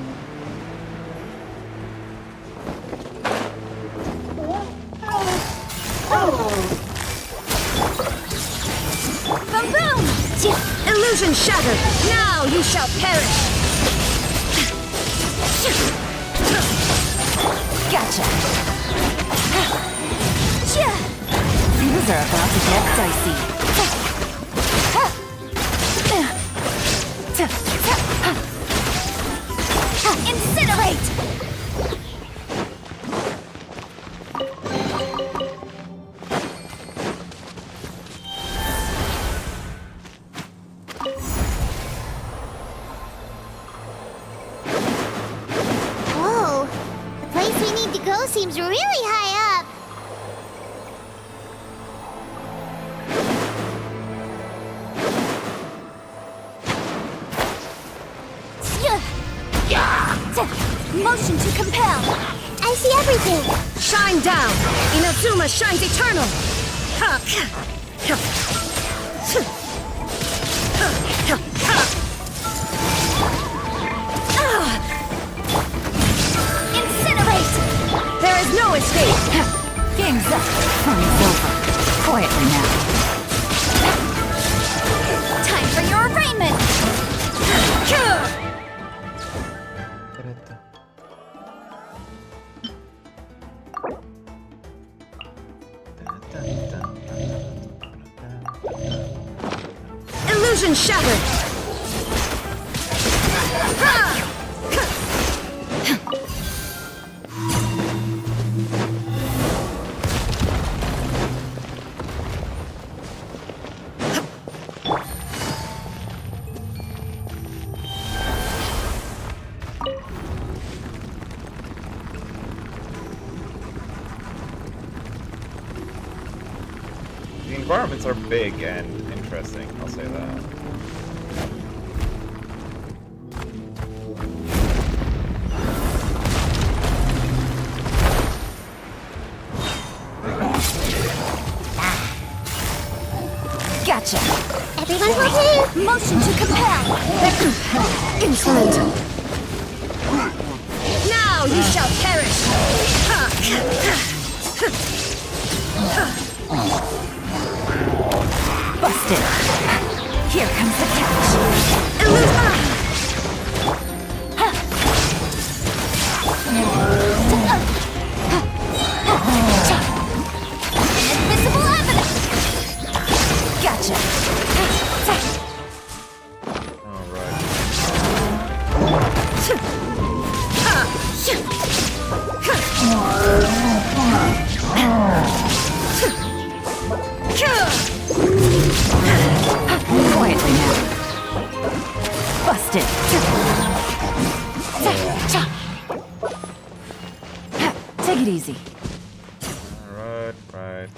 Boom, boom! Illusion shattered! Now you shall perish! Gotcha! Things are about to get dicey. Incinerate! Whoa, the place we need to go seems really high up. Motion to compel. I see everything. Shine down. Inazuma shines eternal. Incinerate. There is no escape. Game's up. Fun's over. Quietly now. Time for your arraignment. Illusion shattered! The environments are big and interesting, I'll say that. Gotcha. Everyone will do. Motion to compel. Insolent. Now you shall perish. Busted. Here comes the catch. Invisible evidence. Gotcha. Quietly now. Busted. Take it easy. Right.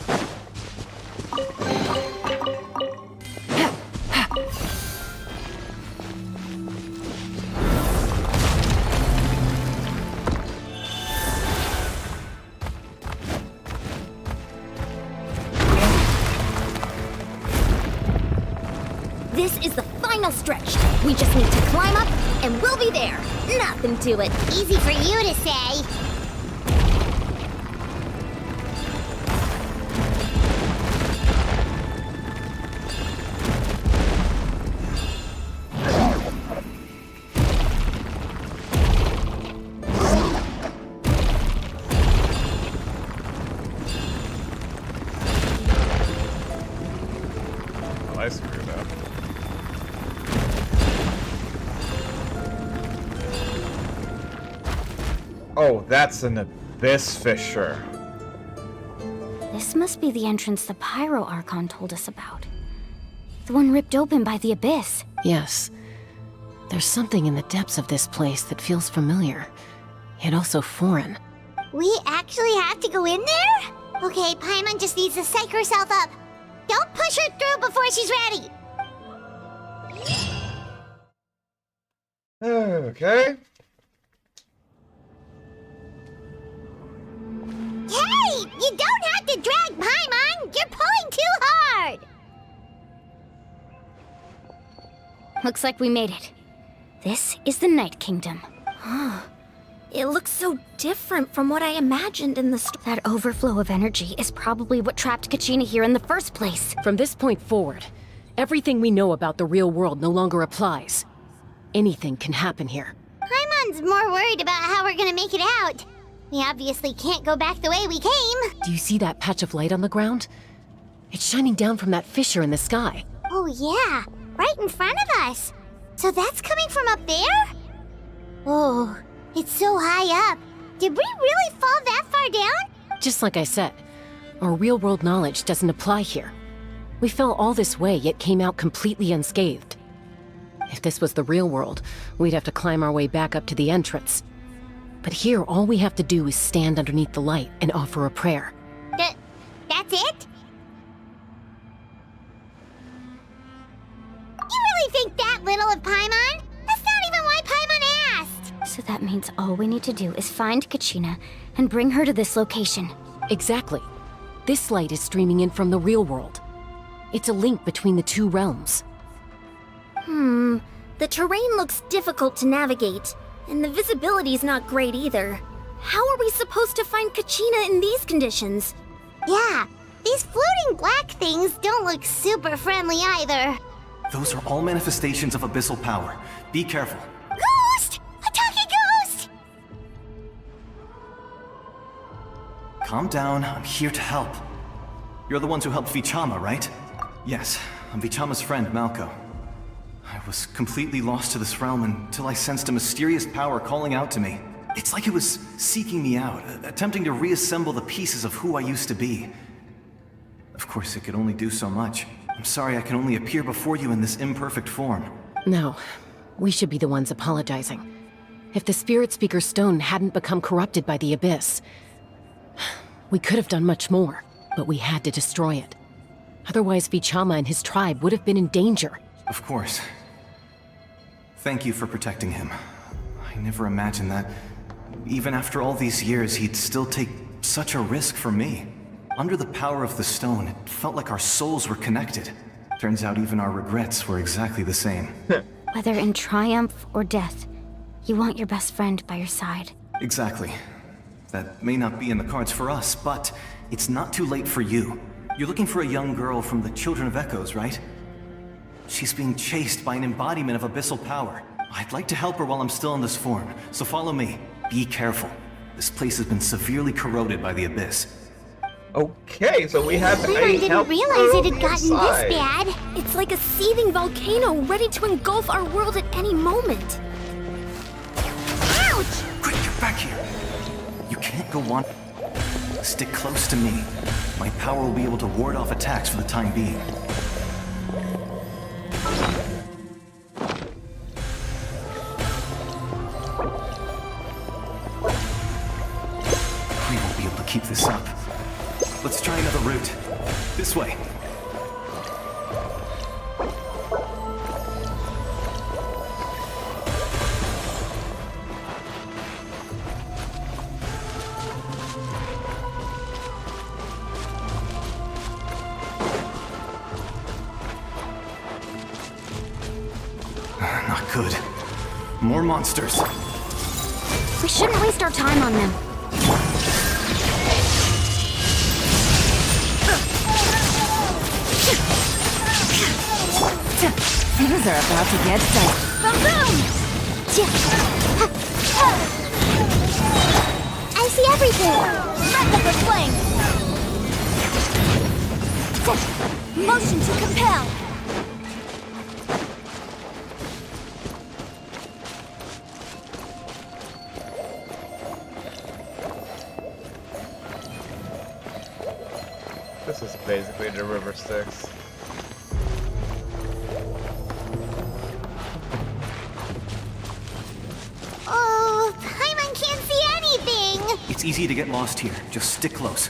This is the final stretch. We just need to climb up, and we'll be there. Nothing to it. Easy for you to say. I screwed up. Oh, that's an abyss fissure. This must be the entrance the Pyro Archon told us about. The one ripped open by the abyss. Yes. There's something in the depths of this place that feels familiar, yet also foreign. We actually have to go in there? Okay, Paimon just needs to psych herself up. Don't push her through before she's ready. Okay. Hey! You don't have to drag Paimon! You're pulling too hard! Looks like we made it. This is the Night Kingdom. It looks so different from what I imagined in the That overflow of energy is probably what trapped Kachina here in the first place. From this point forward, everything we know about the real world no longer applies. Anything can happen here. Paimon's more worried about how we're gonna make it out. We obviously can't go back the way we came. Do you see that patch of light on the ground? It's shining down from that fissure in the sky. Oh yeah, right in front of us. So that's coming from up there? Oh, it's so high up. Did we really fall that far down? Just like I said, our real-world knowledge doesn't apply here. We fell all this way, yet came out completely unscathed. If this was the real world, we'd have to climb our way back up to the entrance. But here, all we have to do is stand underneath the light and offer a prayer. That's it? You really think that little of Paimon? That's not even why Paimon asked! So that means all we need to do is find Kachina and bring her to this location. Exactly. This light is streaming in from the real world. It's a link between the two realms. The terrain looks difficult to navigate, and the visibility's not great either. How are we supposed to find Kachina in these conditions? Yeah, these floating black things don't look super friendly either. Those are all manifestations of abyssal power. Be careful. Ghost! A talking ghost! Calm down, I'm here to help. You're the ones who helped Vichama, right? Yes, I'm Vichama's friend, Malko. I was completely lost to this realm until I sensed a mysterious power calling out to me. It's like it was seeking me out, attempting to reassemble the pieces of who I used to be. Of course, it could only do so much. I'm sorry I can only appear before you in this imperfect form. No, we should be the ones apologizing. If the Spirit Speaker Stone hadn't become corrupted by the Abyss, we could have done much more, but we had to destroy it. Otherwise, Vichama and his tribe would have been in danger. Of course. Thank you for protecting him. I never imagined that, even after all these years, he'd still take such a risk for me. Under the power of the stone, it felt like our souls were connected. Turns out even our regrets were exactly the same. Whether in triumph or death, you want your best friend by your side. Exactly. That may not be in the cards for us, but it's not too late for you. You're looking for a young girl from the Children of Echoes, right? She's being chased by an embodiment of abyssal power. I'd like to help her while I'm still in this form, so follow me. Be careful. This place has been severely corroded by the Abyss. Okay, so we have Clearly a didn't realize it had gotten inside. this bad. It's like a seething volcano ready to engulf our world at any moment. Ouch! Quick, get back here! You can't go on. Stick close to me. My power will be able to ward off attacks for the time being. We won't be able to keep this up. Let's try another route. This way. Not good. More monsters. We shouldn't waste our time on them. Things are about to get dicey. I see everything. Wrap up the flame. Motion to compel. This is basically the river Styx. Oh, Paimon can't see anything. It's easy to get lost here. Just stick close.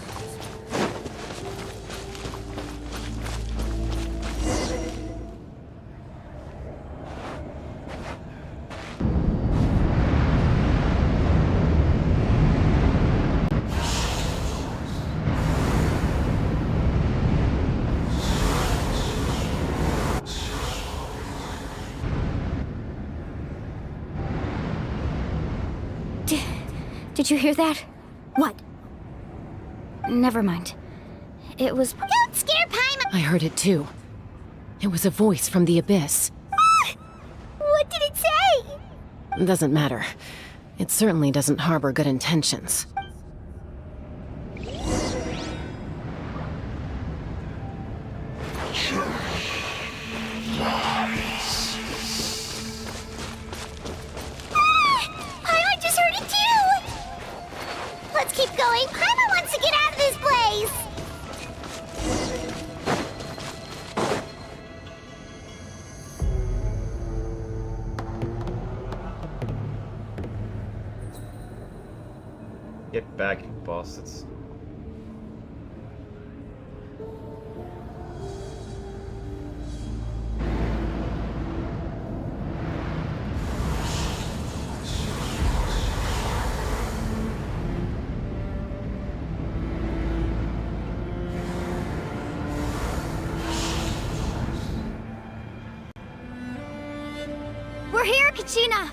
Did you hear that? What? Never mind. It was... Don't scare Paimon! I heard it too. It was a voice from the abyss. What did it say? Doesn't matter. It certainly doesn't harbor good intentions. Paimon just heard it too! Let's keep going. Paimon wants to get out of this place! Get back, you bastards. We're here, Kachina!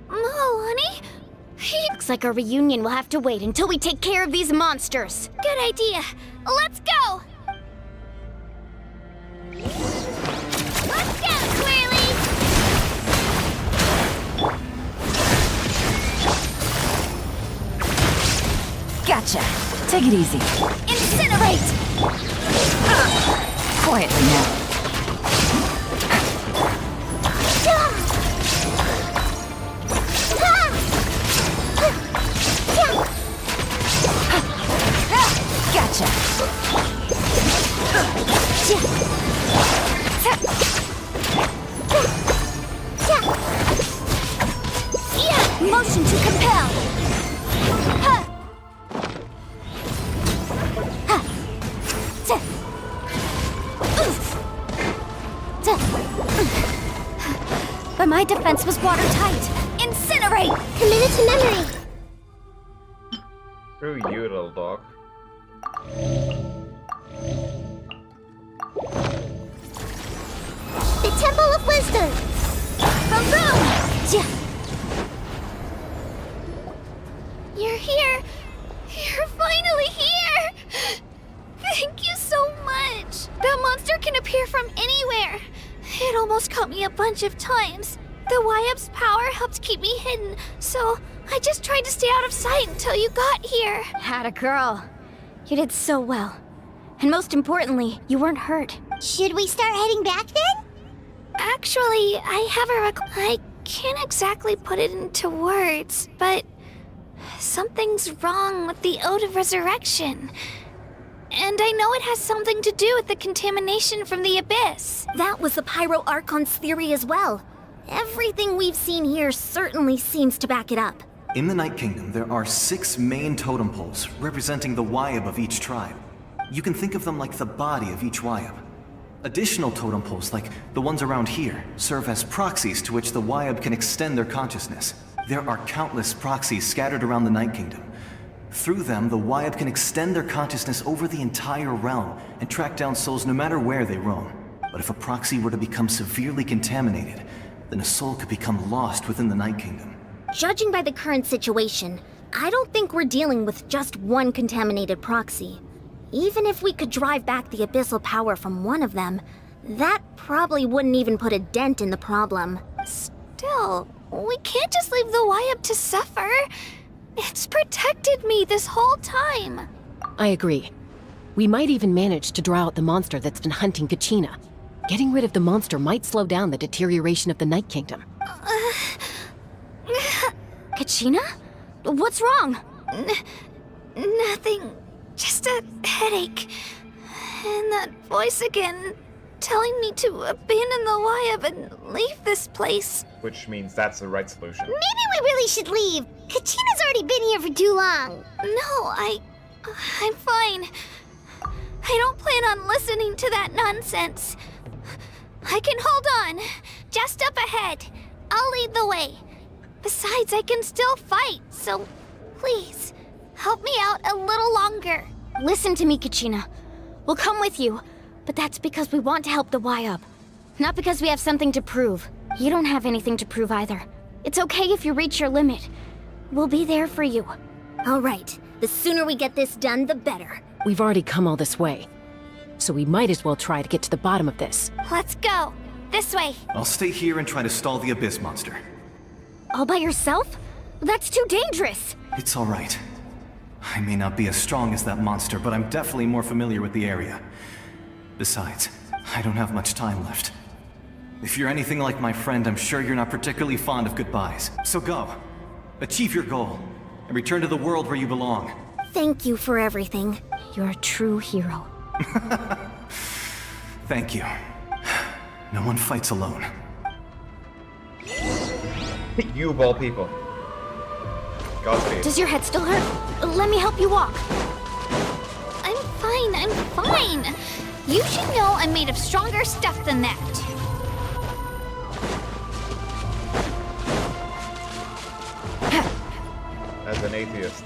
Oh, honey? Looks like our reunion will have to wait until we take care of these monsters. Good idea. Let's go! Let's go, Clearly! Gotcha. Take it easy. Incinerate! Quietly now. Gotcha. Motion to compel! But my defense was watertight. Incinerate! Committed to memory! Screw you, little dog. Boom, boom! You're here! You're finally here! Thank you so much! That monster can appear from anywhere! It almost caught me a bunch of times. The YUB's power helped keep me hidden, so I just tried to stay out of sight until you got here. Had a girl. You did so well. And most importantly, you weren't hurt. Should we start heading back then? Actually, I have a I can't exactly put it into words, but something's wrong with the Ode of Resurrection. And I know it has something to do with the contamination from the Abyss. That was the Pyro Archon's theory as well. Everything we've seen here certainly seems to back it up. In the Night Kingdom, there are 6 main totem poles representing the YUB of each tribe. You can think of them like the body of each YUB. Additional totem poles, like the ones around here, serve as proxies to which the YUB can extend their consciousness. There are countless proxies scattered around the Night Kingdom. Through them, the YUB can extend their consciousness over the entire realm and track down souls no matter where they roam. But if a proxy were to become severely contaminated, then a soul could become lost within the Night Kingdom. Judging by the current situation, I don't think we're dealing with just one contaminated proxy. Even if we could drive back the abyssal power from one of them, that probably wouldn't even put a dent in the problem. Still, we can't just leave the YUB to suffer. It's protected me this whole time. I agree. We might even manage to draw out the monster that's been hunting Kachina. Getting rid of the monster might slow down the deterioration of the Night Kingdom. Kachina? What's wrong? Nothing. Just a headache. And that voice again, telling me to abandon the YUB and leave this place. Which means that's the right solution. Maybe we really should leave. Kachina's already been here for too long. No, I'm fine. I don't plan on listening to that nonsense. I can hold on. Just up ahead. I'll lead the way. Besides, I can still fight, so please, help me out a little longer. Listen to me, Kachina. We'll come with you, but that's because we want to help the YUB. Not because we have something to prove. You don't have anything to prove either. It's okay if you reach your limit. We'll be there for you. All right. The sooner we get this done, the better. We've already come all this way, so we might as well try to get to the bottom of this. Let's go. This way. I'll stay here and try to stall the Abyss monster. All by yourself? That's too dangerous. It's all right. I may not be as strong as that monster, but I'm definitely more familiar with the area. Besides, I don't have much time left. If you're anything like my friend, I'm sure you're not particularly fond of goodbyes. So go. Achieve your goal, and return to the world where you belong. Thank you for everything. You're a true hero. Thank you. No one fights alone. You of all people. Godspeed. Does your head still hurt? Let me help you walk. I'm fine. You should know I'm made of stronger stuff than that. As an atheist,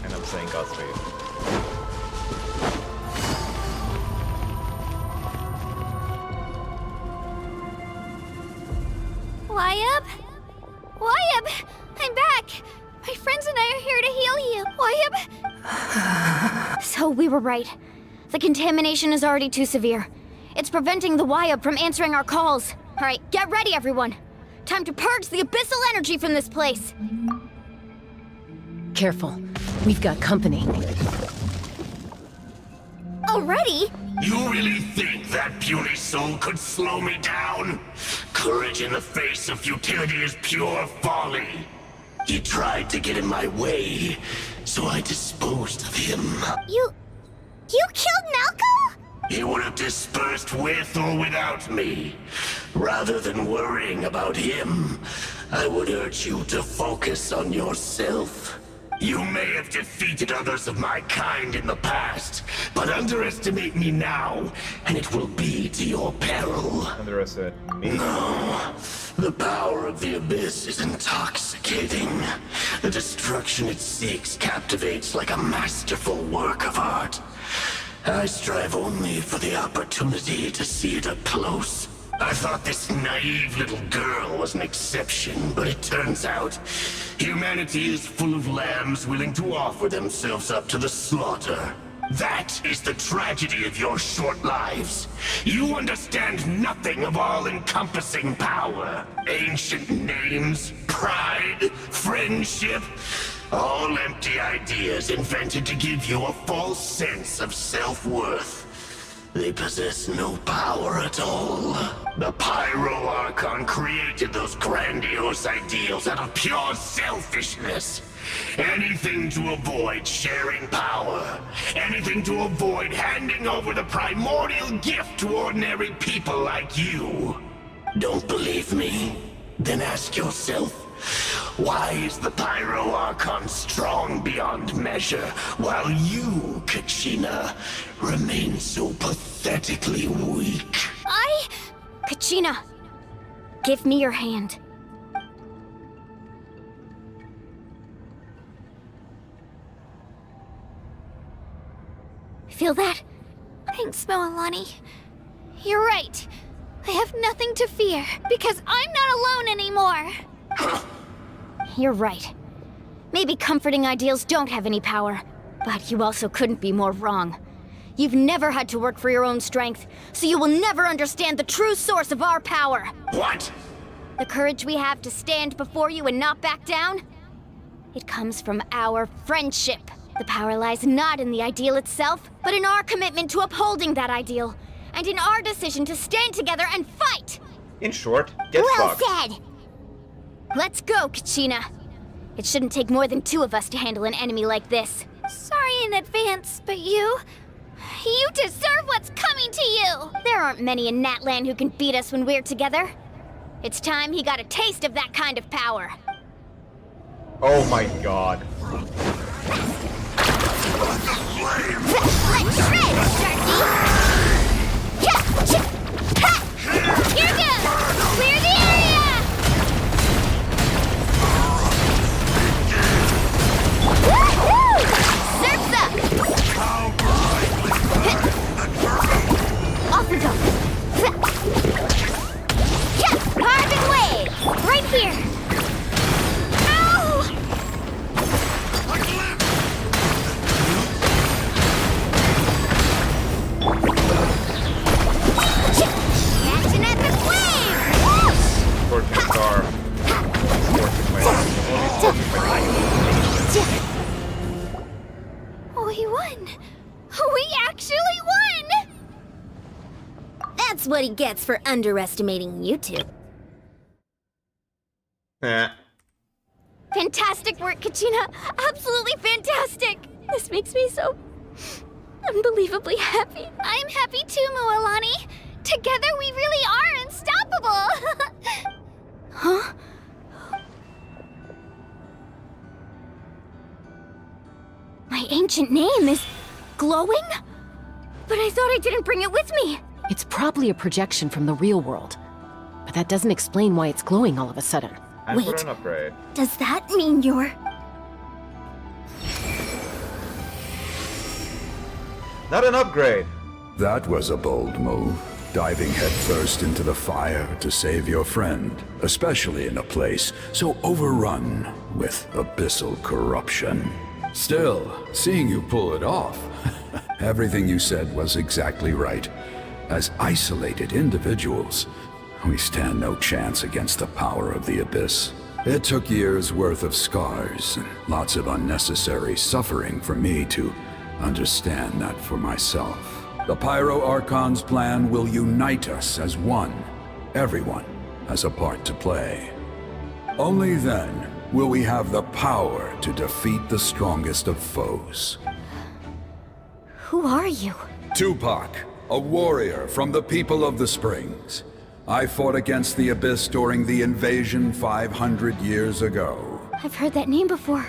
and I'm saying Godspeed. YUB? YUB! I'm back! My friends and I are here to heal you. YUB? So we were right. The contamination is already too severe. It's preventing the YUB from answering our calls. All right, get ready, everyone. Time to purge the abyssal energy from this place. Careful. We've got company. Already? You really think that puny soul could slow me down? Courage in the face of futility is pure folly. He tried to get in my way, so I disposed of him. You killed Malco? He would have dispersed with or without me. Rather than worrying about him, I would urge you to focus on yourself. You may have defeated others of my kind in the past, but underestimate me now, and it will be to your peril. Underestimate me? No. The power of the Abyss is intoxicating. The destruction it seeks captivates like a masterful work of art. I strive only for the opportunity to see it up close. I thought this naive little girl was an exception, but it turns out humanity is full of lambs willing to offer themselves up to the slaughter. That is the tragedy of your short lives. You understand nothing of all-encompassing power. Ancient names, pride, friendship, all empty ideas invented to give you a false sense of self-worth. They possess no power at all. The Pyro Archon created those grandiose ideals out of pure selfishness. Anything to avoid sharing power. Anything to avoid handing over the primordial gift to ordinary people like you. Don't believe me? Then ask yourself, why is the Pyro Archon strong beyond measure, while you, Kachina, remain so pathetically weak? Kachina, give me your hand. Feel that? Thanks, Moalani. You're right. I have nothing to fear, because I'm not alone anymore. You're right. Maybe comforting ideals don't have any power, but you also couldn't be more wrong. You've never had to work for your own strength, so you will never understand the true source of our power. What? The courage we have to stand before you and not back down? It comes from our friendship. The power lies not in the ideal itself, but in our commitment to upholding that ideal, and in our decision to stand together and fight! In short, get fucked. Well said! Let's go, Kachina. It shouldn't take more than two of us to handle an enemy like this. Sorry in advance, but you deserve what's coming to you! There aren't many in Natlan who can beat us when we're together. It's time he got a taste of that kind of power. Oh my god. Let's shred, Sharky! Here goes! Clear the area! Woohoo! Surf's up! Off we go! Carbon wave! Right here! Ow! Catching at the flame! Whoosh! Scorching star. We won! We actually won! That's what he gets for underestimating you two. Fantastic work, Kachina! Absolutely fantastic! This makes me so unbelievably happy. I'm happy too, Moalani. Together we really are unstoppable! Huh? My ancient name is glowing? But I thought I didn't bring it with me. It's probably a projection from the real world. But that doesn't explain why it's glowing all of a sudden. And for an upgrade. Does that mean you're... Not an upgrade. That was a bold move, diving headfirst into the fire to save your friend, especially in a place so overrun with abyssal corruption. Still, seeing you pull it off, everything you said was exactly right. As isolated individuals, we stand no chance against the power of the Abyss. It took years' worth of scars and lots of unnecessary suffering for me to understand that for myself. The Pyro Archon's plan will unite us as one. Everyone has a part to play. Only then will we have the power to defeat the strongest of foes. Who are you? Tupac, a warrior from the people of the Springs. I fought against the Abyss during the invasion 500 years ago. I've heard that name before.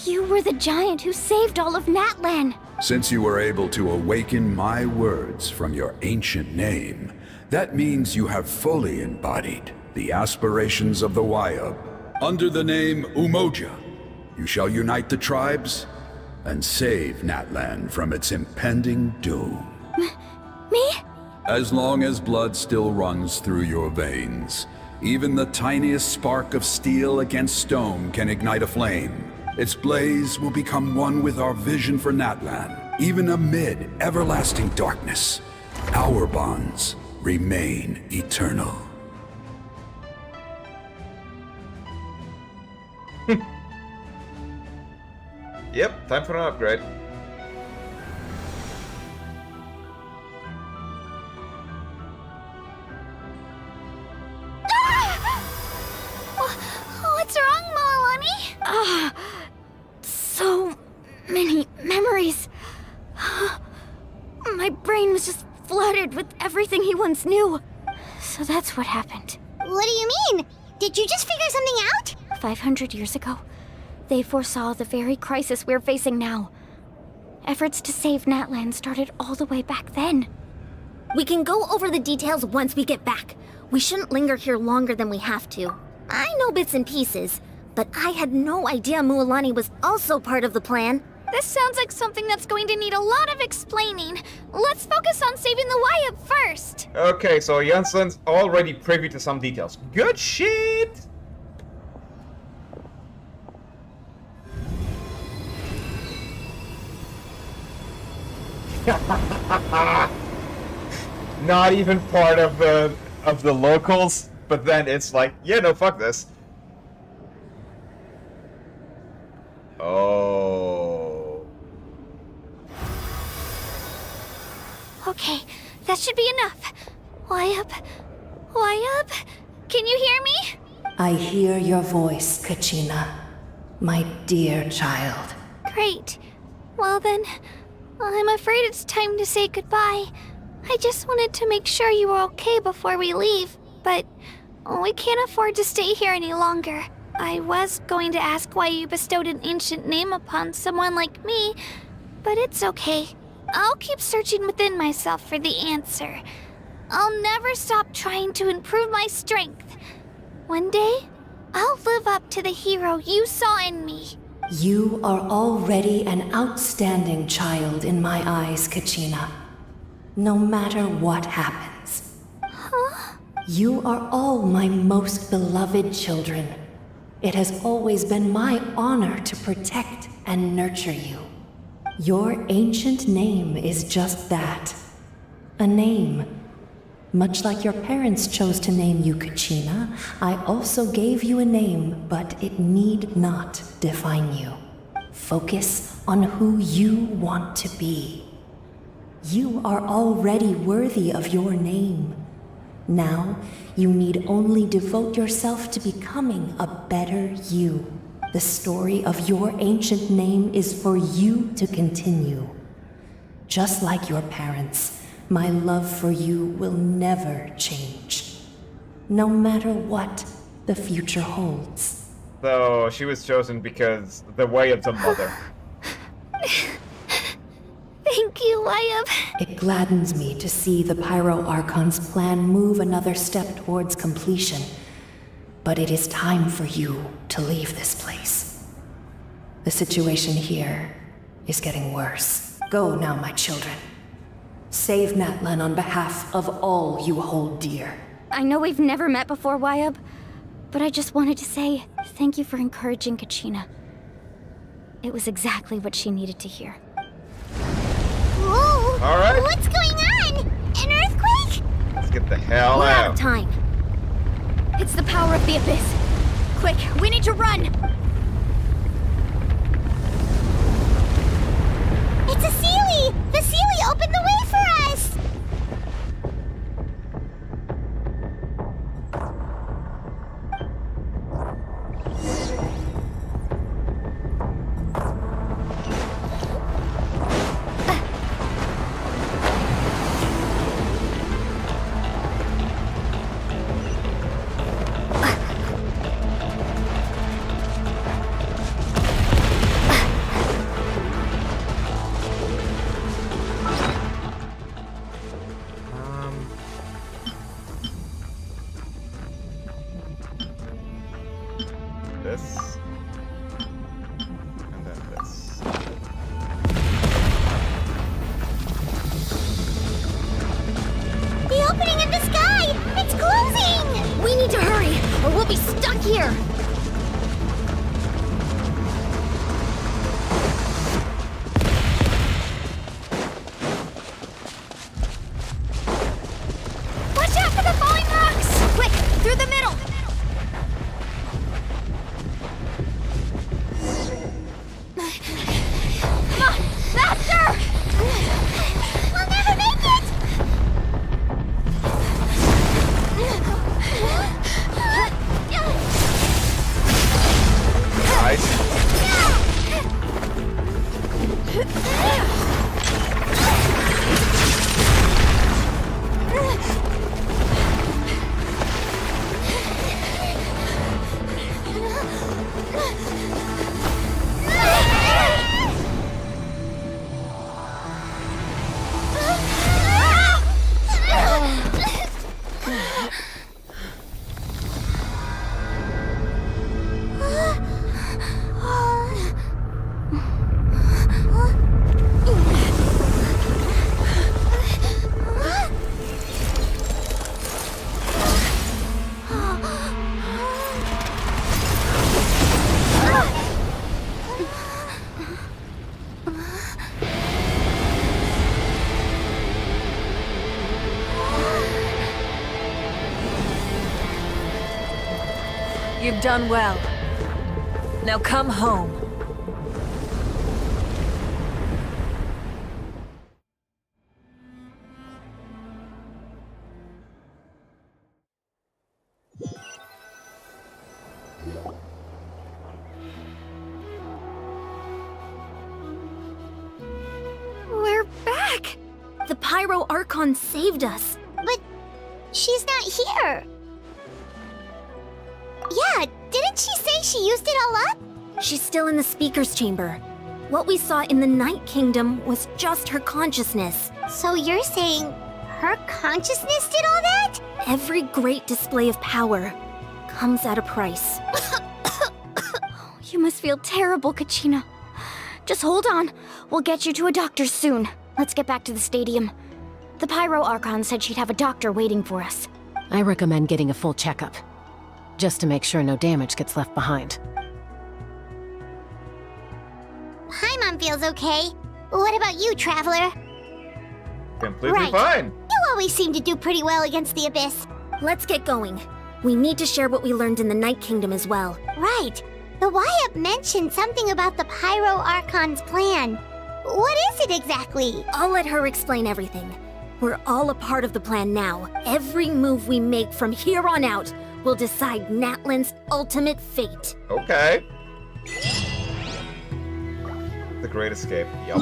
You were the giant who saved all of Natlan. Since you were able to awaken my words from your ancient name, that means you have fully embodied the aspirations of the Wayub. Under the name Umoja, you shall unite the tribes and save Natlan from its impending doom. Me? As long as blood still runs through your veins, even the tiniest spark of steel against stone can ignite a flame. Its blaze will become one with our vision for Natlan, even amid everlasting darkness. Our bonds remain eternal. Yep, time for an upgrade. What's wrong, Malani? So many memories. My brain was just flooded with everything he once knew. So that's what happened. What do you mean? Did you just figure something out? 500 years ago, they foresaw the very crisis we're facing now. Efforts to save Natlan started all the way back then. We can go over the details once we get back. We shouldn't linger here longer than we have to. I know bits and pieces, but I had no idea Mualani was also part of the plan. This sounds like something that's going to need a lot of explaining. Let's focus on saving the Wyatt first. Okay, so Jenssen's already privy to some details. Good shit! Not even part of the locals, but then it's like, yeah, no, fuck this. Oh. Okay, that should be enough. Wyatt? Can you hear me? I hear your voice, Kachina, my dear child. Great. Well then, I'm afraid it's time to say goodbye. I just wanted to make sure you were okay before we leave, but we can't afford to stay here any longer. I was going to ask why you bestowed an ancient name upon someone like me, but it's okay. I'll keep searching within myself for the answer. I'll never stop trying to improve my strength. One day, I'll live up to the hero you saw in me. You are already an outstanding child in my eyes, Kachina. No matter what happens. Huh? You are all my most beloved children. It has always been my honor to protect and nurture you. Your ancient name is just that. A name. Much like your parents chose to name you Kachina, I also gave you a name, but it need not define you. Focus on who you want to be. You are already worthy of your name. Now, you need only devote yourself to becoming a better you. The story of your ancient name is for you to continue. Just like your parents, my love for you will never change. No matter what the future holds. So she was chosen because the way of the mother. Thank you, Wyatt. It gladdens me to see the Pyro Archon's plan move another step towards completion. But it is time for you to leave this place. The situation here is getting worse. Go now, my children. Save Natlan on behalf of all you hold dear. I know we've never met before, Wyatt, but I just wanted to say thank you for encouraging Kachina. It was exactly what she needed to hear. Whoa! All right. What's going on? An earthquake? Let's get the hell We're out out. of time. It's the power of the Abyss. Quick, we need to run! It's a Sealy! The Sealy opened the way for us! here! Watch out for the falling rocks! Quick, through the middle! Come on, faster! We'll never make it! You've done well. Now come home. We're back! The Pyro Archon saved us. But she's not here. Yeah, didn't she say she used it all up? She's still in the speaker's chamber. What we saw in the Night Kingdom was just her consciousness. So you're saying her consciousness did all that? Every great display of power comes at a price. You must feel terrible, Kachina. Just hold on. We'll get you to a doctor soon. Let's get back to the stadium. The Pyro Archon said she'd have a doctor waiting for us. I recommend getting a full checkup, just to make sure no damage gets left behind. Paimon feels okay. What about you, Traveler? Completely fine. You always seem to do pretty well against the Abyss. Let's get going. We need to share what we learned in the Night Kingdom as well. Right. The YUP mentioned something about the Pyro Archon's plan. What is it exactly? I'll let her explain everything. We're all a part of the plan now. Every move we make from here on out will decide Natlan's ultimate fate. Okay. The Great Escape. Yup.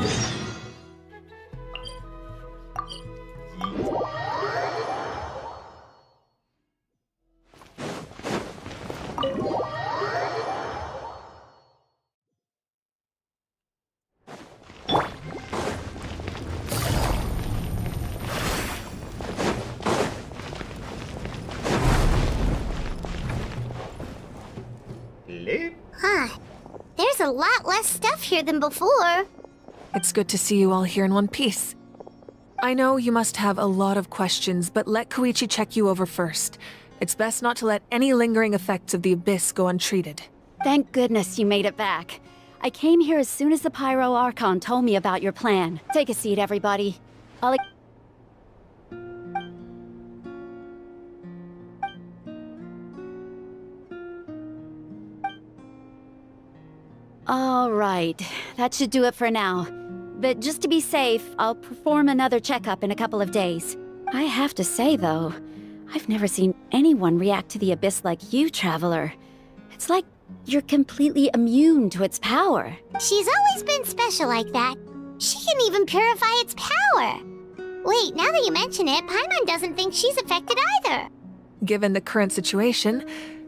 Huh. There's a lot less stuff here than before. It's good to see you all here in one piece. I know you must have a lot of questions, but let Koichi check you over first. It's best not to let any lingering effects of the Abyss go untreated. Thank goodness you made it back. I came here as soon as the Pyro Archon told me about your plan. Take a seat, everybody. All right, that should do it for now. But just to be safe, I'll perform another checkup in a couple of days. I have to say, though, I've never seen anyone react to the Abyss like you, Traveler. It's like you're completely immune to its power. She's always been special like that. She can even purify its power. Wait, now that you mention it, Paimon doesn't think she's affected either. Given the current situation,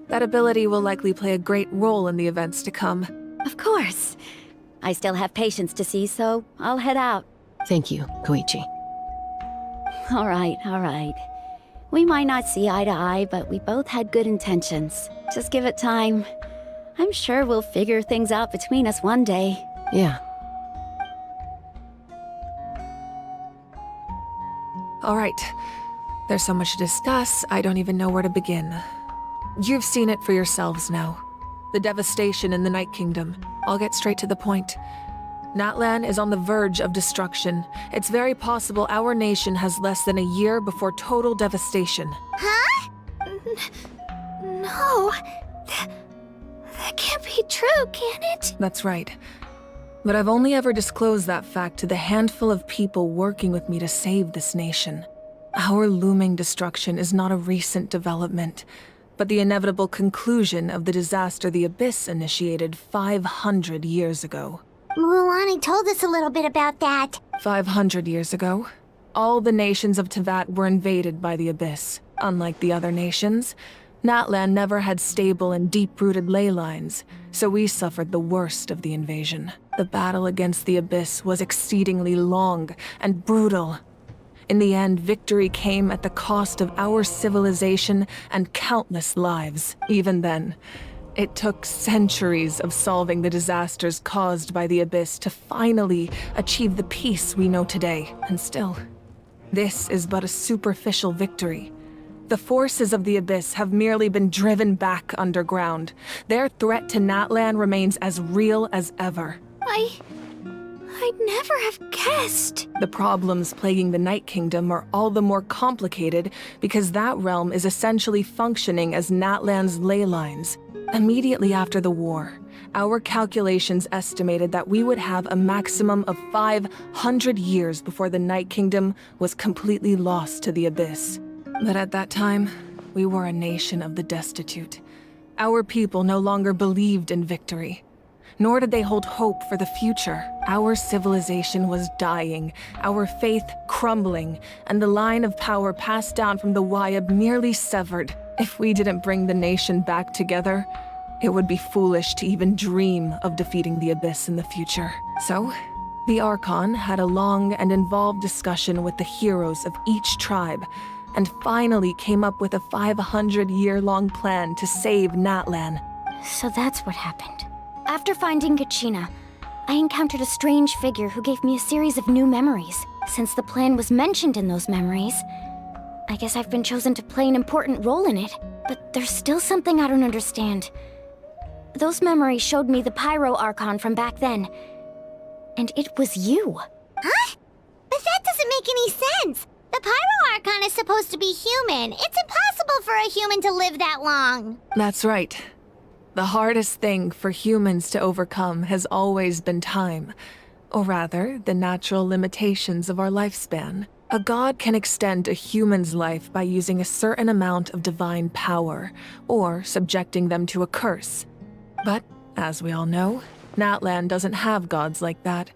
that ability will likely play a great role in the events to come. Of course. I still have patients to see, so I'll head out. Thank you, Koichi. All right. We might not see eye to eye, but we both had good intentions. Just give it time. I'm sure we'll figure things out between us one day. Yeah. All right. There's so much to discuss, I don't even know where to begin. You've seen it for yourselves now. The devastation in the Night Kingdom. I'll get straight to the point. Natlan is on the verge of destruction. It's very possible our nation has less than a year before total devastation. Huh? No. That can't be true, can it? That's right. But I've only ever disclosed that fact to the handful of people working with me to save this nation. Our looming destruction is not a recent development, but the inevitable conclusion of the disaster the Abyss initiated 500 years ago. Mualani told us a little bit about that. 500 years ago, all the nations of Teyvat were invaded by the Abyss. Unlike the other nations, Natlan never had stable and deep-rooted ley lines, so we suffered the worst of the invasion. The battle against the Abyss was exceedingly long and brutal. In the end, victory came at the cost of our civilization and countless lives. Even then, it took centuries of solving the disasters caused by the Abyss to finally achieve the peace we know today. And still, this is but a superficial victory. The forces of the Abyss have merely been driven back underground. Their threat to Natlan remains as real as ever. I'd never have guessed. The problems plaguing the Night Kingdom are all the more complicated because that realm is essentially functioning as Natlan's ley lines. Immediately after the war, our calculations estimated that we would have a maximum of 500 years before the Night Kingdom was completely lost to the Abyss. But at that time, we were a nation of the destitute. Our people no longer believed in victory, nor did they hold hope for the future. Our civilization was dying, our faith crumbling, and the line of power passed down from the Wayab nearly severed. If we didn't bring the nation back together, it would be foolish to even dream of defeating the Abyss in the future. So, the Archon had a long and involved discussion with the heroes of each tribe, and finally came up with a 500-year-long plan to save Natlan. So that's what happened. After finding Kachina, I encountered a strange figure who gave me a series of new memories. Since the plan was mentioned in those memories, I guess I've been chosen to play an important role in it. But there's still something I don't understand. Those memories showed me the Pyro Archon from back then. And it was you. Huh? But that doesn't make any sense. The Pyro Archon is supposed to be human. It's impossible for a human to live that long. That's right. The hardest thing for humans to overcome has always been time. Or rather, the natural limitations of our lifespan. A god can extend a human's life by using a certain amount of divine power, or subjecting them to a curse. But, as we all know, Natlan doesn't have gods like that.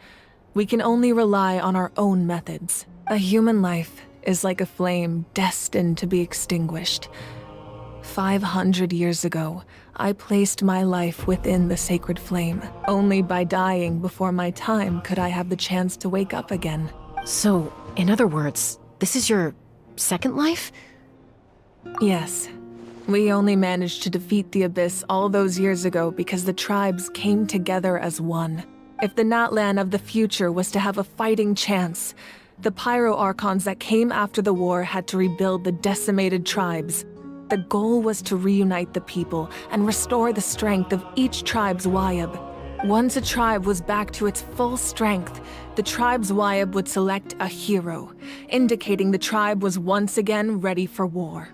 We can only rely on our own methods. A human life is like a flame destined to be extinguished. 500 years ago, I placed my life within the sacred flame. Only by dying before my time could I have the chance to wake up again. So, in other words, this is your second life? Yes. We only managed to defeat the Abyss all those years ago because the tribes came together as one. If the Natlan of the future was to have a fighting chance, the Pyro Archons that came after the war had to rebuild the decimated tribes. The goal was to reunite the people and restore the strength of each tribe's Wayab. Once a tribe was back to its full strength, the tribe's Wayab would select a hero, indicating the tribe was once again ready for war.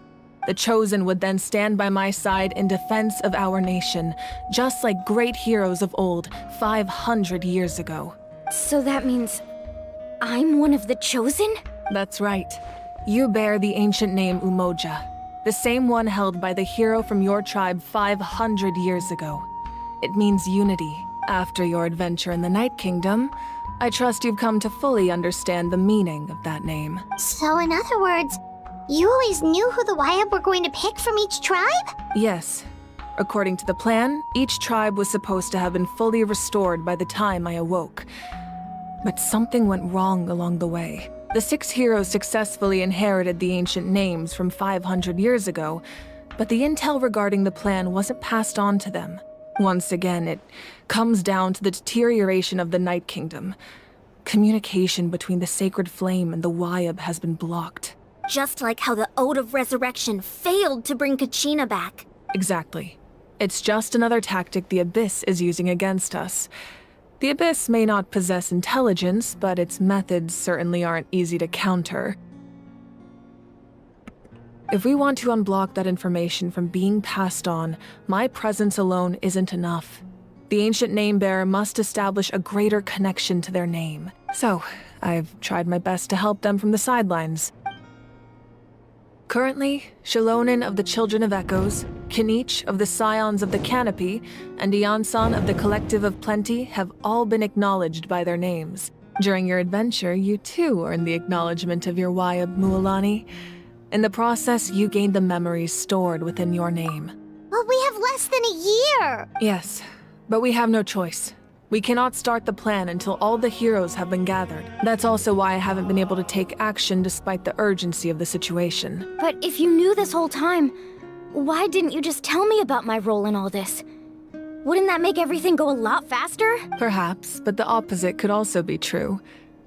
The Chosen would then stand by my side in defense of our nation, just like great heroes of old 500 years ago. So that means I'm one of the Chosen? That's right. You bear the ancient name Umoja, the same one held by the hero from your tribe 500 years ago. It means unity. After your adventure in the Night Kingdom, I trust you've come to fully understand the meaning of that name. So in other words, you always knew who the Wayab were going to pick from each tribe? Yes. According to the plan, each tribe was supposed to have been fully restored by the time I awoke. But something went wrong along the way. The 6 heroes successfully inherited the ancient names from 500 years ago, but the intel regarding the plan wasn't passed on to them. Once again, it comes down to the deterioration of the Night Kingdom. Communication between the Sacred Flame and the Wayab has been blocked. Just like how the Ode of Resurrection failed to bring Kachina back. Exactly. It's just another tactic the Abyss is using against us. The Abyss may not possess intelligence, but its methods certainly aren't easy to counter. If we want to unblock that information from being passed on, my presence alone isn't enough. The ancient name-bearer must establish a greater connection to their name. So, I've tried my best to help them from the sidelines. Currently, Shilonin of the Children of Echoes, Kinich of the Scions of the Canopy, and Iansan of the Collective of Plenty have all been acknowledged by their names. During your adventure, you too earned the acknowledgement of your Wayab Mualani. In the process, you gained the memories stored within your name. But we have less than a year! Yes, but we have no choice. We cannot start the plan until all the heroes have been gathered. That's also why I haven't been able to take action despite the urgency of the situation. But if you knew this whole time, why didn't you just tell me about my role in all this? Wouldn't that make everything go a lot faster? Perhaps, but the opposite could also be true.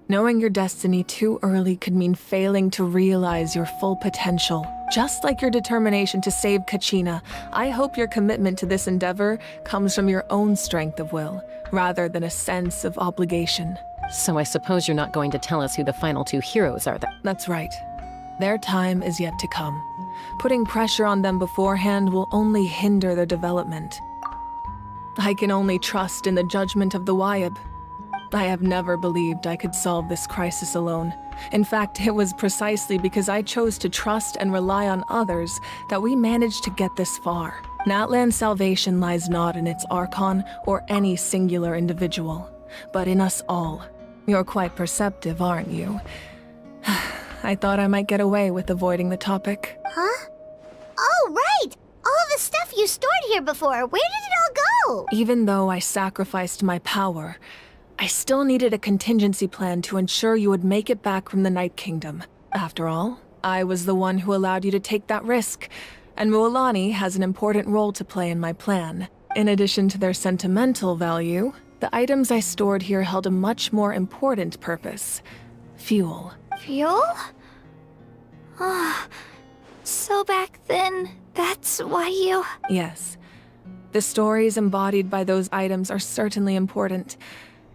Knowing your destiny too early could mean failing to realize your full potential. Just like your determination to save Kachina, I hope your commitment to this endeavor comes from your own strength of will, rather than a sense of obligation. So I suppose you're not going to tell us who the final two heroes are then? That's right. Their time is yet to come. Putting pressure on them beforehand will only hinder their development. I can only trust in the judgment of the Wayab. I have never believed I could solve this crisis alone. In fact, it was precisely because I chose to trust and rely on others that we managed to get this far. Natlan's salvation lies not in its Archon or any singular individual, but in us all. You're quite perceptive, aren't you? I thought I might get away with avoiding the topic. Huh? Oh, right! All the stuff you stored here before, where did it all go? Even though I sacrificed my power, I still needed a contingency plan to ensure you would make it back from the Night Kingdom. After all, I was the one who allowed you to take that risk, and Mualani has an important role to play in my plan. In addition to their sentimental value, the items I stored here held a much more important purpose. Fuel. Fuel? Ah, so back then, that's why you... Yes. The stories embodied by those items are certainly important,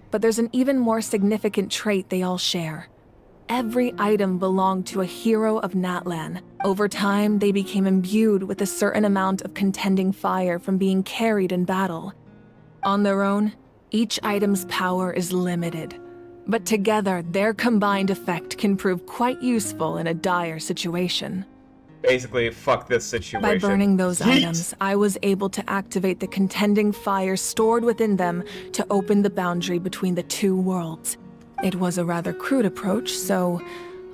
but there's an even more significant trait they all share. Every item belonged to a hero of Natlan. Over time, they became imbued with a certain amount of contending fire from being carried in battle. On their own, each item's power is limited, but together, their combined effect can prove quite useful in a dire situation. Basically, fuck this situation. By burning those Yeet. items, I was able to activate the contending fire stored within them to open the boundary between the two worlds. It was a rather crude approach, so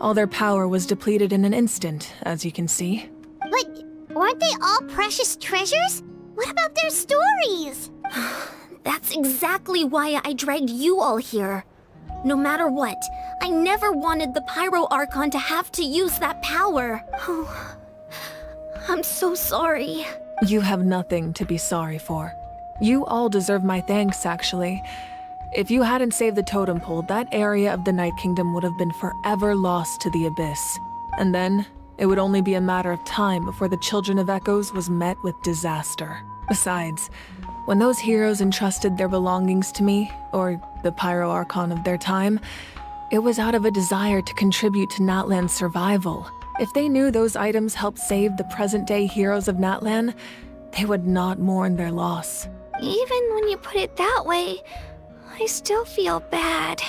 all their power was depleted in an instant, as you can see. But weren't they all precious treasures? What about their stories? That's exactly why I dragged you all here. No matter what, I never wanted the Pyro Archon to have to use that power. Oh, I'm so sorry. You have nothing to be sorry for. You all deserve my thanks, actually. If you hadn't saved the totem pole, that area of the Night Kingdom would have been forever lost to the Abyss. And then, it would only be a matter of time before the Children of Echoes was met with disaster. Besides, when those heroes entrusted their belongings to me, or the Pyro Archon of their time, it was out of a desire to contribute to Natlan's survival. If they knew those items helped save the present-day heroes of Natlan, they would not mourn their loss. Even when you put it that way, I still feel bad.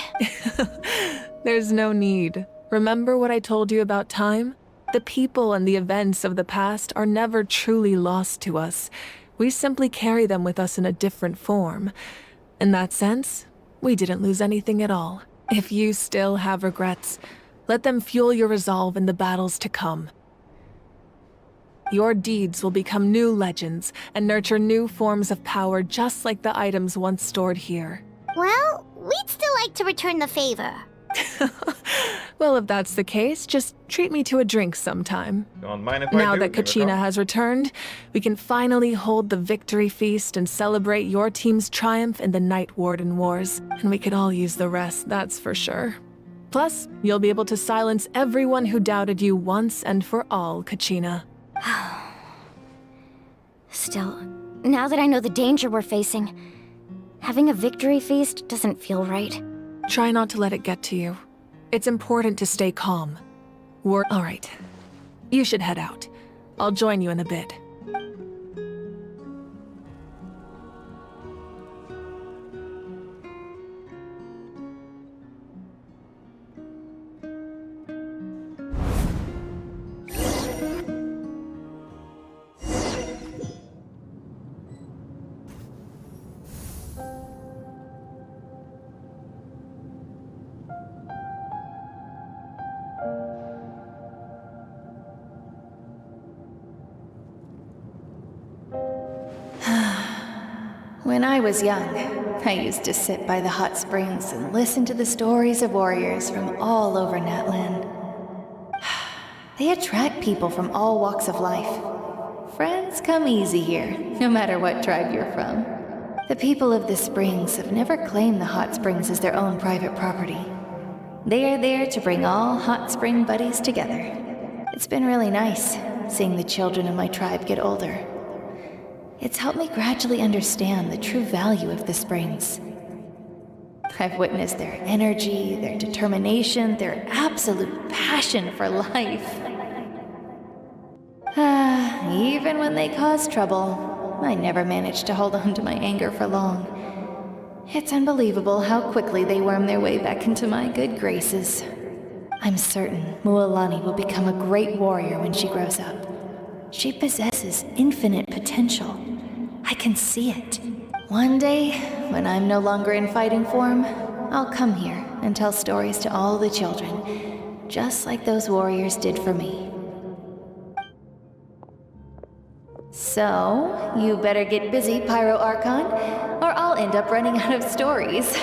There's no need. Remember what I told you about time? The people and the events of the past are never truly lost to us. We simply carry them with us in a different form. In that sense, we didn't lose anything at all. If you still have regrets, let them fuel your resolve in the battles to come. Your deeds will become new legends and nurture new forms of power just like the items once stored here. Well, we'd still like to return the favor. Well, if that's the case, just treat me to a drink sometime. Don't mind if I Now do, that give it Kachina up. has returned, we can finally hold the victory feast and celebrate your team's triumph in the Night Warden Wars. And we could all use the rest, that's for sure. Plus, you'll be able to silence everyone who doubted you once and for all, Kachina. Still, now that I know the danger we're facing, having a victory feast doesn't feel right. Try not to let it get to you. It's important to stay calm. All right. You should head out. I'll join you in a bit. When I was young, I used to sit by the hot springs and listen to the stories of warriors from all over Natlan. They attract people from all walks of life. Friends come easy here, no matter what tribe you're from. The people of the springs have never claimed the hot springs as their own private property. They are there to bring all hot spring buddies together. It's been really nice, seeing the children of my tribe get older. It's helped me gradually understand the true value of the springs. I've witnessed their energy, their determination, their absolute passion for life. Even when they cause trouble, I never managed to hold on to my anger for long. It's unbelievable how quickly they worm their way back into my good graces. I'm certain Mualani will become a great warrior when she grows up. She possesses infinite potential. I can see it. One day, when I'm no longer in fighting form, I'll come here and tell stories to all the children, just like those warriors did for me. So, you better get busy, Pyro Archon, or I'll end up running out of stories.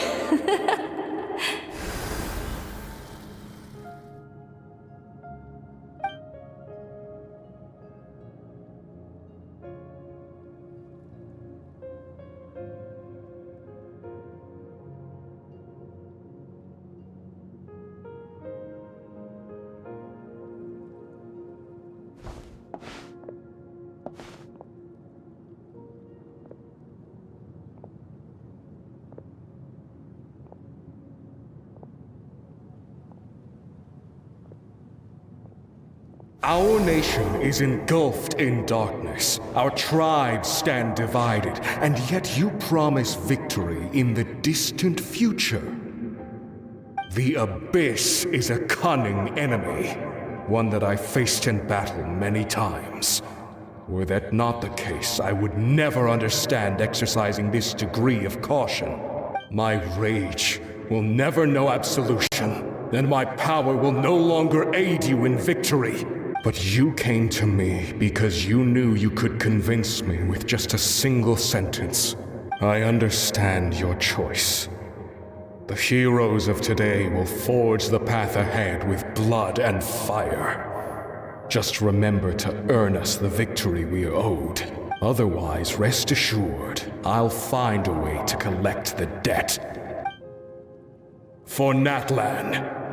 Our nation is engulfed in darkness. Our tribes stand divided, and yet you promise victory in the distant future. The Abyss is a cunning enemy, one that I faced in battle many times. Were that not the case, I would never understand exercising this degree of caution. My rage will never know absolution, and my power will no longer aid you in victory. But you came to me because you knew you could convince me with just a single sentence. I understand your choice. The heroes of today will forge the path ahead with blood and fire. Just remember to earn us the victory we are owed. Otherwise, rest assured, I'll find a way to collect the debt. For Natlan.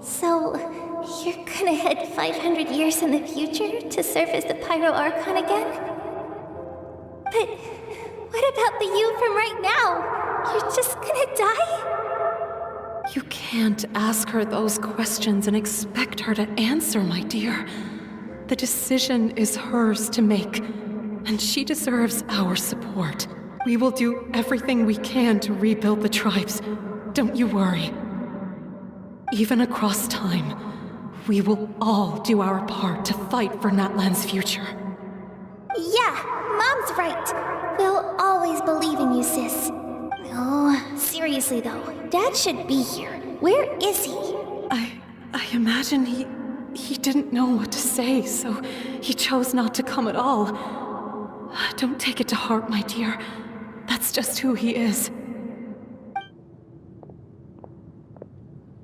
So, you're gonna head 500 years in the future to serve as the Pyro Archon again? But what about the you from right now? You're just gonna die? You can't ask her those questions and expect her to answer, my dear. The decision is hers to make, and she deserves our support. We will do everything we can to rebuild the tribes. Don't you worry. Even across time, we will all do our part to fight for Natlan's future. Yeah, Mom's right. We'll always believe in you, sis. Oh, seriously though, Dad should be here. Where is he? I imagine he didn't know what to say, so he chose not to come at all. Don't take it to heart, my dear. That's just who he is.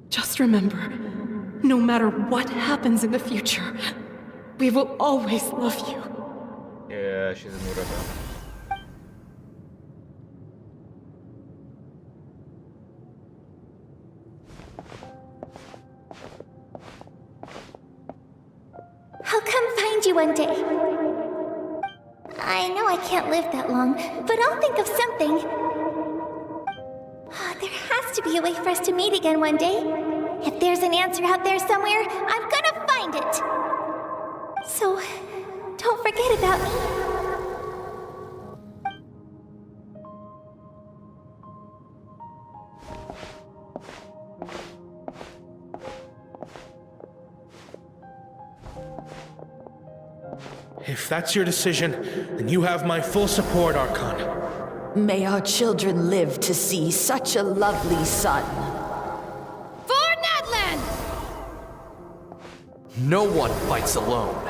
Just remember, no matter what happens in the future, we will always love you. she's in Murata. I'll come find you one day. I know I can't live that long, but I'll think of something. There has to be a way for us to meet again one day. If there's an answer out there somewhere, I'm gonna find it. So, don't forget about me. If that's your decision, then you have my full support, Archon. May our children live to see such a lovely son. For Natlan! No one fights alone.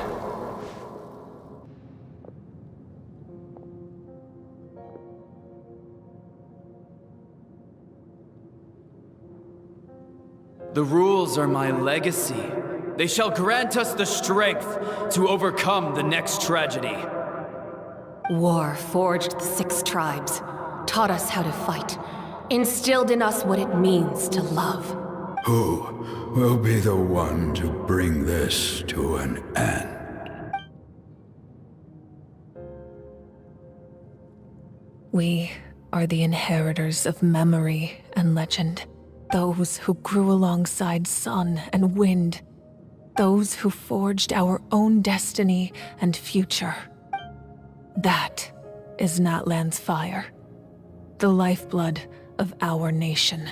The rules are my legacy. They shall grant us the strength to overcome the next tragedy. War forged the 6 tribes, taught us how to fight, instilled in us what it means to love. Who will be the one to bring this to an end? We are the inheritors of memory and legend. Those who grew alongside sun and wind. Those who forged our own destiny and future. That is Natlan's fire. The lifeblood of our nation.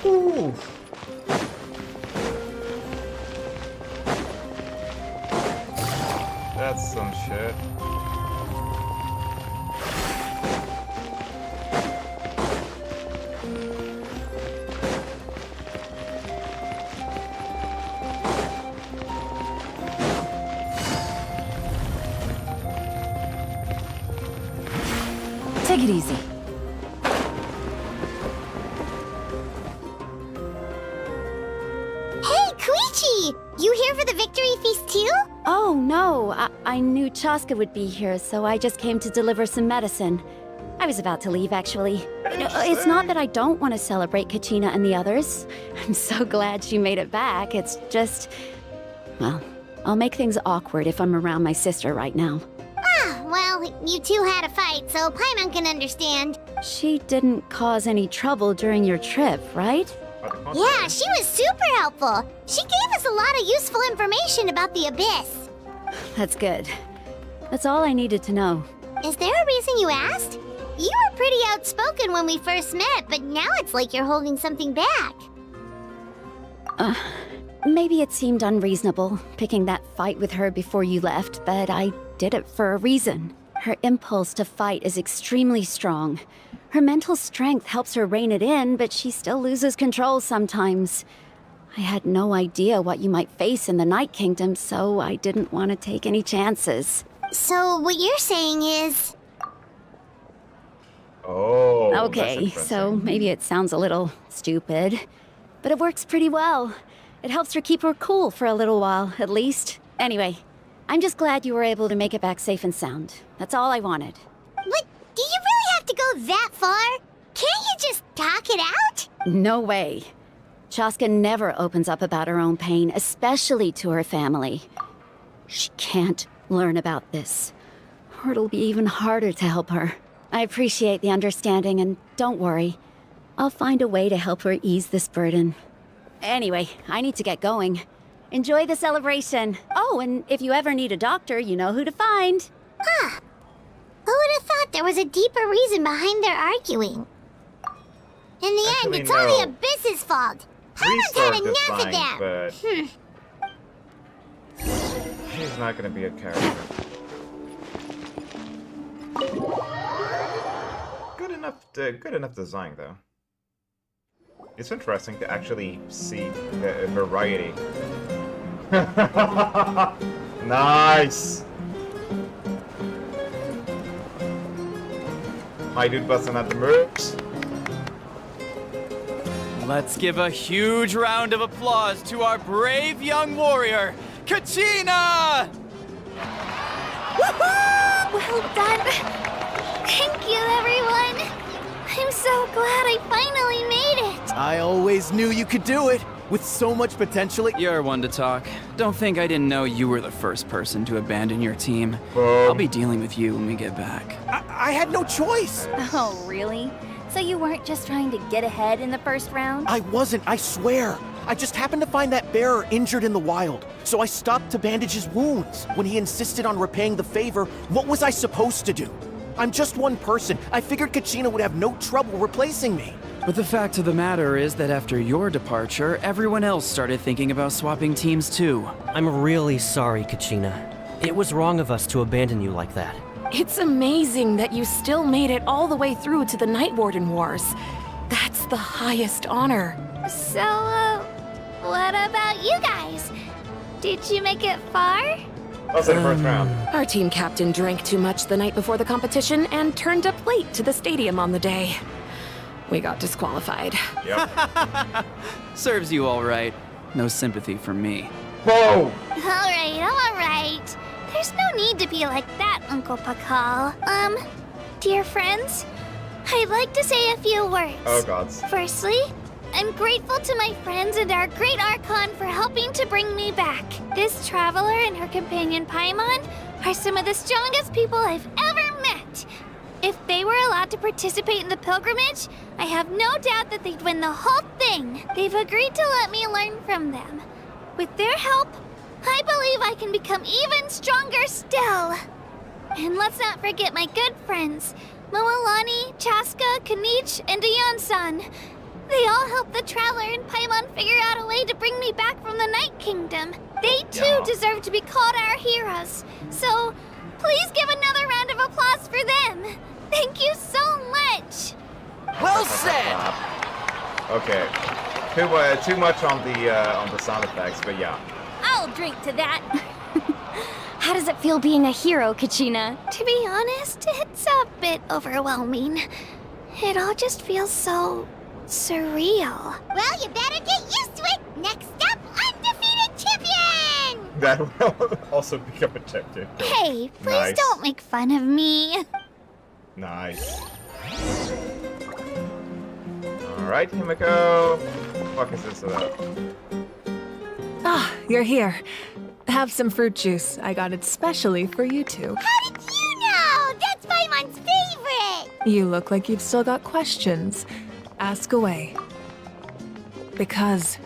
Ooh. That's some shit. Take it easy. Hey, Koichi! You here for the victory feast too? Oh, no. I knew Chaska would be here, so I just came to deliver some medicine. I was about to leave, actually. It's not that I don't want to celebrate Kachina and the others. I'm so glad she made it back. It's just... well, I'll make things awkward if I'm around my sister right now. Well, you two had a fight, so Paimon can understand. She didn't cause any trouble during your trip, right? Yeah, she was super helpful. She gave us a lot of useful information about the Abyss. That's good. That's all I needed to know. Is there a reason you asked? You were pretty outspoken when we first met, but now it's like you're holding something back. Maybe it seemed unreasonable, picking that fight with her before you left, but I did it for a reason. Her impulse to fight is extremely strong. Her mental strength helps her rein it in, but she still loses control sometimes. I had no idea what you might face in the Night Kingdom, so I didn't want to take any chances. So what you're saying is... Oh, okay, so maybe it sounds a little stupid, but it works pretty well. It helps her keep her cool for a little while, at least. Anyway, I'm just glad you were able to make it back safe and sound. That's all I wanted. What? Do you really have to go that far? Can't you just talk it out? No way. Chaska never opens up about her own pain, especially to her family. She can't learn about this, or it'll be even harder to help her. I appreciate the understanding, and don't worry. I'll find a way to help her ease this burden. Anyway, I need to get going. Enjoy the celebration. Oh, and if you ever need a doctor, you know who to find. Huh. Who would have thought there was a deeper reason behind their arguing? In the end, it's all the Abyss's fault. Paimon had enough of them. He's not gonna be a character. Good enough design, though. It's interesting to actually see the variety. Nice! My dude busting out the moves. Let's give a huge round of applause to our brave young warrior, Kachina! Well done. Thank you, everyone. I'm so glad I finally made it. I always knew you could do it. With so much potential. You're one to talk. Don't think I didn't know you were the first person to abandon your team. I'll be dealing with you when we get back. I had no choice. Oh, really? So you weren't just trying to get ahead in the first round? I wasn't, I swear. I just happened to find that bearer injured in the wild, so I stopped to bandage his wounds. When he insisted on repaying the favor, what was I supposed to do? I'm just one person. I figured Kachina would have no trouble replacing me. But the fact of the matter is that after your departure, everyone else started thinking about swapping teams too. I'm really sorry, Kachina. It was wrong of us to abandon you like that. It's amazing that you still made it all the way through to the Night Warden Wars. That's the highest honor. So, what about you guys? Did you make it far? Also the first round. Our team captain drank too much the night before the competition and turned up late to the stadium on the day. We got disqualified. Yep. Serves you all right. No sympathy from me. Whoa! Alright. There's no need to be like that, Uncle Pakal. Dear friends, I'd like to say a few words. Oh gods. Firstly, I'm grateful to my friends and our great Archon for helping to bring me back. This traveler and her companion Paimon are some of the strongest people I've ever met. If they were allowed to participate in the pilgrimage, I have no doubt that they'd win the whole thing. They've agreed to let me learn from them. With their help, I believe I can become even stronger still. And let's not forget my good friends, Moalani, Chaska, Kanich, and Ayan-san. They all helped the Traveler and Paimon figure out a way to bring me back from the Night Kingdom. They too deserve to be called our heroes. So, please give another round of applause for them. Thank you so much. Well said. Okay. Too much on the sound effects, but yeah. I'll drink to that. How does it feel being a hero, Kachina? To be honest, it's a bit overwhelming. It all just feels so surreal. Well, you better get used to it. Next up, undefeated champion! That will also become a objective. Hey, please Nice. don't make fun of me. Nice. Alright, Himiko. What the fuck is this about? Ah, you're here. Have some fruit juice. I got it specially for you two. How did you know? That's Paimon's favorite! You look like you've still got questions. Ask away. Because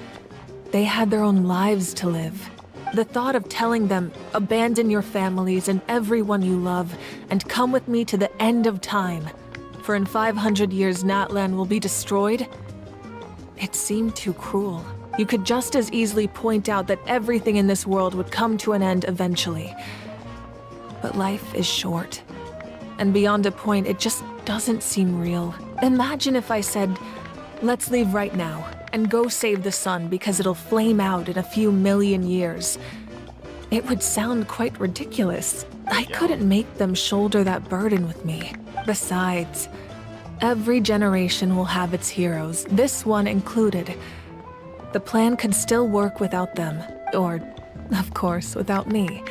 they had their own lives to live. The thought of telling them, abandon your families and everyone you love, and come with me to the end of time, for in 500 years Natlan will be destroyed, it seemed too cruel. You could just as easily point out that everything in this world would come to an end eventually. But life is short. And beyond a point, it just doesn't seem real. Imagine if I said, let's leave right now, and go save the sun because it'll flame out in a few million years. It would sound quite ridiculous. I couldn't make them shoulder that burden with me. Besides, every generation will have its heroes, this one included. The plan could still work without them, or, of course, without me.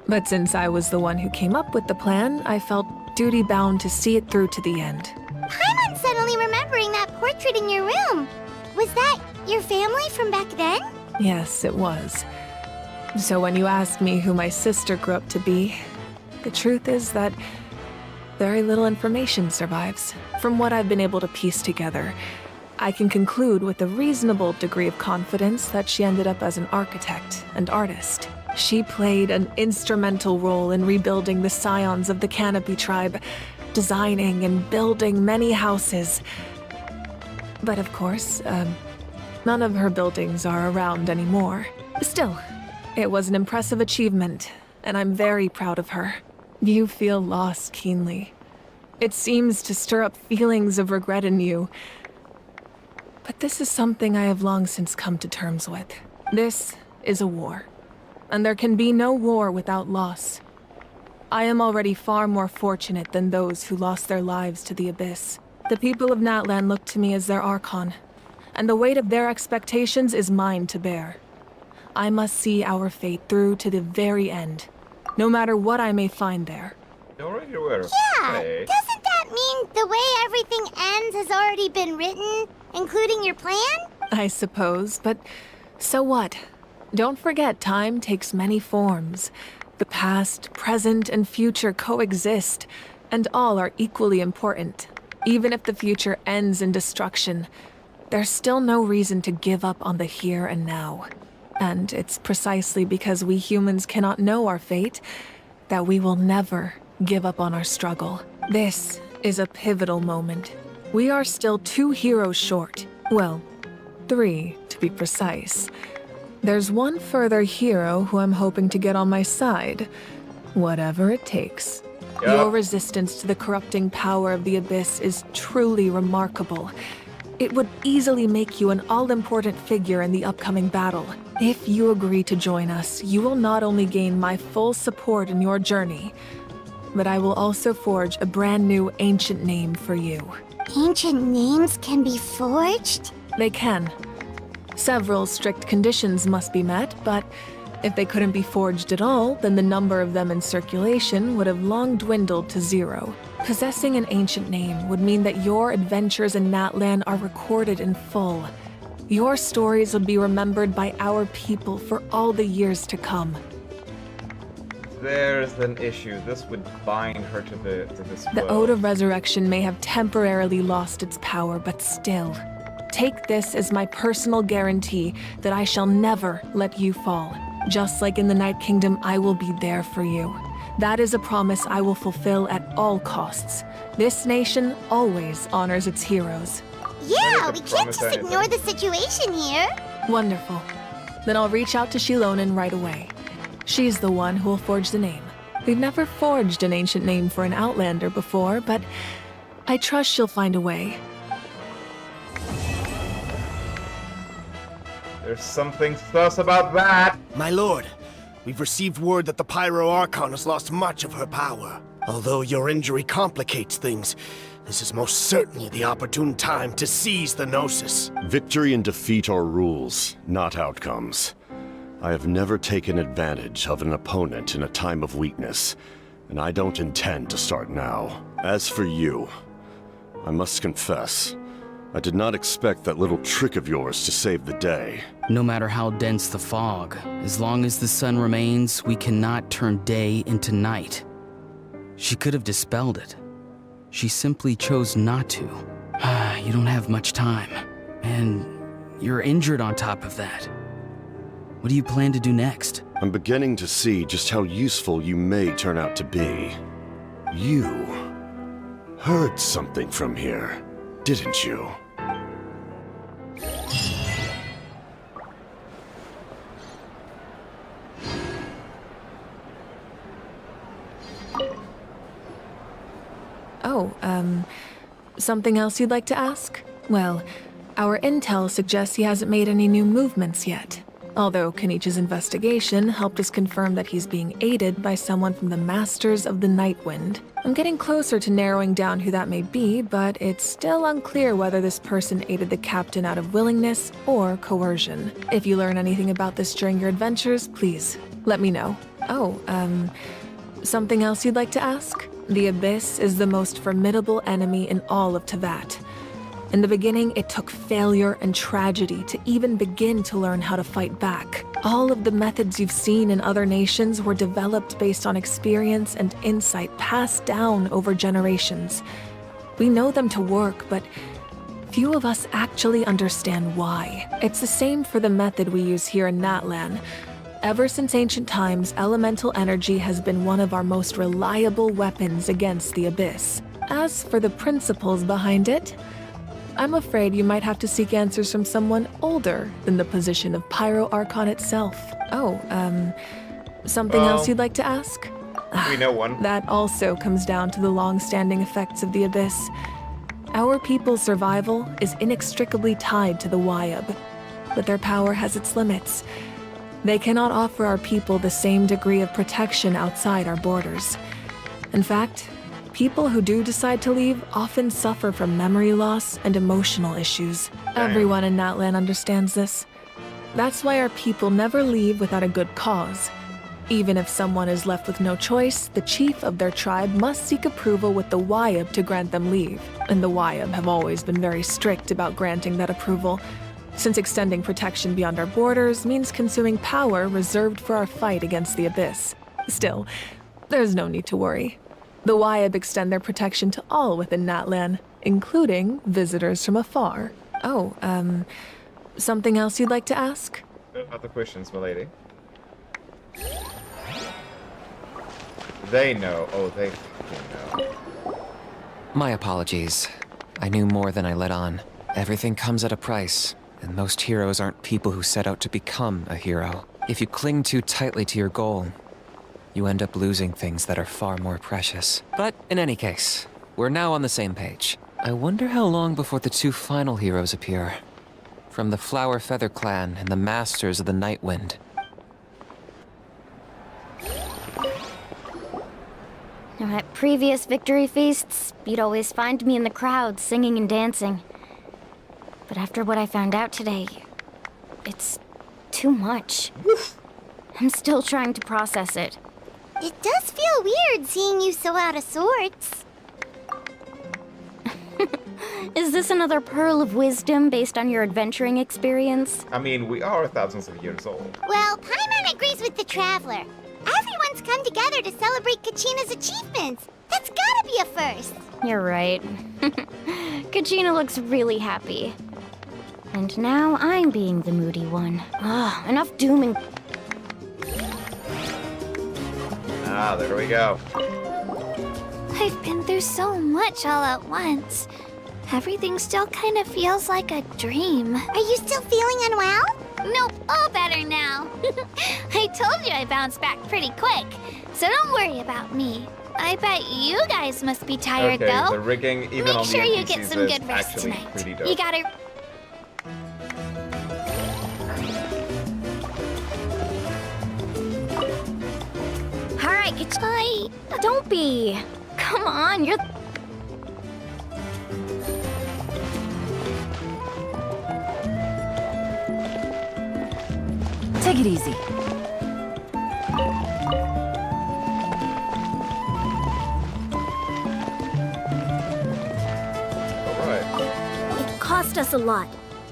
But since I was the one who came up with the plan, I felt duty-bound to see it through to the end. Paimon's suddenly remembering that portrait in your room. Was that your family from back then? Yes, it was. So when you asked me who my sister grew up to be, the truth is that very little information survives. From what I've been able to piece together, I can conclude with a reasonable degree of confidence that she ended up as an architect and artist. She played an instrumental role in rebuilding the scions of the Canopy tribe, designing and building many houses. But of course, none of her buildings are around anymore. Still, it was an impressive achievement, and I'm very proud of her. You feel loss keenly. It seems to stir up feelings of regret in you. But this is something I have long since come to terms with. This is a war, and there can be no war without loss. I am already far more fortunate than those who lost their lives to the Abyss. The people of Natlan look to me as their Archon, and the weight of their expectations is mine to bear. I must see our fate through to the very end, no matter what I may find there. You already were. Yeah, doesn't that mean the way everything ends has already been written, including your plan? I suppose, but so what? Don't forget, time takes many forms. The past, present, and future coexist, and all are equally important. Even if the future ends in destruction, there's still no reason to give up on the here and now. And it's precisely because we humans cannot know our fate that we will never give up on our struggle. This is a pivotal moment. We are still 2 heroes short. Well, 3 to be precise. There's one further hero who I'm hoping to get on my side, whatever it takes. Your resistance to the corrupting power of the Abyss is truly remarkable. It would easily make you an all-important figure in the upcoming battle. If you agree to join us, you will not only gain my full support in your journey, but I will also forge a brand new ancient name for you. Ancient names can be forged? They can. Several strict conditions must be met, but if they couldn't be forged at all, then the number of them in circulation would have long dwindled to 0. Possessing an ancient name would mean that your adventures in Natlan are recorded in full. Your stories would be remembered by our people for all the years to come. There's an issue. This would bind her to this The world. Ode of Resurrection may have temporarily lost its power, but still. Take this as my personal guarantee that I shall never let you fall. Just like in the Night Kingdom, I will be there for you. That is a promise I will fulfill at all costs. This nation always honors its heroes. Yeah, we can't just ignore the situation here. Wonderful. Then I'll reach out to Shilonen right away. She's the one who will forge the name. We've never forged an ancient name for an Outlander before, but I trust she'll find a way. There's something sus about that. My lord, we've received word that the Pyro Archon has lost much of her power. Although your injury complicates things, this is most certainly the opportune time to seize the Gnosis. Victory and defeat are rules, not outcomes. I have never taken advantage of an opponent in a time of weakness, and I don't intend to start now. As for you, I must confess, I did not expect that little trick of yours to save the day. No matter how dense the fog, as long as the sun remains, we cannot turn day into night. She could have dispelled it. She simply chose not to. You don't have much time, and you're injured on top of that. What do you plan to do next? I'm beginning to see just how useful you may turn out to be. You heard something from here, didn't you? Something else you'd like to ask? Well, our intel suggests he hasn't made any new movements yet. Although Kenichi's investigation helped us confirm that he's being aided by someone from the Masters of the Nightwind. I'm getting closer to narrowing down who that may be, but it's still unclear whether this person aided the captain out of willingness or coercion. If you learn anything about this during your adventures, please let me know. Something else you'd like to ask? The Abyss is the most formidable enemy in all of Teyvat. In the beginning, it took failure and tragedy to even begin to learn how to fight back. All of the methods you've seen in other nations were developed based on experience and insight passed down over generations. We know them to work, but few of us actually understand why. It's the same for the method we use here in Natlan. Ever since ancient times, elemental energy has been one of our most reliable weapons against the Abyss. As for the principles behind it, I'm afraid you might have to seek answers from someone older than the position of Pyro Archon itself. Something else you'd like to ask? We know one. That also comes down to the long-standing effects of the Abyss. Our people's survival is inextricably tied to the Wyab, but their power has its limits. They cannot offer our people the same degree of protection outside our borders. In fact, people who do decide to leave often suffer from memory loss and emotional issues. Everyone in Natlan understands this. That's why our people never leave without a good cause. Even if someone is left with no choice, the chief of their tribe must seek approval with the Wyab to grant them leave. And the Wyab have always been very strict about granting that approval, since extending protection beyond our borders means consuming power reserved for our fight against the Abyss. Still, there's no need to worry. The Wyab extend their protection to all within Natlan, including visitors from afar. Oh, something else you'd like to ask? Other questions, milady? They know. Oh, they fucking know. My apologies. I knew more than I let on. Everything comes at a price, and most heroes aren't people who set out to become a hero. If you cling too tightly to your goal, you end up losing things that are far more precious. But in any case, we're now on the same page. I wonder how long before the two final heroes appear. From the Flower Feather Clan and the Masters of the Night Wind. Now, at previous victory feasts, you'd always find me in the crowd singing and dancing. But after what I found out today, it's too much. I'm still trying to process it. It does feel weird seeing you so out of sorts. Is this another pearl of wisdom based on your adventuring experience? I mean, we are thousands of years old. Well, Paimon agrees with the Traveler. Everyone's come together to celebrate Kachina's achievements. That's gotta be a first. You're right. Kachina looks really happy. And now I'm being the moody one. Ugh, enough dooming. Ah, there we go. I've been through so much all at once. Everything still kind of feels like a dream. Are you still feeling unwell? Nope, all better now. I told you I bounced back pretty quick, so don't worry about me. I bet you guys must be tired, Okay, though. the rigging, even Make on sure the you NPCs, get some is good rest actually tonight. pretty dope. You gotta... Alright, don't be. Come on, you're... Take it easy. It cost us a lot,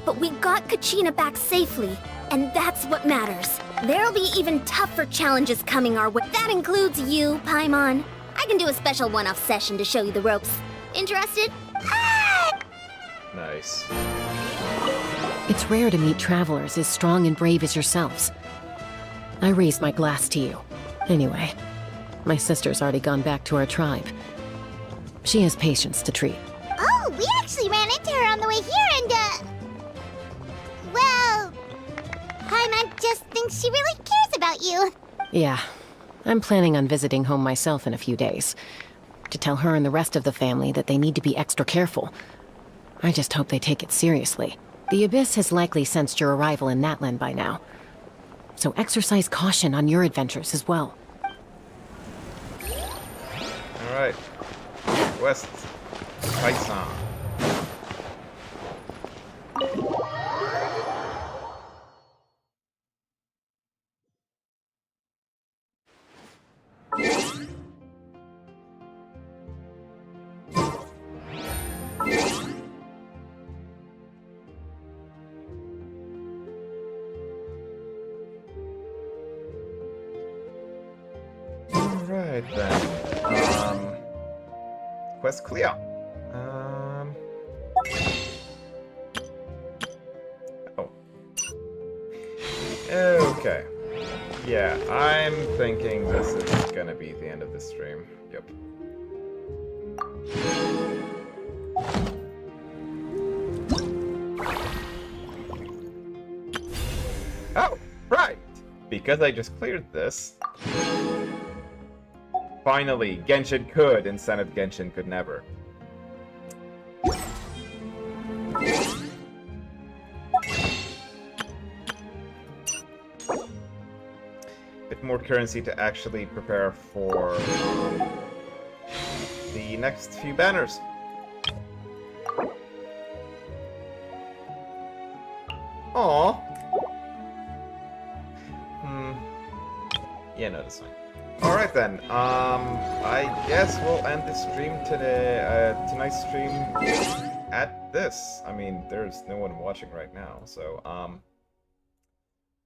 but we got Kachina back safely, and that's what matters. There'll be even tougher challenges coming our way. That includes you, Paimon. I can do a special one-off session to show you the ropes. Interested? Nice. It's rare to meet travelers as strong and brave as yourselves. I raise my glass to you. Anyway, my sister's already gone back to our tribe. She has patients to treat. Oh, we actually ran into her on the way here and, well... Paimon just thinks she really cares about you. Yeah, I'm planning on visiting home myself in a few days. To tell her and the rest of the family that they need to be extra careful. I just hope they take it seriously. The Abyss has likely sensed your arrival in Natlan by now. So exercise caution on your adventures as well. Alright. West. Python. Alright then. Quest clear. Oh. Okay. Yeah, I'm thinking this is gonna be the end of the stream. Yep. Oh, right! Because I just cleared this. Finally, Genshin could, and Senate Genshin could never. Bit more currency to actually prepare for the next few banners. Aww. Yeah, no, that's fine. Alright then, I guess we'll end the stream today, tonight's stream at this. I mean, there's no one watching right now, so,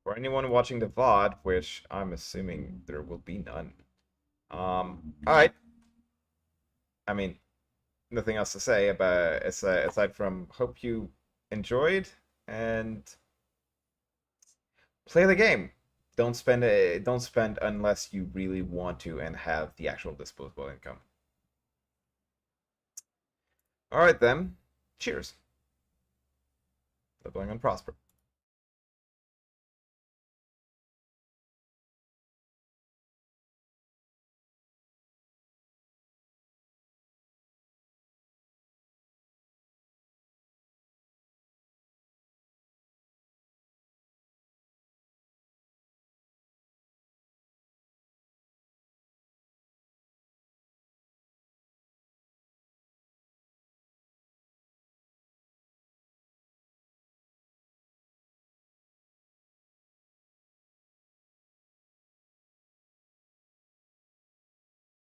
for anyone watching the VOD, which I'm assuming there will be none. Alright. I mean, nothing else to say about aside from hope you enjoyed and play the game. Don't spend unless you really want to and have the actual disposable income. Alright then. Cheers. Live long and prosper.